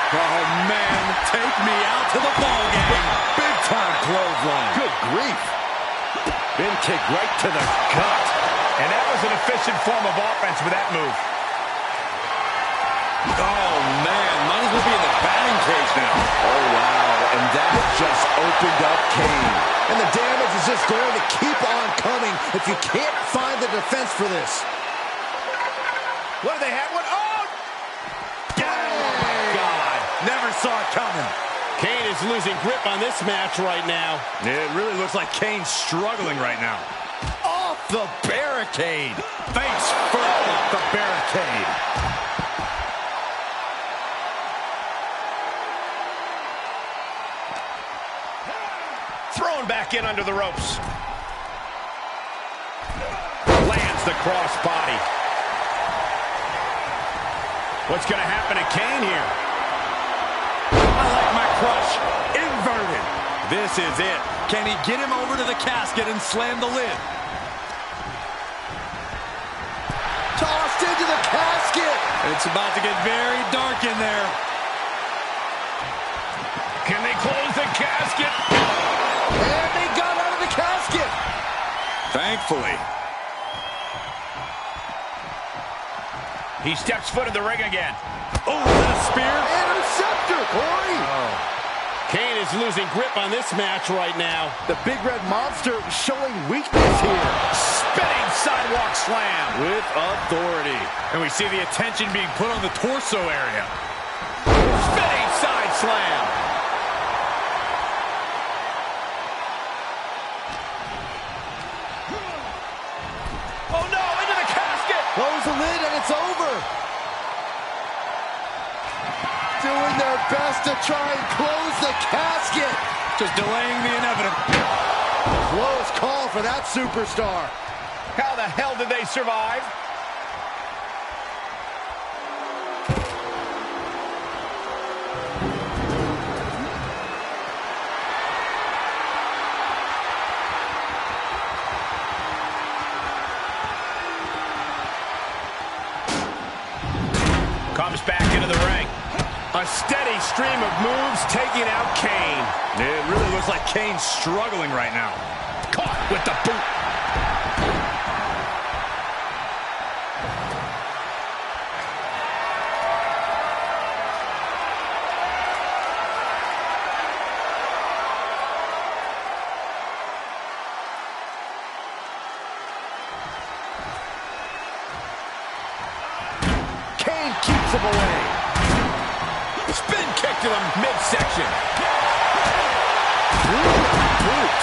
Oh, man, take me out to the ball game. Big time clothesline. Good grief. Been kicked right to the gut. And that was an efficient form of offense with that move. Oh, man, might as well be in the batting cage now. Oh, wow. And that just opened up Kane. And the damage is just going to keep on coming if you can't find the defense for this. What do they have? What? Oh! Oh, my God. Never saw it coming. Kane is losing grip on this match right now. It really looks like Kane's struggling right now. Off the barricade. Face first off the barricade. Thrown back in under the ropes. Lands the crossbody. What's going to happen to Kane here? I like my crush. Inverted. This is it. Can he get him over to the casket and slam the lid? Tossed into the casket. It's about to get very dark in there. Can they close the casket? And they got out of the casket. Thankfully. He steps foot in the ring again. Oh, is that a spear? Interceptor, Corey. Kane is losing grip on this match right now. The Big Red Monster showing weakness here. Spinning sidewalk slam. With authority. And we see the attention being put on the torso area. Spinning side slam. Oh no, into the casket. Close the lid and it's over. Doing their best to try and close the casket. Just delaying the inevitable. Close call for that superstar. How the hell did they survive? Comes back into the ring. A steady stream of moves taking out Kane. It really looks like Kane's struggling right now. Caught with the boot. Kane keeps him away. Spin kick to the midsection. Boot.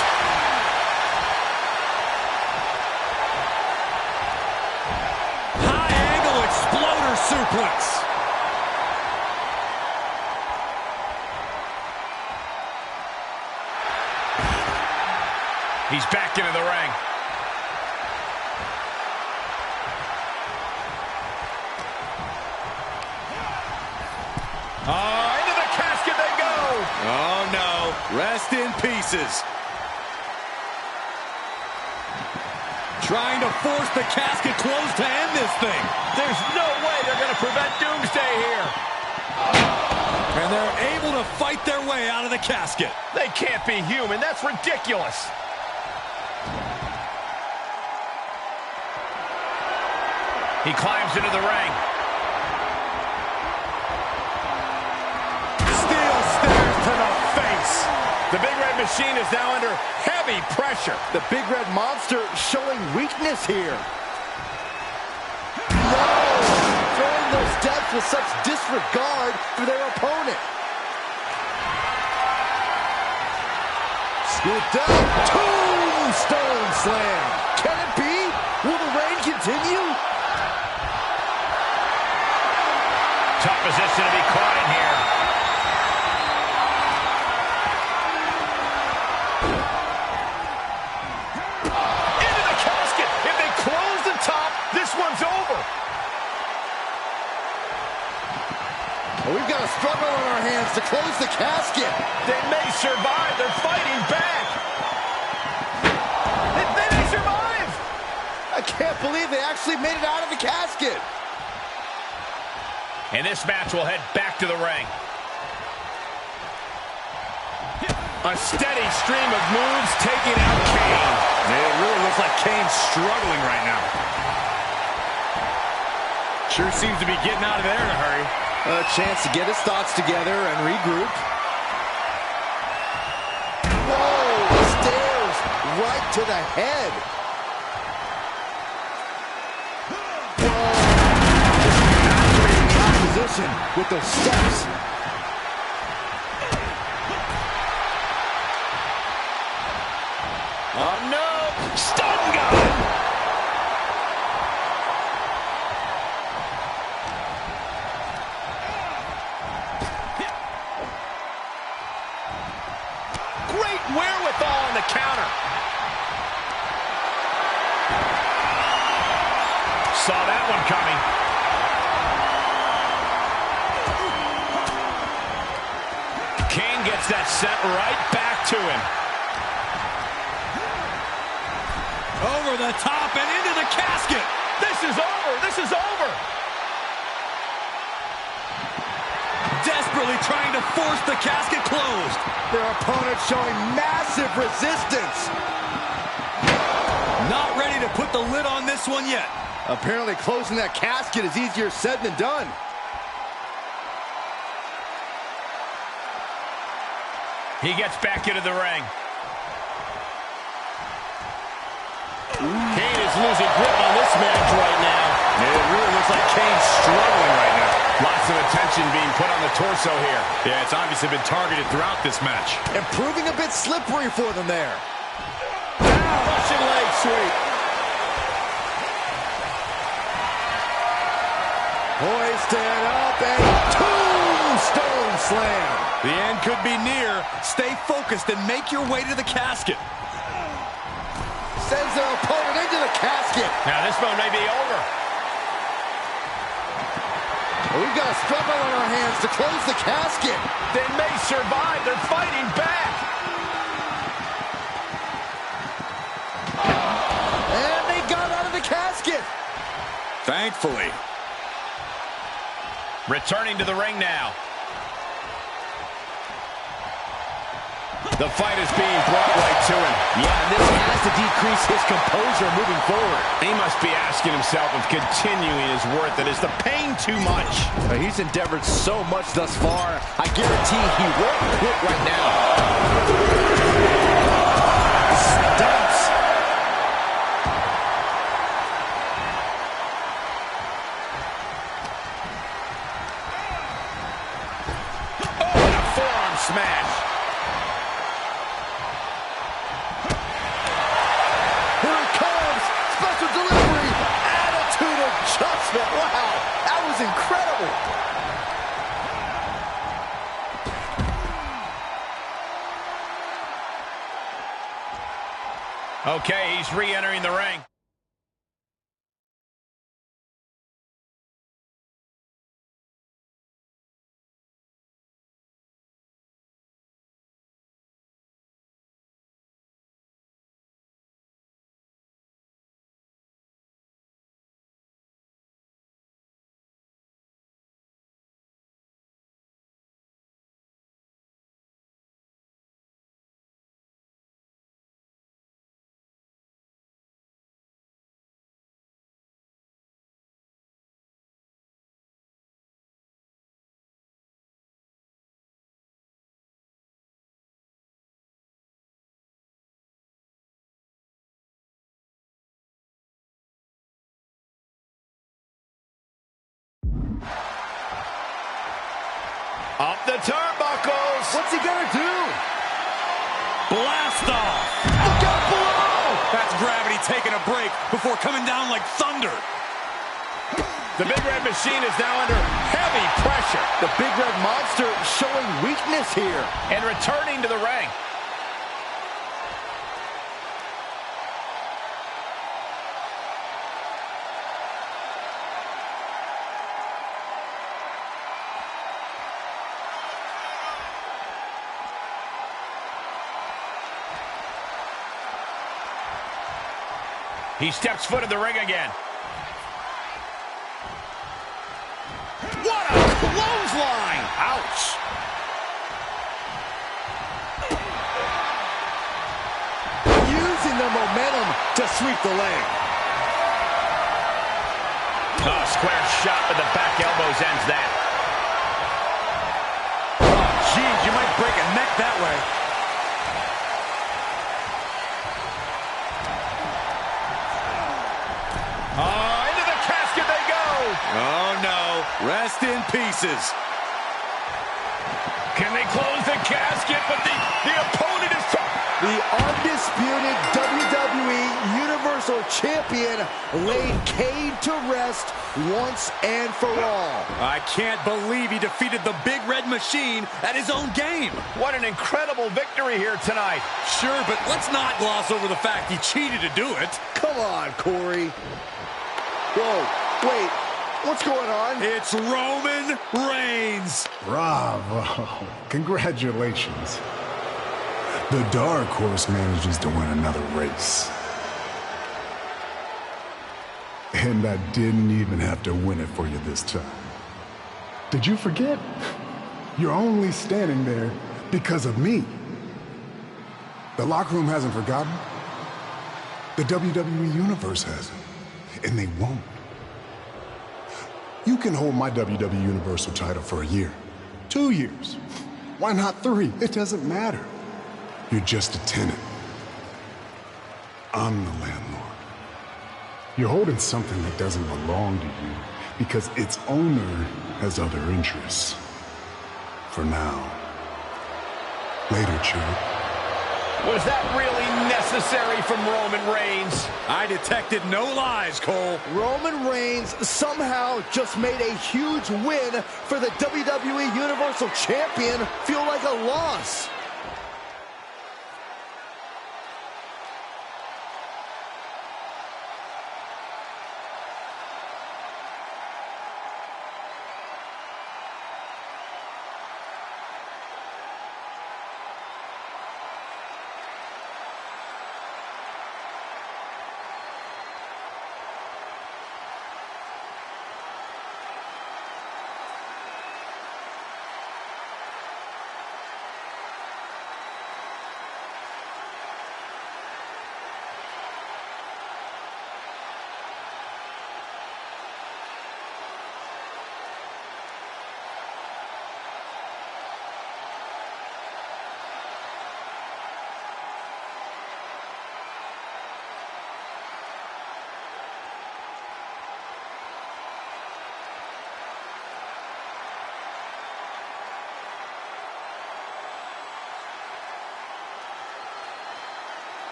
High angle exploder suplex. He's back into the ring. Into the casket they go. Oh, no. Rest in pieces. Trying to force the casket closed to end this thing. There's no way they're going to prevent Doomsday here. And they're able to fight their way out of the casket. They can't be human. That's ridiculous. He climbs into the ring. Steel stairs to the face. The Big Red Machine is now under heavy pressure. The Big Red Monster showing weakness here. No! Throwing those steps with such disregard for their opponent. Scooped up. Tombstone slam. Can it be? Will the reign continue? Tough position to be caught in here. Into the casket. If they close the top, this one's over. Well, we've got a struggle on our hands to close the casket. They may survive. They're fighting back. They may survive. I can't believe they actually made it out of the casket. And this match will head back to the ring. A steady stream of moves taking out Kane. It really looks like Kane's struggling right now. Sure seems to be getting out of there in a hurry. A chance to get his thoughts together and regroup. Whoa, stairs right to the head. Opposition with those steps. Oh no! Stun gun! Great wherewithal on the counter. Saw that one coming. King gets that sent right back to him. Over the top and into the casket. This is over. This is over. Desperately trying to force the casket closed. Their opponent showing massive resistance. Not ready to put the lid on this one yet. Apparently closing that casket is easier said than done. He gets back into the ring. Kane is losing grip on this match right now. It really looks like Kane's struggling right now. Lots of attention being put on the torso here. Yeah, it's obviously been targeted throughout this match. And proving a bit slippery for them there. Russian leg sweep. Hoisted up and tombstone slam. The end could be near. Stay focused and make your way to the casket. Sends their opponent into the casket. Now this one may be over. We've got a struggle on our hands to close the casket. They may survive. They're fighting back. And they got out of the casket. Thankfully. Returning to the ring now. The fight is being brought right to him. Yeah, and this has to decrease his composure moving forward. He must be asking himself if continuing is worth it. Is the pain too much? He's endeavored so much thus far. I guarantee he won't quit right now. Stumps. Oh, and a forearm smash. Wow, that was incredible. Okay, he's re-entering the ring. Up the turnbuckles. What's he gonna do? Blast off. Look out below. That's gravity taking a break before coming down like thunder. The Big Red Machine is now under heavy pressure. The Big Red Monster showing weakness here. And returning to the ring. He steps foot in the ring again. What a clothesline! Ouch! Using the momentum to sweep the leg. Oh, square shot with the back elbows ends that. that way. Into the casket they go. Oh, no. Rest in pieces. Can they close the casket? But the opponent is... The undisputed WWE Universal Champion laid Kane to rest once and for all. I can't believe he defeated the Big Red Machine at his own game. What an incredible victory here tonight. Sure, but let's not gloss over the fact he cheated to do it. Come on, Corey. Whoa, wait, what's going on? It's Roman Reigns. Bravo. Congratulations. The Dark Horse manages to win another race. And I didn't even have to win it for you this time. Did you forget? You're only standing there because of me. The locker room hasn't forgotten. The WWE Universe hasn't. And they won't. You can hold my WWE Universal title for a year, 2 years. Why not 3? It doesn't matter. You're just a tenant. I'm the landlord. You're holding something that doesn't belong to you because its owner has other interests. For now. Later, Chuck. Was that really necessary from Roman Reigns? I detected no lies, Cole. Roman Reigns somehow just made a huge win for the WWE Universal Champion feel like a loss.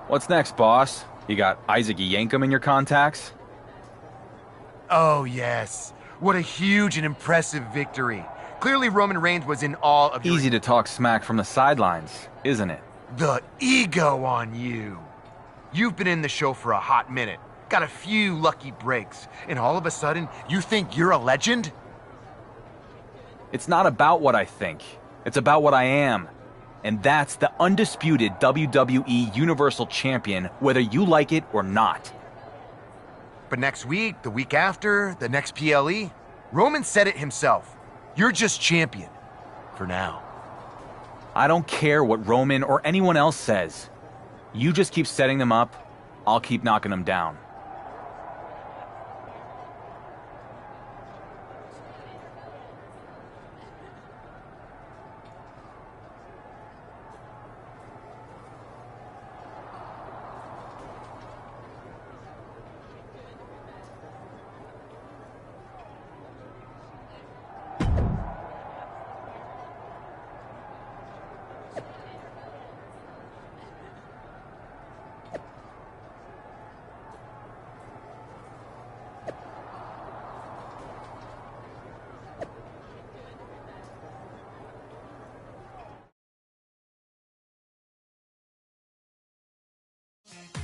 What's next, boss? You got Isaac Yankem in your contacts? Oh, yes. What a huge and impressive victory. Clearly, Roman Reigns was in awe of Easy to talk smack from the sidelines, isn't it? The ego on you. You've been in the show for a hot minute, got a few lucky breaks, and all of a sudden, you think you're a legend? It's not about what I think. It's about what I am. And that's the undisputed WWE Universal Champion, whether you like it or not. But next week, the week after, the next PLE, Roman said it himself. You're just champion. For now. I don't care what Roman or anyone else says. You just keep setting them up, I'll keep knocking them down.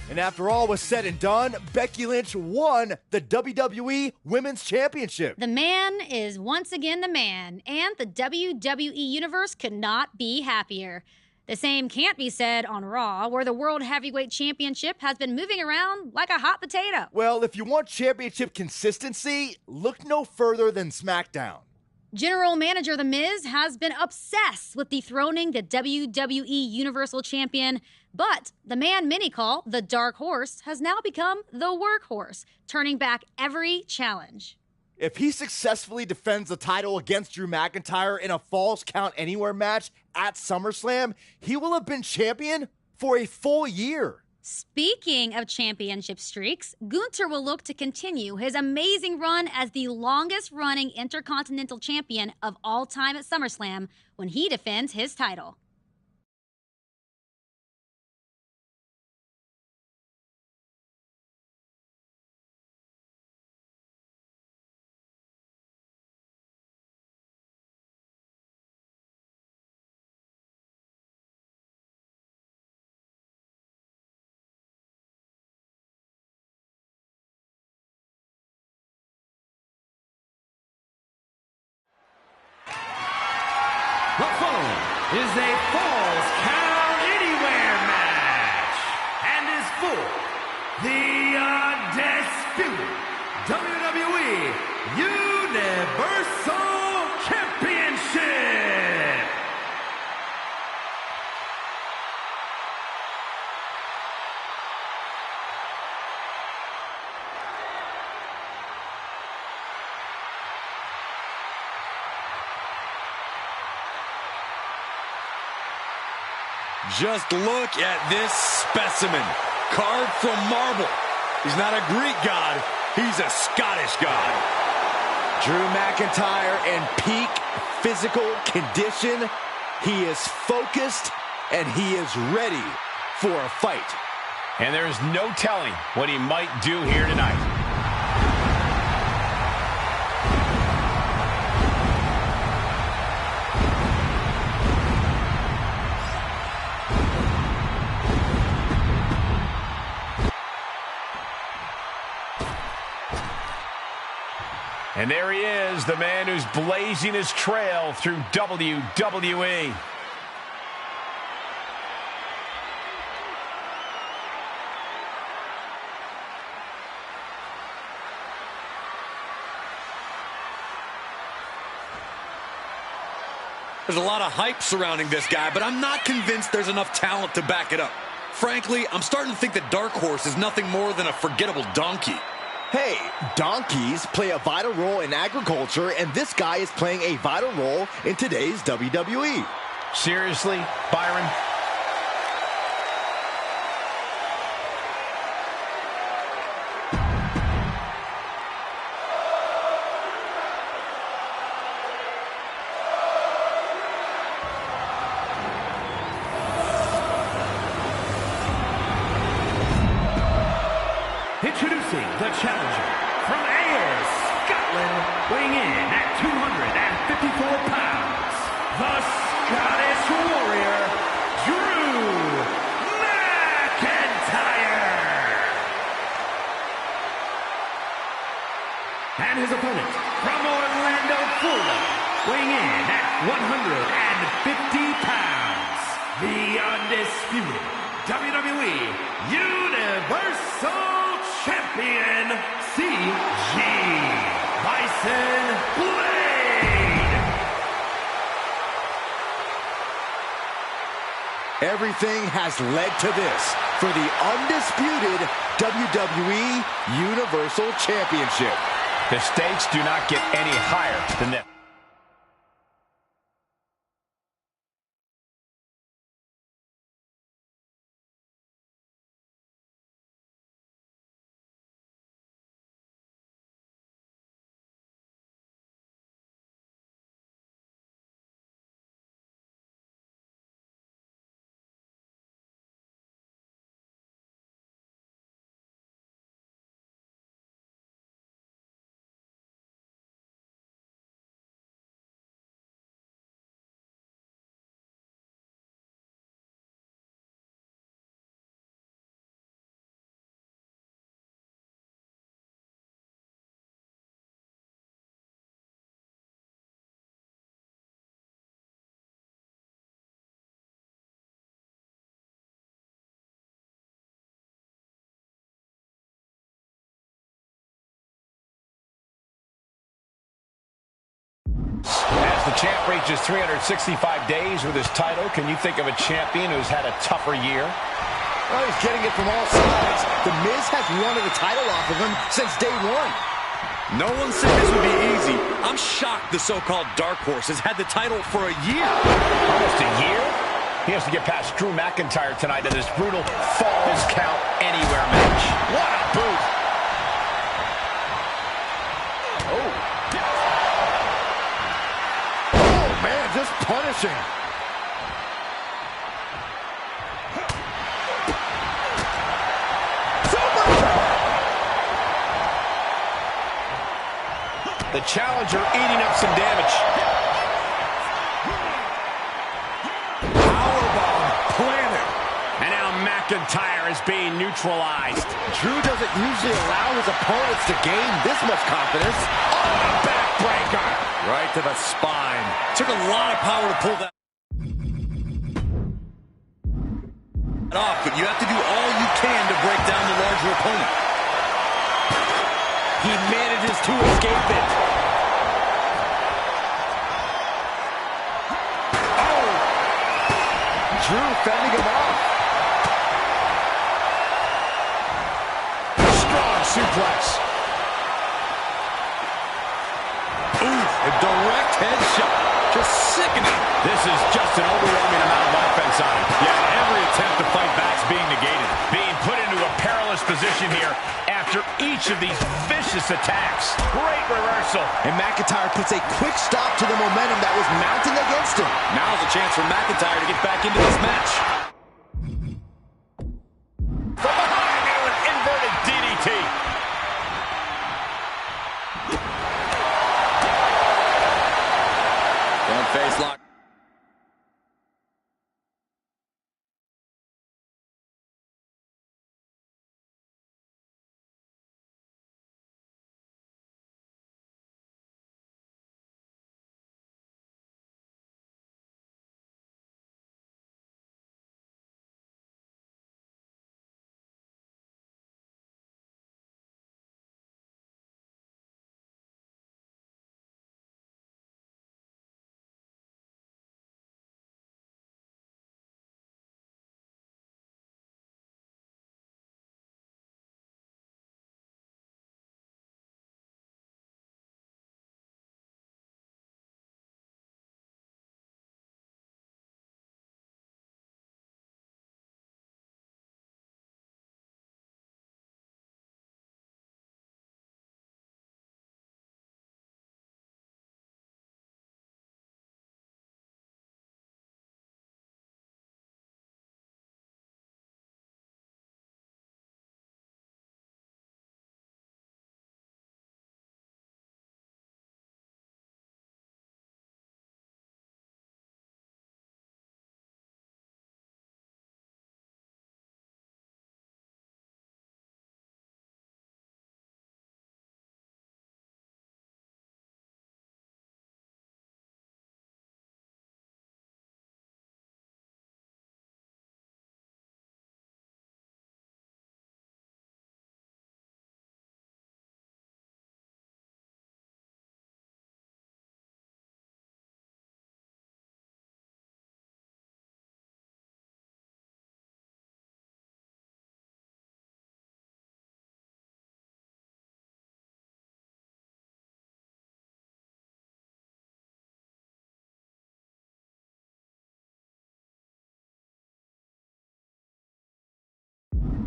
And after all was said and done, Becky Lynch won the WWE Women's Championship. The man is once again the man, and the WWE Universe could not be happier. The same can't be said on Raw, where the World Heavyweight Championship has been moving around like a hot potato. Well, if you want championship consistency, look no further than SmackDown. General Manager The Miz has been obsessed with dethroning the WWE Universal Champion, but the man many call the Dark Horse has now become the Workhorse, turning back every challenge. If he successfully defends the title against Drew McIntyre in a Falls Count Anywhere match at SummerSlam, he will have been champion for a full year. Speaking of championship streaks, Gunther will look to continue his amazing run as the longest-running Intercontinental Champion of all time at SummerSlam when he defends his title. The following is a Falls Count Anywhere match and is for the undisputed WWE Universal Championship. Just look at this specimen, carved from marble. He's not a Greek god, he's a Scottish god. Drew McIntyre in peak physical condition. He is focused and he is ready for a fight. And there is no telling what he might do here tonight. And there he is, the man who's blazing his trail through WWE. There's a lot of hype surrounding this guy, but I'm not convinced there's enough talent to back it up. Frankly, I'm starting to think that Dark Horse is nothing more than a forgettable donkey. Hey, donkeys play a vital role in agriculture, and this guy is playing a vital role in today's WWE. Seriously, Byron? Introducing the challenger from Ayers, pounds, the Scottish Warrior, Drew McIntyre. And his opponent, from Orlando, Florida, weighing in at 150 pounds, the undisputed WWE Universal Champion, CG Bison Blade. Everything has led to this for the undisputed WWE Universal Championship. The stakes do not get any higher than this. As the champ reaches 365 days with his title, can you think of a champion who's had a tougher year? Well, he's getting it from all sides. The Miz has wanted the title off of him since day one. No one said this would be easy. I'm shocked the so-called Dark Horse has had the title for a year. Almost a year? He has to get past Drew McIntyre tonight in this brutal Falls Count Anywhere match. What a boot! Just punishing. The challenger eating up some damage. Powerbomb planted. And now McIntyre is being neutralized. Drew doesn't usually allow his opponents to gain this much confidence. Oh, a backbreaker. Right to the spine. Took a lot of power to pull that off, but you have to do all you can to break down the larger opponent. He manages to escape it. Oh! Drew fending him off. Strong suplex. A direct headshot. Just sickening. This is just an overwhelming amount of offense on him. Yeah, every attempt to fight back's being negated. Being put into a perilous position here after each of these vicious attacks. Great reversal. And McIntyre puts a quick stop to the momentum that was mounting against him. Now's a chance for McIntyre to get back into this match. From behind into an inverted DDT. Face lock.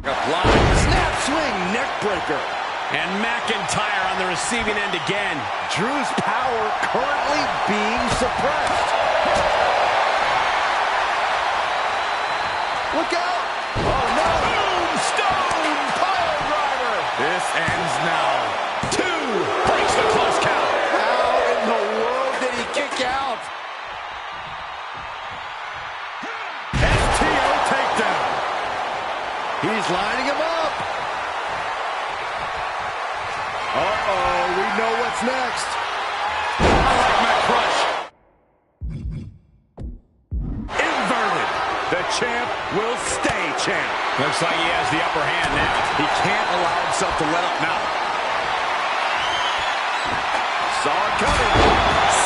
Applied. Snap swing, neck breaker. And McIntyre on the receiving end again. Drew's power currently being suppressed. Look out! Oh no! Tombstone pile driver! This ends now. 2 breaks the close count. How in the world did he kick out? STO takedown. He's lining him up. Uh-oh, we know what's next. I like my crush. Inverted. The champ will stay champ. Looks like he has the upper hand now. He can't allow himself to let up now. Saw it coming.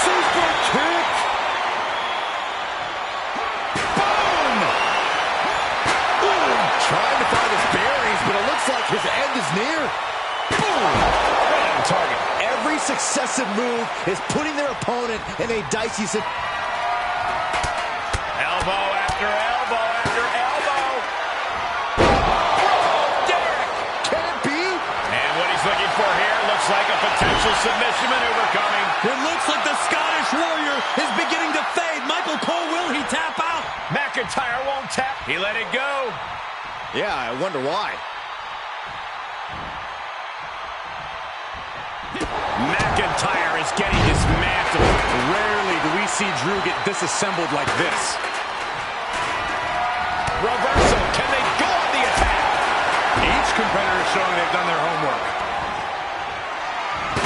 Super kick. Boom! Ooh, trying to find his bearings, but it looks like his end is near. Boom! Right on target. Every successive move is putting their opponent in a dicey situation. Elbow after elbow after elbow. Oh, Derek! Can it be? And what he's looking for here looks like a potential submission maneuver coming. It looks like the Scottish Warrior is beginning to fade. Michael Cole, will he tap out? McIntyre won't tap. He let it go. Yeah, I wonder why. McIntyre is getting dismantled. Rarely do we see Drew get disassembled like this. Reversal. Can they go on the attack? Each competitor is showing they've done their homework.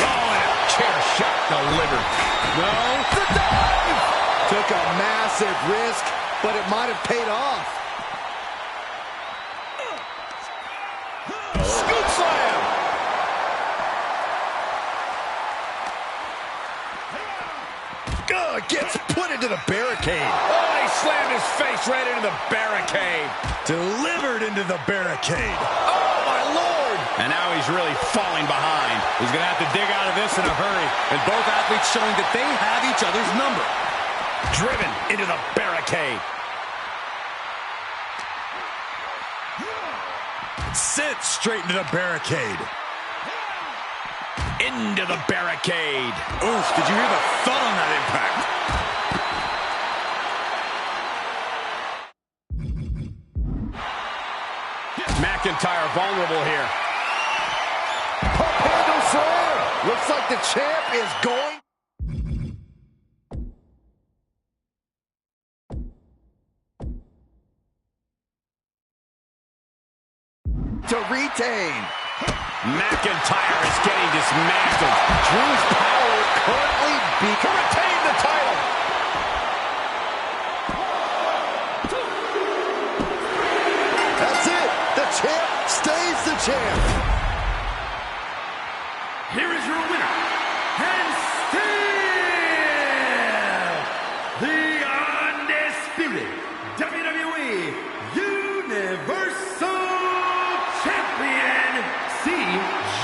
Oh, and a chair shot delivered. No, the dive! Took a massive risk, but it might have paid off. Scoop slam. Gets put into the barricade. Oh, he slammed his face right into the barricade. Delivered into the barricade. Oh, my Lord. And now he's really falling behind. He's going to have to dig out of this in a hurry. And both athletes showing that they have each other's number. Driven into the barricade. Sits straight into the barricade. Into the barricade. Oof, did you hear the thud on that impact? McIntyre vulnerable here. Pump handle slam. Looks like the champ is going to retain. McIntyre is getting dismantled. Drew's power currently To retain the title. That's it. The champ stays the champ. Here is your winner, and still the undisputed WWE Universal Champion, CG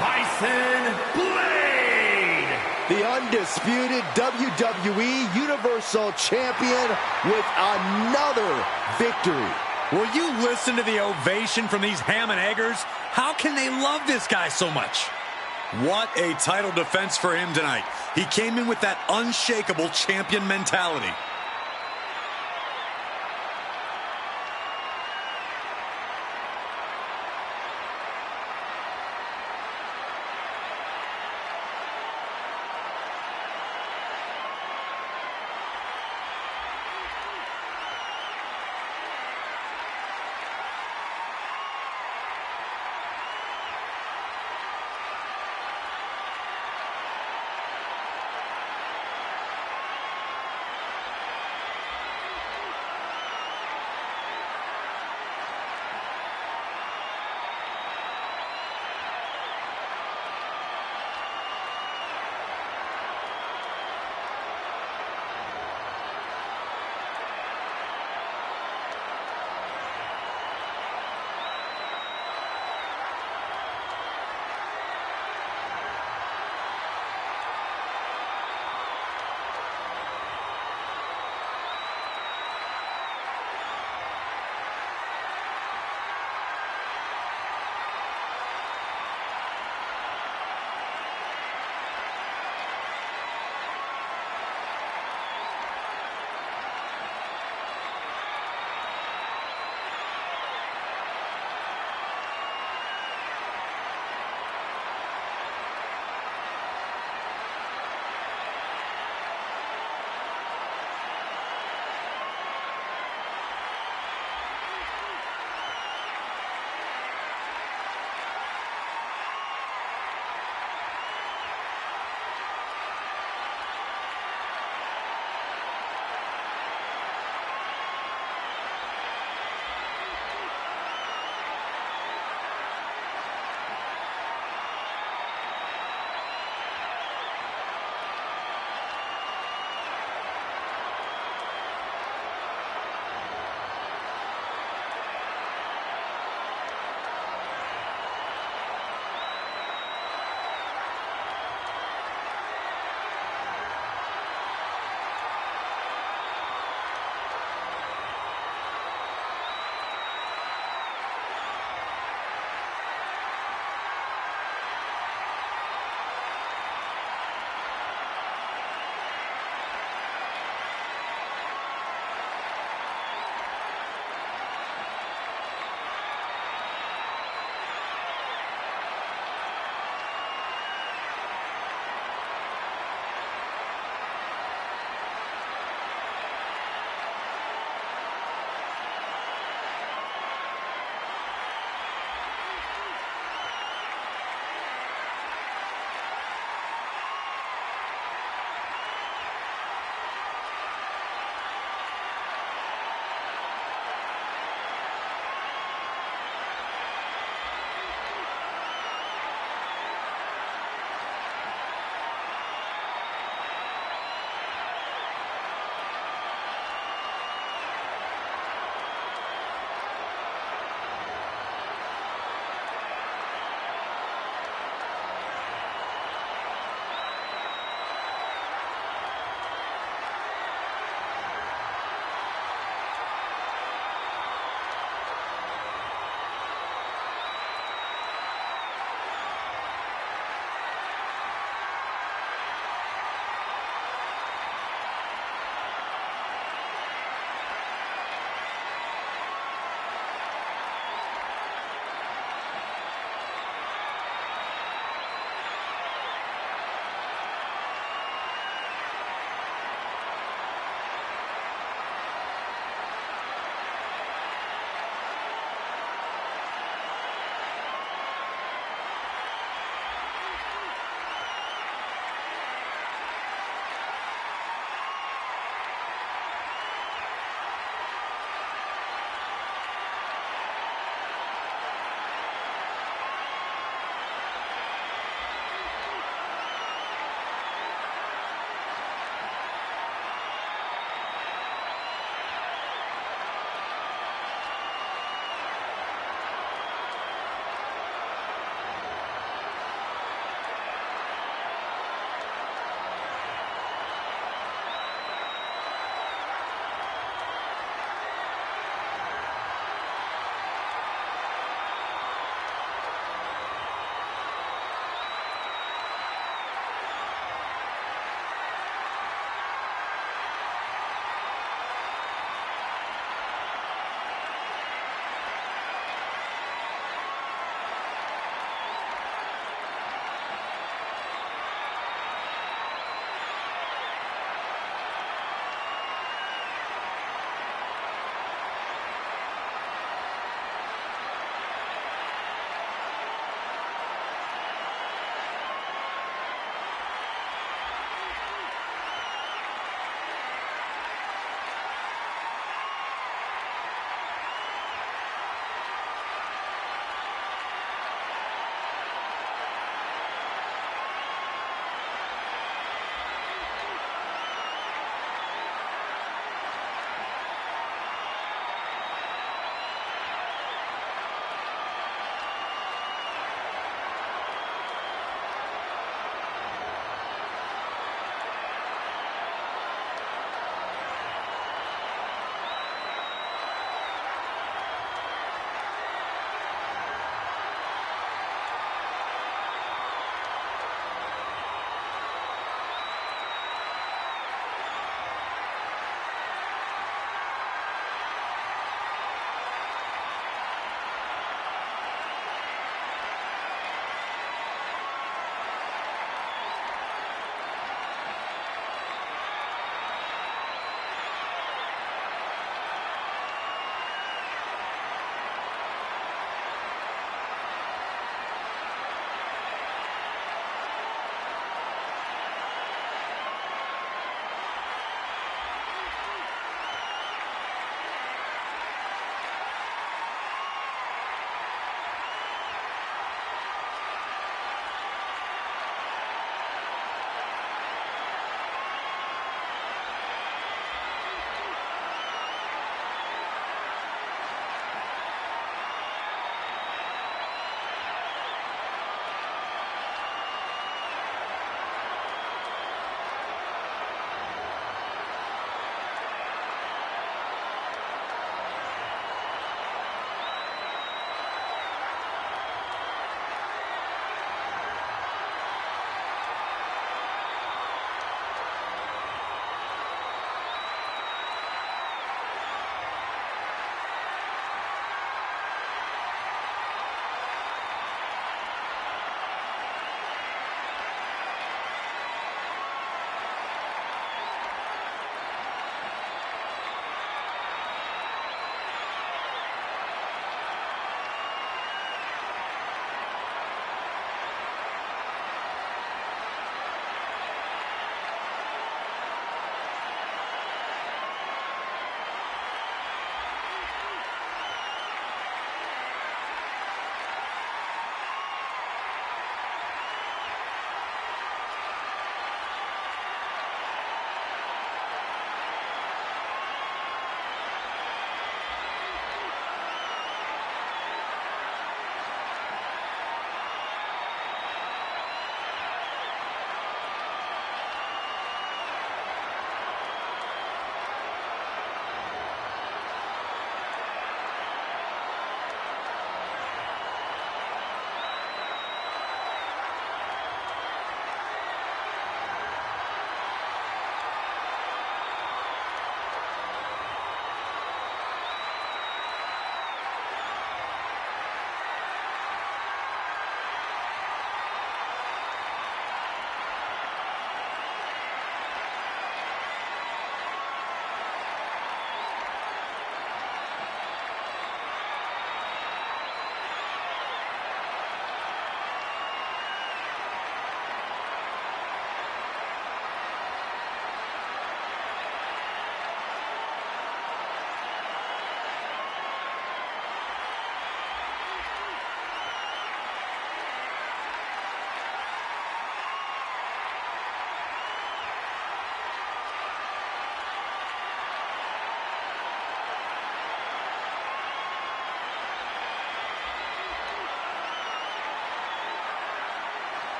Bison Blade. The undisputed WWE Universal Champion with another victory. Will you listen to the ovation from these ham and eggers? How can they love this guy so much? What a title defense for him tonight. He came in with that unshakable champion mentality.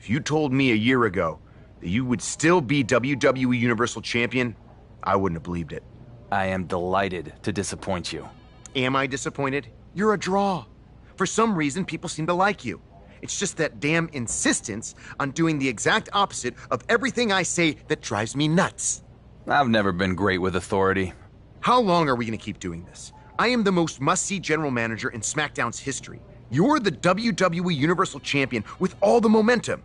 If you told me a year ago that you would still be WWE Universal Champion, I wouldn't have believed it. I am delighted to disappoint you. Am I disappointed? You're a draw. For some reason, people seem to like you. It's just that damn insistence on doing the exact opposite of everything I say that drives me nuts. I've never been great with authority. How long are we going to keep doing this? I am the most must-see general manager in SmackDown's history. You're the WWE Universal Champion with all the momentum.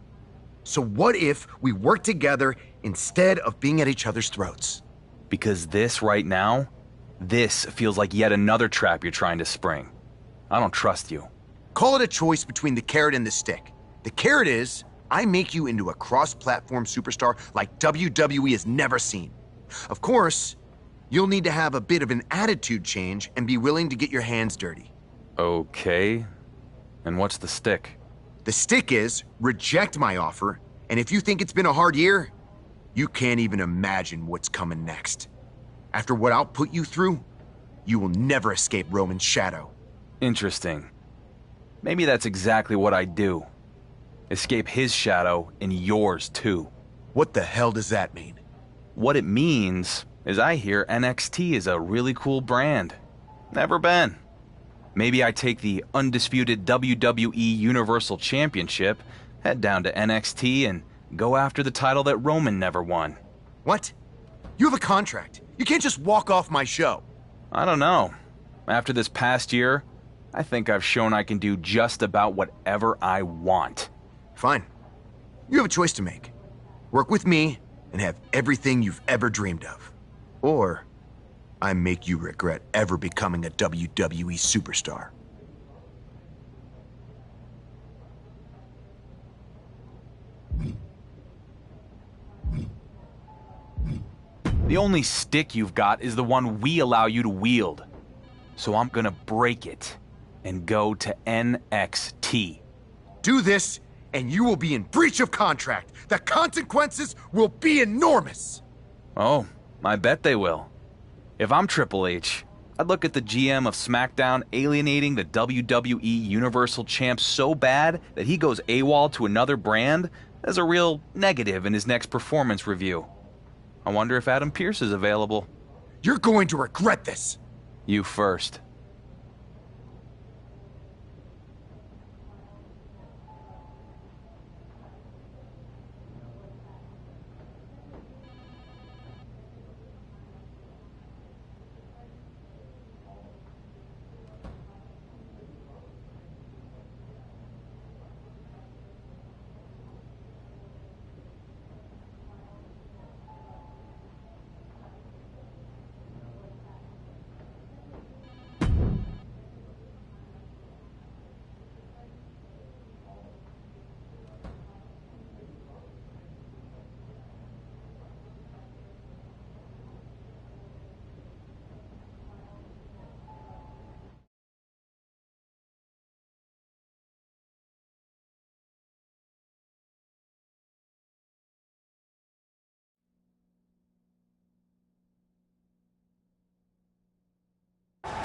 So what if we work together instead of being at each other's throats? Because this right now, this feels like yet another trap you're trying to spring. I don't trust you. Call it a choice between the carrot and the stick. The carrot is, I make you into a cross-platform superstar like WWE has never seen. Of course, you'll need to have a bit of an attitude change and be willing to get your hands dirty. Okay. And what's the stick? The stick is, reject my offer, and if you think it's been a hard year, you can't even imagine what's coming next. After what I'll put you through, you will never escape Roman's shadow. Interesting. Maybe that's exactly what I do. Escape his shadow and yours too. What the hell does that mean? What it means is I hear NXT is a really cool brand. Never been. Maybe I take the undisputed WWE Universal Championship, head down to NXT, and go after the title that Roman never won. What? You have a contract. You can't just walk off my show. I don't know. After this past year, I think I've shown I can do just about whatever I want. Fine. You have a choice to make. Work with me and have everything you've ever dreamed of. Or I make you regret ever becoming a WWE superstar. The only stick you've got is the one we allow you to wield. So I'm gonna break it and go to NXT. Do this, and you will be in breach of contract. The consequences will be enormous. Oh, I bet they will. If I'm Triple H, I'd look at the GM of SmackDown alienating the WWE Universal Champ so bad that he goes AWOL to another brand as a real negative in his next performance review. I wonder if Adam Pearce is available. You're going to regret this. You first.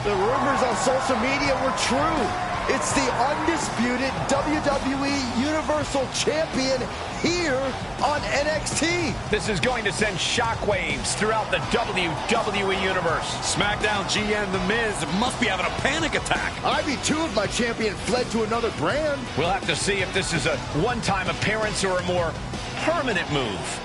The rumors on social media were true. It's the undisputed WWE Universal Champion here on NXT. This is going to send shockwaves throughout the WWE Universe. SmackDown GM The Miz must be having a panic attack. I'd be too if my champion fled to another brand. We'll have to see if this is a one-time appearance or a more permanent move.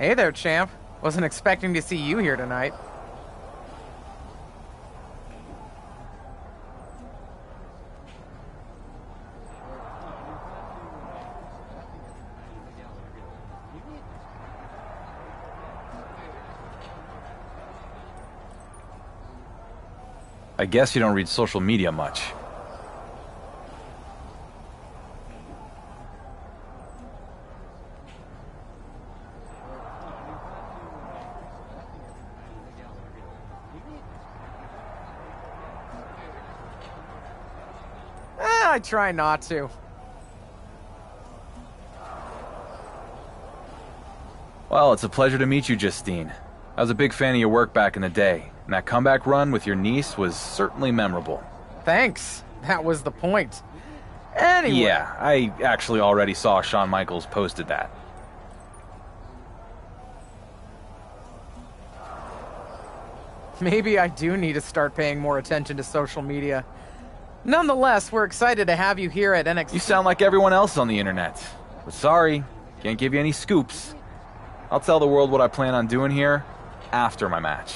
Hey there, champ. Wasn't expecting to see you here tonight. I guess you don't read social media much. I try not to. Well, it's a pleasure to meet you, Justine. I was a big fan of your work back in the day, and that comeback run with your niece was certainly memorable. Thanks. That was the point. Anyway. Yeah, I actually already saw Shawn Michaels posted that. Maybe I do need to start paying more attention to social media. Nonetheless, we're excited to have you here at NXT. You sound like everyone else on the internet. But sorry, can't give you any scoops. I'll tell the world what I plan on doing here after my match.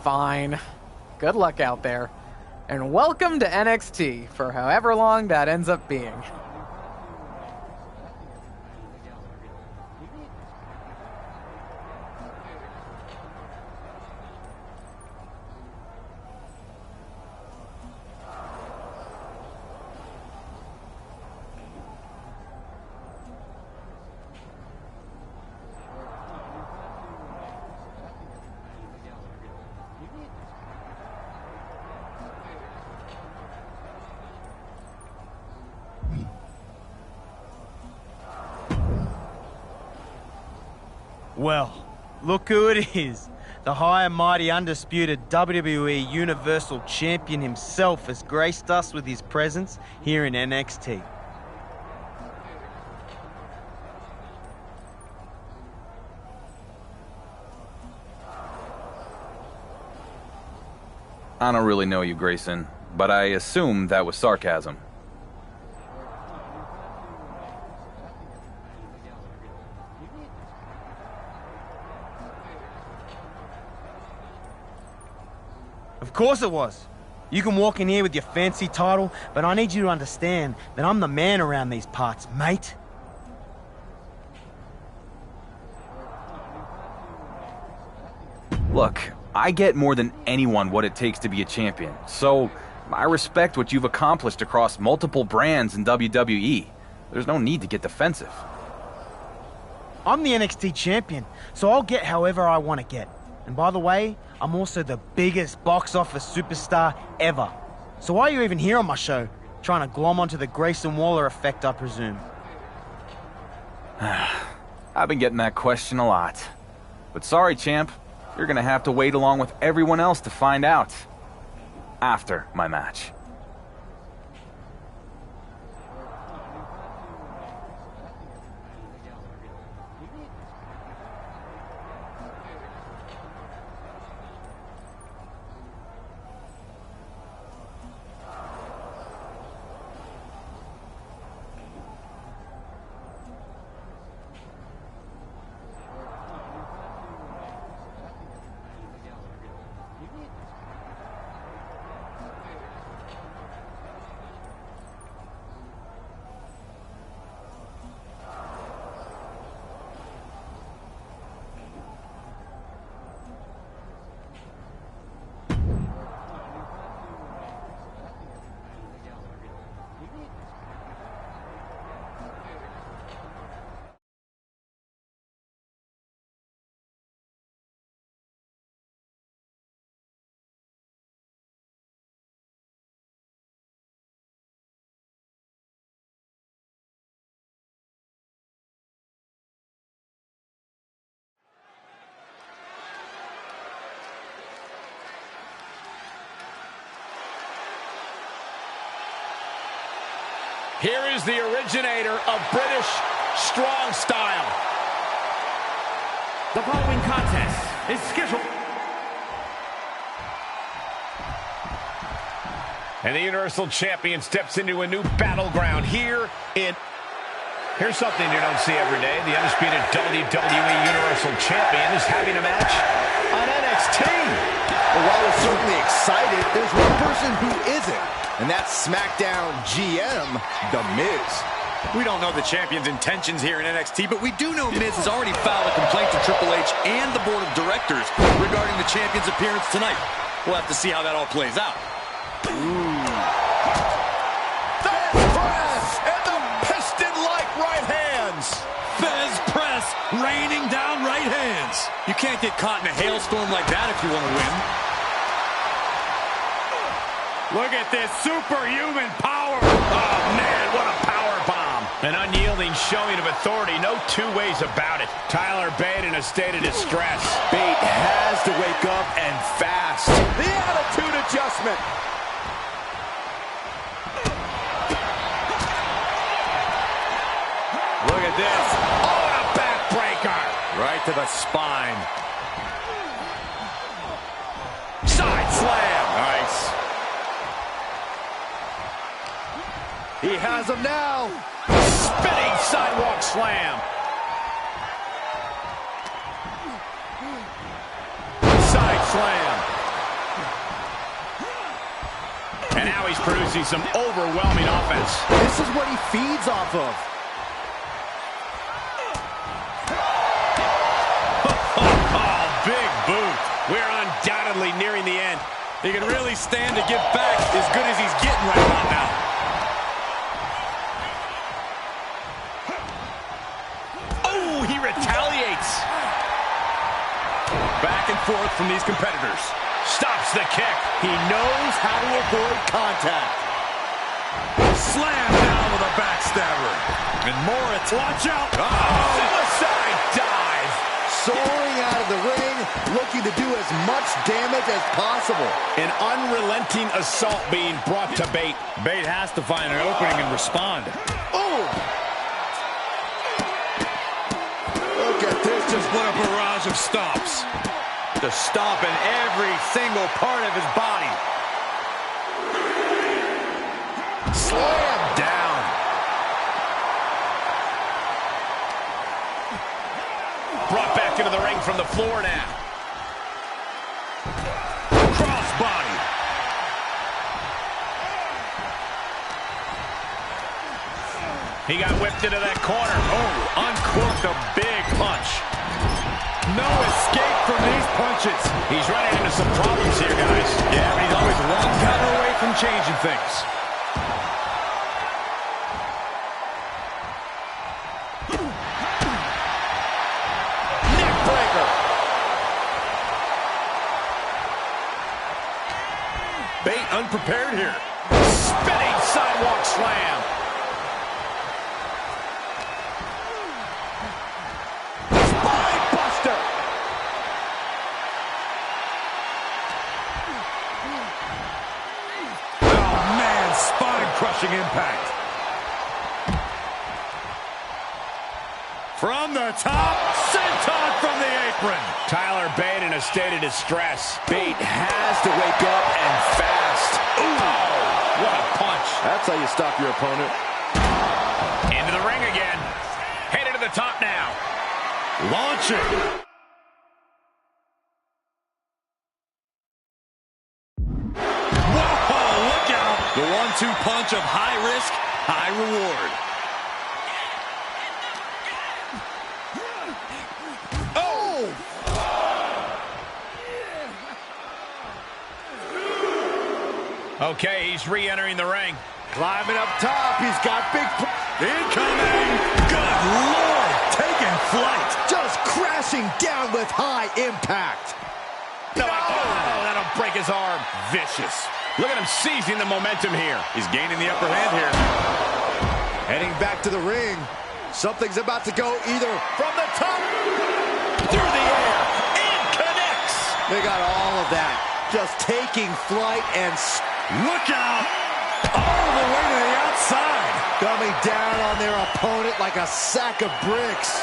Fine. Good luck out there. And welcome to NXT, for however long that ends up being. Well, look who it is. The high and mighty undisputed WWE Universal Champion himself has graced us with his presence here in NXT. I don't really know you, Grayson, but I assume that was sarcasm. Of course it was. You can walk in here with your fancy title, but I need you to understand that I'm the man around these parts, mate. Look, I get more than anyone what it takes to be a champion, so I respect what you've accomplished across multiple brands in WWE. There's no need to get defensive. I'm the NXT champion, so I'll get however I want to get. And by the way, I'm also the biggest box office superstar ever. So why are you even here on my show? Trying to glom onto the Grayson Waller effect, I presume. I've been getting that question a lot. But sorry, champ. You're gonna have to wait along with everyone else to find out. After my match. Here is the originator of British strong style. The following contest is scheduled. And the Universal Champion steps into a new battleground here in... Here's something you don't see every day. The undisputed WWE Universal Champion is having a match on NXT. Well, while we're certainly excited, there's one person who isn't, and that's SmackDown GM, The Miz. We don't know the champion's intentions here in NXT, but we do know Miz has already filed a complaint to Triple H and the board of directors regarding the champion's appearance tonight. We'll have to see how that all plays out. Fez press, raining down right hands. You can't get caught in a hailstorm like that if you want to win. Look at this superhuman power. Oh, man, what a power bomb. An unyielding showing of authority, no two ways about it. Tyler Bate in a state of distress. Bate has to wake up and fast. The attitude adjustment. Look at this. Oh, and a backbreaker. Right to the spine. Side slam. Nice. He has him now. Spinning sidewalk slam. Side slam. And now he's producing some overwhelming offense. This is what he feeds off of. Big boot. We're undoubtedly nearing the end. He can really stand to give back as good as he's getting right about now. Oh, he retaliates. Back and forth from these competitors. Stops the kick. He knows how to avoid contact. Slam down with a backstabber. And more attacks. Watch out. Suicide dive. Soaring out of the ring, looking to do as much damage as possible. An unrelenting assault being brought to Bate. Bate has to find an opening and respond. Oh! Look at this, Just what a barrage of stomps. The stomp in every single part of his body. slam down. Brought back into the ring from the floor now. Crossbody. He got whipped into that corner. Oh, uncorked a big punch. No escape from these punches. He's running into some problems here, guys. Yeah, but he's always one counter away from changing things. Neckbreaker. Bate unprepared here. Spinning sidewalk slam. Crushing impact. From the top, senton from the apron. Tyler Bate in a state of distress. Bate has to wake up and fast. Ooh, what a punch. That's how you stop your opponent. Into the ring again. Headed to the top now. Launching. The 1-2 punch of high risk, high reward. Oh! Okay, he's re-entering the ring. Climbing up top, he's got big... Incoming! Good Lord! Taking flight! Just crashing down with high impact. No, that'll break his arm. Vicious. Look at him seizing the momentum here. He's gaining the upper hand here. Heading back to the ring. Something's about to go either from the top, through the air, and connects. They got all of that. Just taking flight and... Look out! All the way to the outside. Coming down on their opponent like a sack of bricks.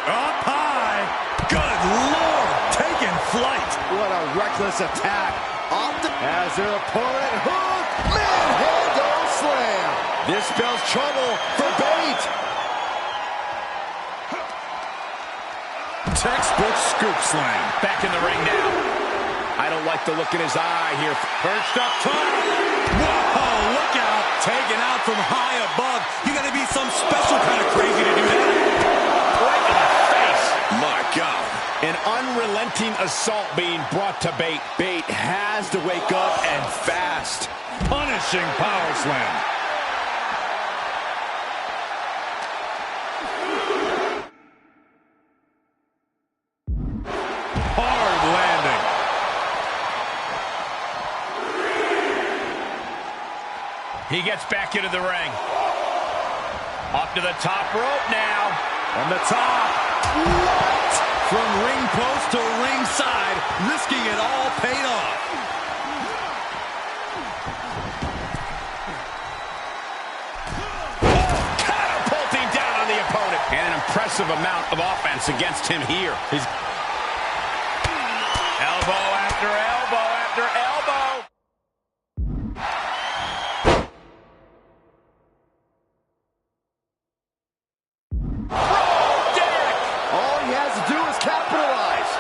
Up high. Good Lord. Taking flight. What a reckless attack. As their opponent hook. Manhandle slam. This spells trouble for Bate. Textbook scoop slam. Back in the ring now. I don't like the look in his eye here. Perched up top. Whoa, look out. Taken out from high above. You got to be some special kind of crazy to do that. Right in the face. My God. An unrelenting assault being brought to Bate. Bate has to wake up and fast. Punishing power slam. Hard landing. He gets back into the ring. Up to the top rope now. From the top. What? From ring post to ringside, risking it all paid off. Catapulting down on the opponent. And an impressive amount of offense against him here. He's elbow after elbow after elbow. All he has to do is capitalize.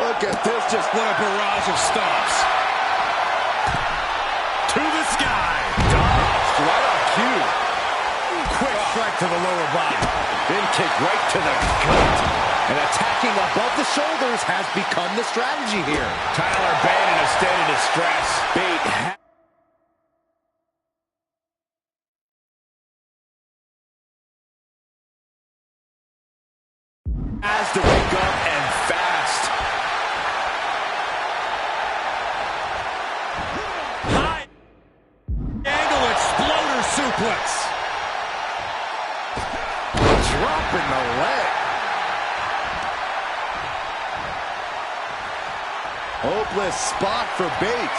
Look at this, just What a barrage of stomps. To the sky. dodged right on cue. Quick strike to the lower body. Big kick right to the gut. And attacking above the shoulders has become the strategy here. Tyler Bate in a state of distress. Bate has to wake up and fast. High angle exploder suplex. Dropping the leg. Hopeless spot for Bate.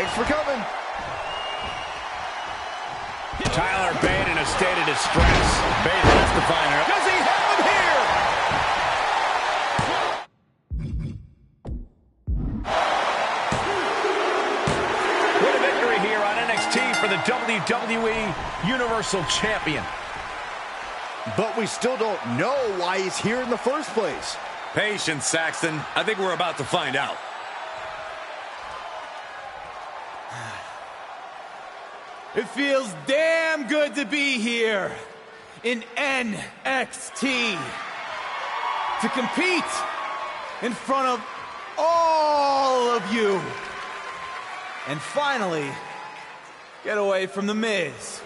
Thanks for coming. Tyler Bate in a state of distress. Bate has to find her. Does he have him here? What a victory here on NXT for the WWE Universal Champion. But we still don't know why he's here in the first place. Patience, Saxton. I think we're about to find out. It feels damn good to be here in NXT. To compete in front of all of you. And finally, get away from The Miz.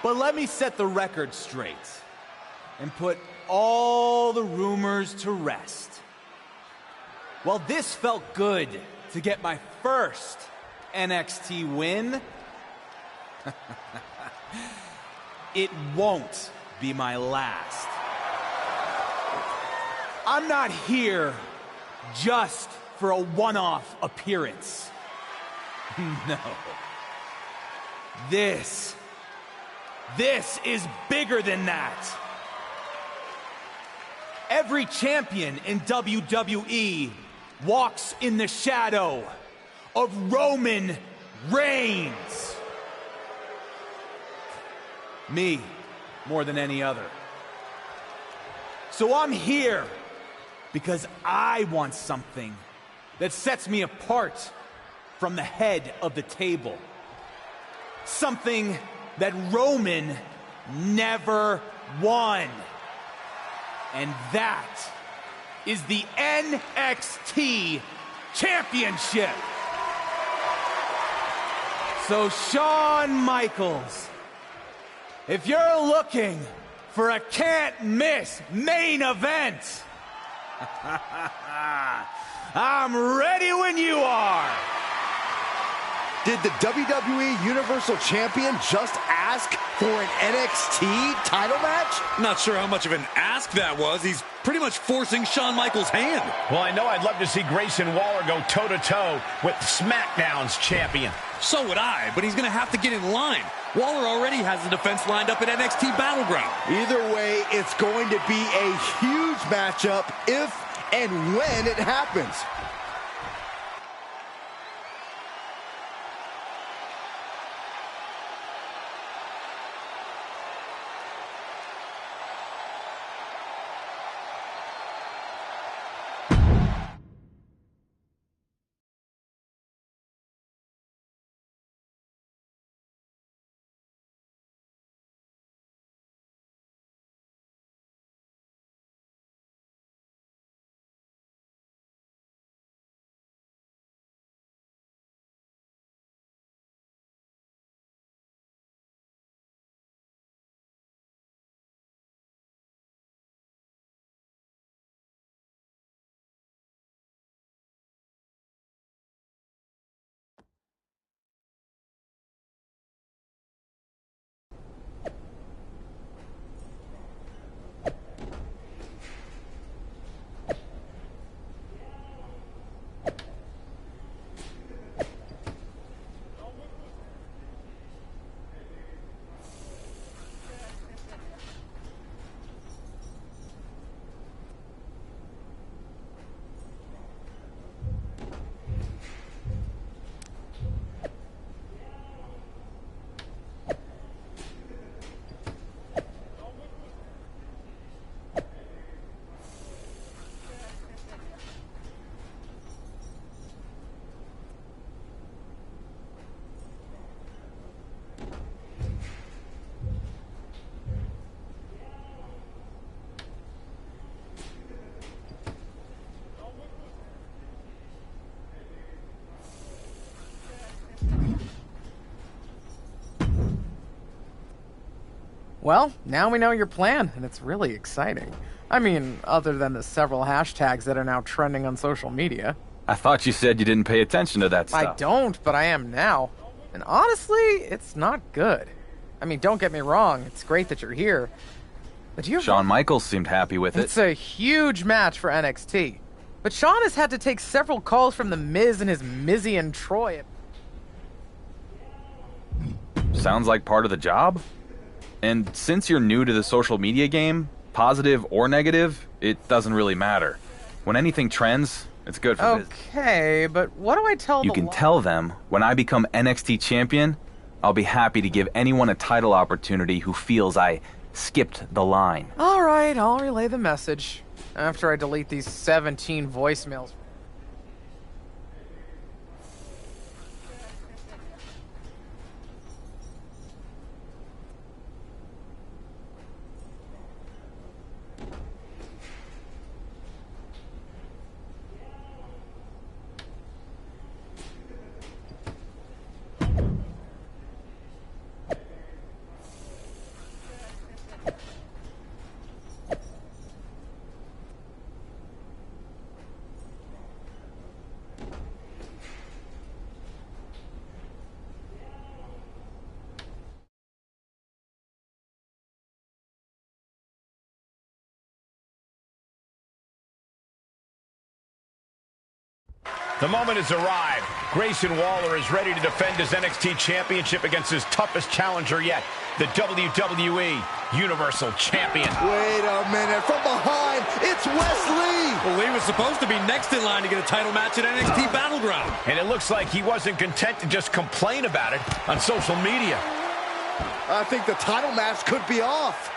But let me set the record straight and put all the rumors to rest. While this felt good to get my first NXT win, it won't be my last. I'm not here just for a one-off appearance. No. This is bigger than that. Every champion in WWE walks in the shadow of Roman Reigns. Me, more than any other. So I'm here because I want something that sets me apart from the head of the table. Something that Roman never won. And that is the NXT Championship. So Shawn Michaels, if you're looking for a can't-miss main event, I'm ready when you are. Did the WWE Universal Champion just ask for an NXT title match? Not sure how much of an ask that was. He's pretty much forcing Shawn Michaels' hand. Well, I know I'd love to see Grayson Waller go toe-to-toe with SmackDown's champion. So would I, but he's going to have to get in line. Waller already has the defense lined up at NXT Battleground. Either way, it's going to be a huge matchup if and when it happens. Well, now we know your plan, and it's really exciting. I mean, other than the several hashtags that are now trending on social media. I thought you said you didn't pay attention to that stuff. I don't, but I am now. And honestly, it's not good. I mean, don't get me wrong, it's great that you're here. But Shawn Michaels seemed happy with it. It's a huge match for NXT. But Shawn has had to take several calls from The Miz and his Mizzy and Troy. Sounds like part of the job. And since you're new to the social media game, positive or negative, it doesn't really matter. When anything trends, it's good for business. Okay, but what do I tell You can tell them, when I become NXT champion, I'll be happy to give anyone a title opportunity who feels I skipped the line. All right, I'll relay the message after I delete these 17 voicemails. The moment has arrived. Grayson Waller is ready to defend his NXT Championship against his toughest challenger yet, the WWE Universal Champion. Wait a minute, from behind, it's Wesley! Well, Lee was supposed to be next in line to get a title match at NXT Battleground. And it looks like he wasn't content to just complain about it on social media. I think the title match could be off.